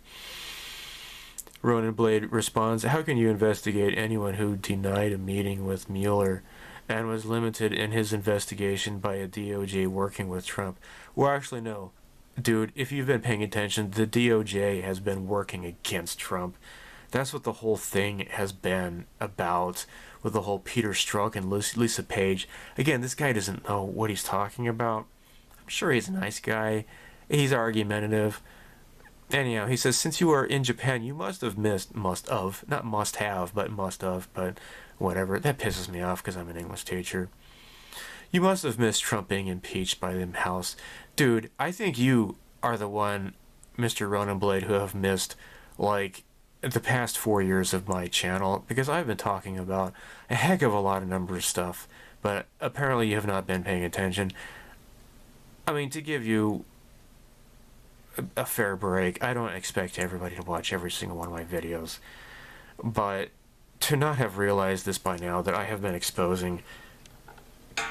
Ronan Blade responds, how can you investigate anyone who denied a meeting with Mueller and was limited in his investigation by a DOJ working with Trump? Well, actually, no. Dude, if you've been paying attention, the DOJ has been working against Trump. That's what the whole thing has been about with the whole Peter Strzok and Lisa Page. Again, this guy doesn't know what he's talking about. I'm sure he's a nice guy. He's argumentative. Anyhow, he says, since you are in Japan, you must have, but whatever. That pisses me off because I'm an English teacher. You must have missed Trump being impeached by the House. Dude, I think you are the one, Mr. Ronan Blade, who have missed, like, the past 4 years of my channel, because I've been talking about a heck of a lot of number of stuff, but apparently you have not been paying attention. I mean, to give you a fair break, I don't expect everybody to watch every single one of my videos, but to not have realized this by now, that I have been exposing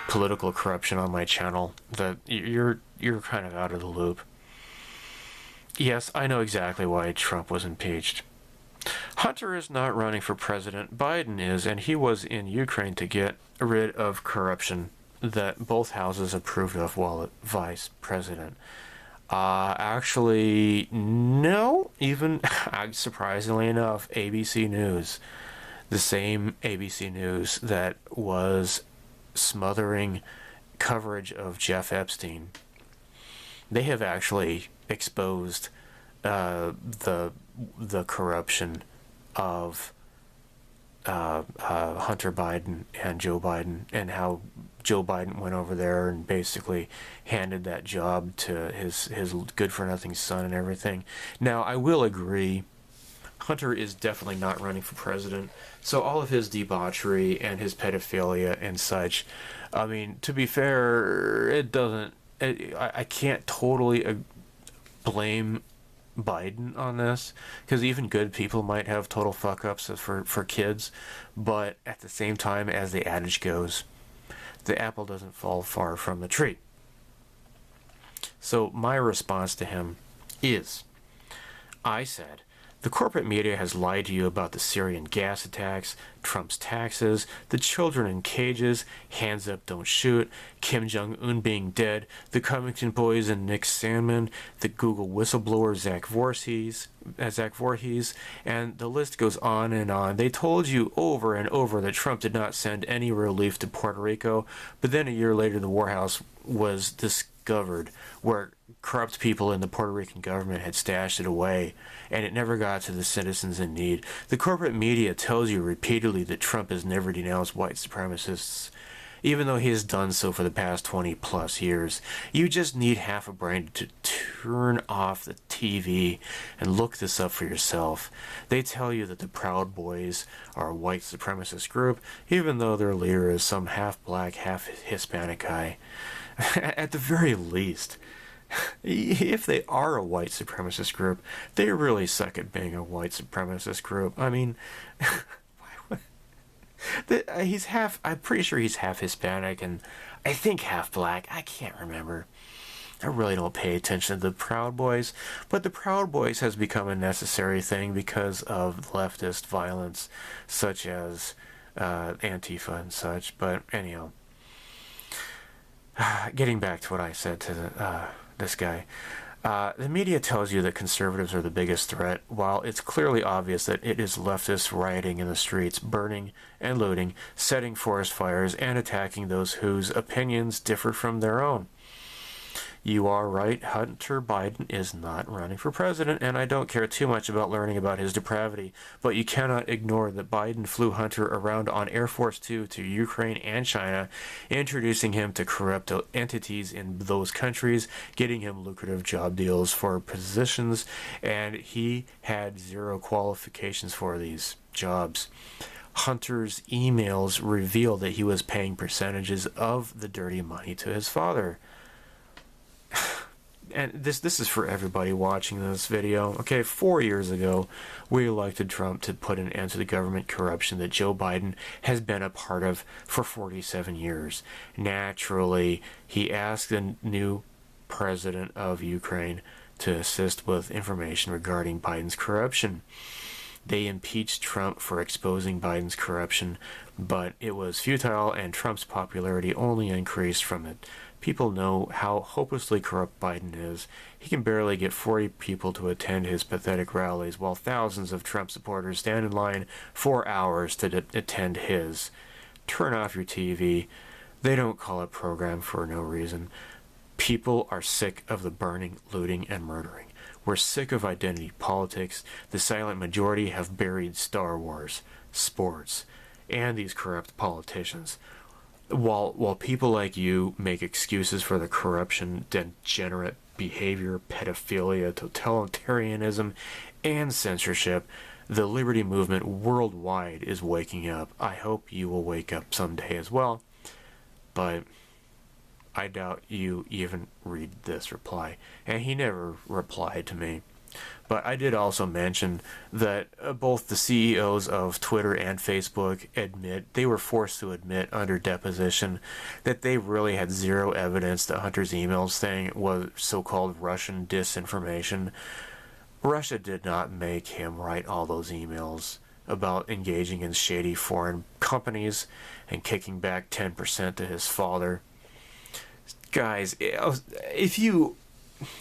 political corruption on my channel, that you're kind of out of the loop. Yes, I know exactly why Trump was impeached. Hunter is not running for president. Biden is, and he was in Ukraine to get rid of corruption that both houses approved of while vice president. Actually, no. Even, surprisingly enough, ABC News, the same ABC News that was smothering coverage of Jeff Epstein, they have actually exposed the corruption of Hunter Biden and Joe Biden, and how Joe Biden went over there and basically handed that job to his good-for-nothing son and everything. Now, I will agree, Hunter is definitely not running for president, so all of his debauchery and his pedophilia and such, I mean, to be fair, I can't totally blame Biden on this, because even good people might have total fuck-ups for kids, but at the same time, as the adage goes, the apple doesn't fall far from the tree. So my response to him is, I said, the corporate media has lied to you about the Syrian gas attacks, Trump's taxes, the children in cages, hands up, don't shoot, Kim Jong-un being dead, the Covington boys and Nick Sandman, the Google whistleblower Zach Vorhies, and the list goes on and on. They told you over and over that Trump did not send any relief to Puerto Rico, but then a year later the Warhouse was discovered, where corrupt people in the Puerto Rican government had stashed it away, and it never got to the citizens in need. The corporate media tells you repeatedly that Trump has never denounced white supremacists, even though he has done so for the past 20 plus years. You just need half a brain to turn off the TV and look this up for yourself. They tell you that the Proud Boys are a white supremacist group, even though their leader is some half-black, half-Hispanic guy. At the very least, if they are a white supremacist group, they really suck at being a white supremacist group. I mean, I'm pretty sure he's half Hispanic and I think half black. I can't remember. I really don't pay attention to the Proud Boys, but the Proud Boys has become a necessary thing because of leftist violence, such as Antifa and such. But anyhow, getting back to what I said to this guy. The media tells you that conservatives are the biggest threat, while it's clearly obvious that it is leftists rioting in the streets, burning and looting, setting forest fires, and attacking those whose opinions differ from their own. You are right, Hunter Biden is not running for president, and I don't care too much about learning about his depravity, but you cannot ignore that Biden flew Hunter around on Air Force Two to Ukraine and China, introducing him to corrupt entities in those countries, getting him lucrative job deals for positions, and he had zero qualifications for these jobs. Hunter's emails reveal that he was paying percentages of the dirty money to his father. And this is for everybody watching this video. Okay, 4 years ago, we elected Trump to put an end to the government corruption that Joe Biden has been a part of for 47 years. Naturally, he asked the new president of Ukraine to assist with information regarding Biden's corruption. They impeached Trump for exposing Biden's corruption, but it was futile and Trump's popularity only increased from it. People know how hopelessly corrupt Biden is. He can barely get 40 people to attend his pathetic rallies, while thousands of Trump supporters stand in line for hours to attend his. Turn off your TV. They don't call it program for no reason. People are sick of the burning, looting, and murdering. We're sick of identity politics. The silent majority have buried Star Wars, sports, and these corrupt politicians. While people like you make excuses for the corruption, degenerate behavior, pedophilia, totalitarianism, and censorship, the liberty movement worldwide is waking up. I hope you will wake up someday as well, but I doubt you even read this reply. And he never replied to me. But I did also mention that both the CEOs of Twitter and Facebook they were forced to admit under deposition that they really had zero evidence that Hunter's emails thing was so-called Russian disinformation. Russia did not make him write all those emails about engaging in shady foreign companies and kicking back 10% to his father. Guys,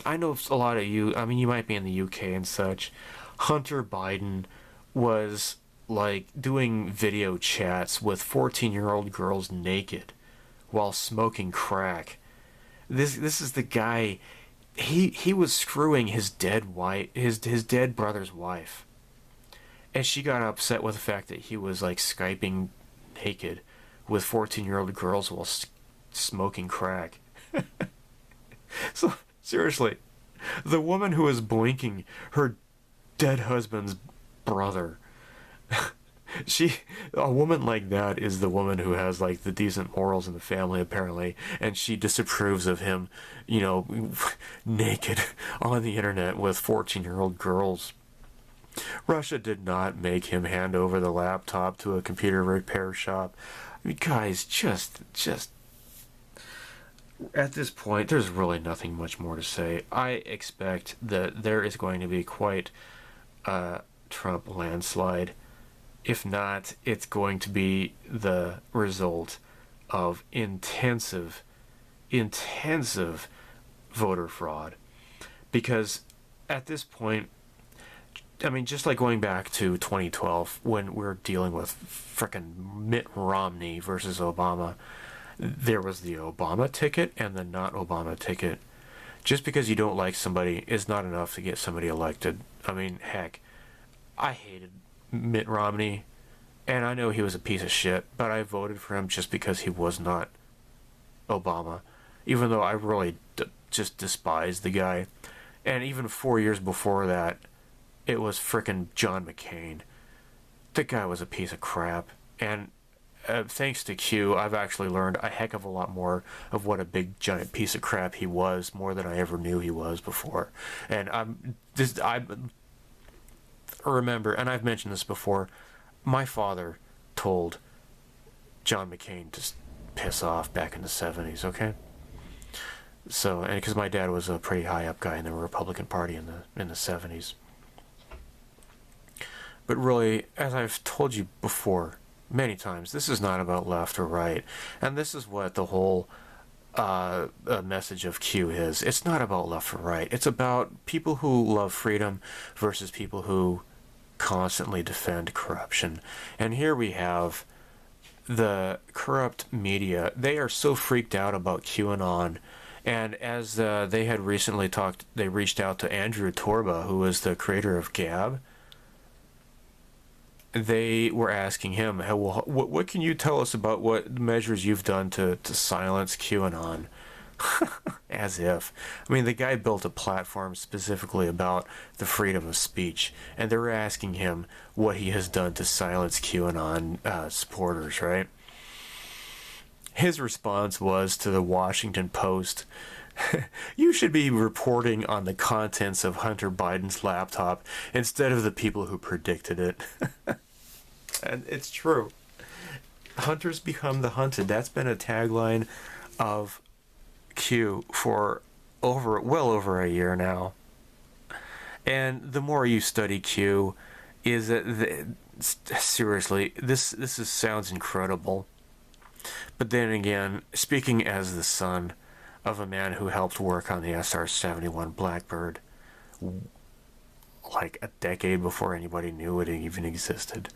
I know a lot of you, I mean, you might be in the UK and such. Hunter Biden was, like, doing video chats with 14-year-old girls naked while smoking crack. This is the guy, he was screwing his dead wife, his dead brother's wife. And she got upset with the fact that he was, like, Skyping naked with 14-year-old girls while smoking crack. So, seriously, the woman who is blinking her dead husband's brother, a woman like that is the woman who has, like, the decent morals in the family, apparently, and she disapproves of him, naked on the internet with 14-year-old girls. Russia did not make him hand over the laptop to a computer repair shop. I mean, guys, just at this point, there's really nothing much more to say. I expect that there is going to be quite a Trump landslide. If not, it's going to be the result of intensive voter fraud. Because at this point, I mean, just like going back to 2012, when we're dealing with frickin' Mitt Romney versus Obama, there was the Obama ticket and the not Obama ticket. Just because you don't like somebody is not enough to get somebody elected. I mean, heck, I hated Mitt Romney, and I know he was a piece of shit, but I voted for him just because he was not Obama, even though I really just despised the guy. And even 4 years before that, it was frickin' John McCain. The guy was a piece of crap, and thanks to Q, I've actually learned a heck of a lot more of what a big giant piece of crap he was, more than I ever knew he was before. And I remember, and I've mentioned this before, my father told John McCain to piss off back in the 70s, okay? So, and because my dad was a pretty high up guy in the Republican Party in the 70s. But really, as I've told you before, many times, this is not about left or right. And this is what the whole message of Q is. It's not about left or right. It's about people who love freedom versus people who constantly defend corruption. And here we have the corrupt media. They are so freaked out about QAnon. And as they had recently talked, they reached out to Andrew Torba, who is the creator of Gab. They were asking him, hey, well, what can you tell us about what measures you've done to silence QAnon? As if. I mean, the guy built a platform specifically about the freedom of speech, and they were asking him what he has done to silence QAnon supporters, right? His response was to the Washington Post, you should be reporting on the contents of Hunter Biden's laptop instead of the people who predicted it. And it's true. Hunters become the hunted. That's been a tagline of Q for well over a year now. And the more you study Q, is that seriously, this sounds incredible. But then again, speaking as the son of a man who helped work on the SR-71 Blackbird like a decade before anybody knew it even existed,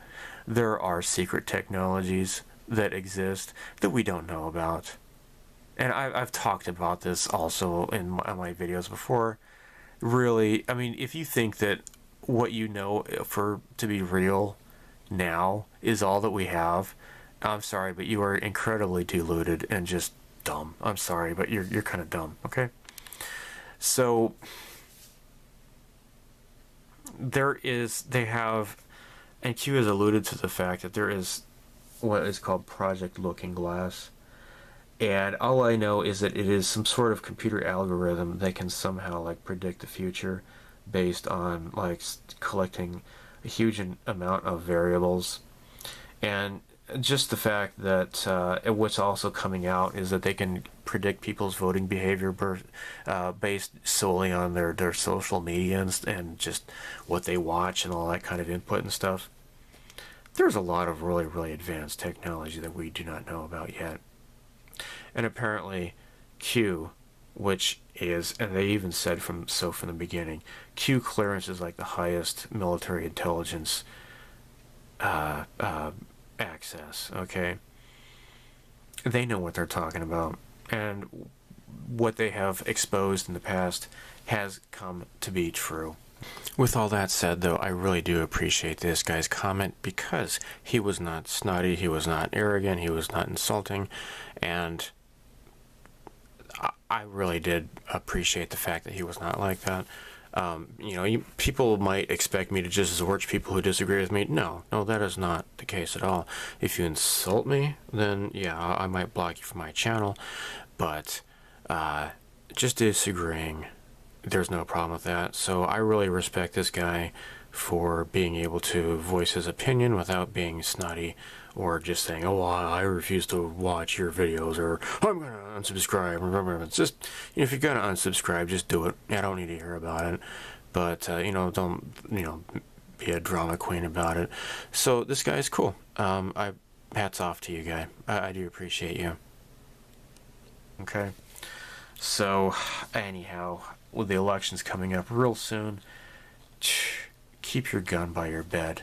there are secret technologies that exist that we don't know about. And I've talked about this also in my videos before. Really, I mean, if you think that what you know to be real now is all that we have, I'm sorry, but you are incredibly deluded and just dumb. I'm sorry, but you're kind of dumb, okay? So they have, and Q has alluded to the fact that there is what is called Project Looking Glass. And all I know is that it is some sort of computer algorithm that can somehow like predict the future based on like collecting a huge amount of variables. And just the fact that what's also coming out is that they can predict people's voting behavior based solely on their social media and just what they watch and all that kind of input and stuff. There's a lot of really, really advanced technology that we do not know about yet. And apparently Q, which is, and they even said from the beginning, Q clearance is like the highest military intelligence access, okay? They know what they're talking about, and what they have exposed in the past has come to be true. With all that said, though, I really do appreciate this guy's comment because he was not snotty, he was not arrogant, he was not insulting, and I really did appreciate the fact that he was not like that. People might expect me to just zorch people who disagree with me. No, that is not the case at all. If you insult me, then yeah, I might block you from my channel, but just disagreeing, there's no problem with that. So I really respect this guy for being able to voice his opinion without being snotty or just saying, oh, I refuse to watch your videos, or I'm going to unsubscribe. It's just, if you're going to unsubscribe, just do it. I don't need to hear about it. But, don't, be a drama queen about it. So this guy's cool. Hats off to you, guy. I do appreciate you. Okay. So, anyhow, with the elections coming up real soon, keep your gun by your bed.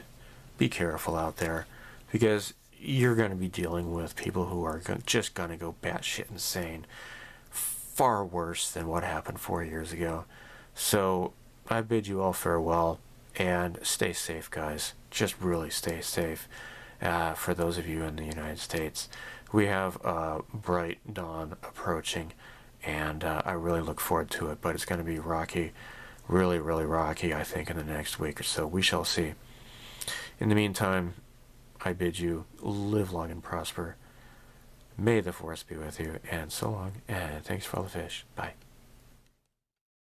Be careful out there, because you're going to be dealing with people who are just going to go batshit insane. Far worse than what happened 4 years ago. So, I bid you all farewell, and stay safe, guys. Just really stay safe. For those of you in the United States, we have a bright dawn approaching, and I really look forward to it, but it's going to be rocky. Really, really rocky, I think, in the next week or so. We shall see. In the meantime, I bid you live long and prosper. May the force be with you, and so long, and thanks for all the fish. Bye.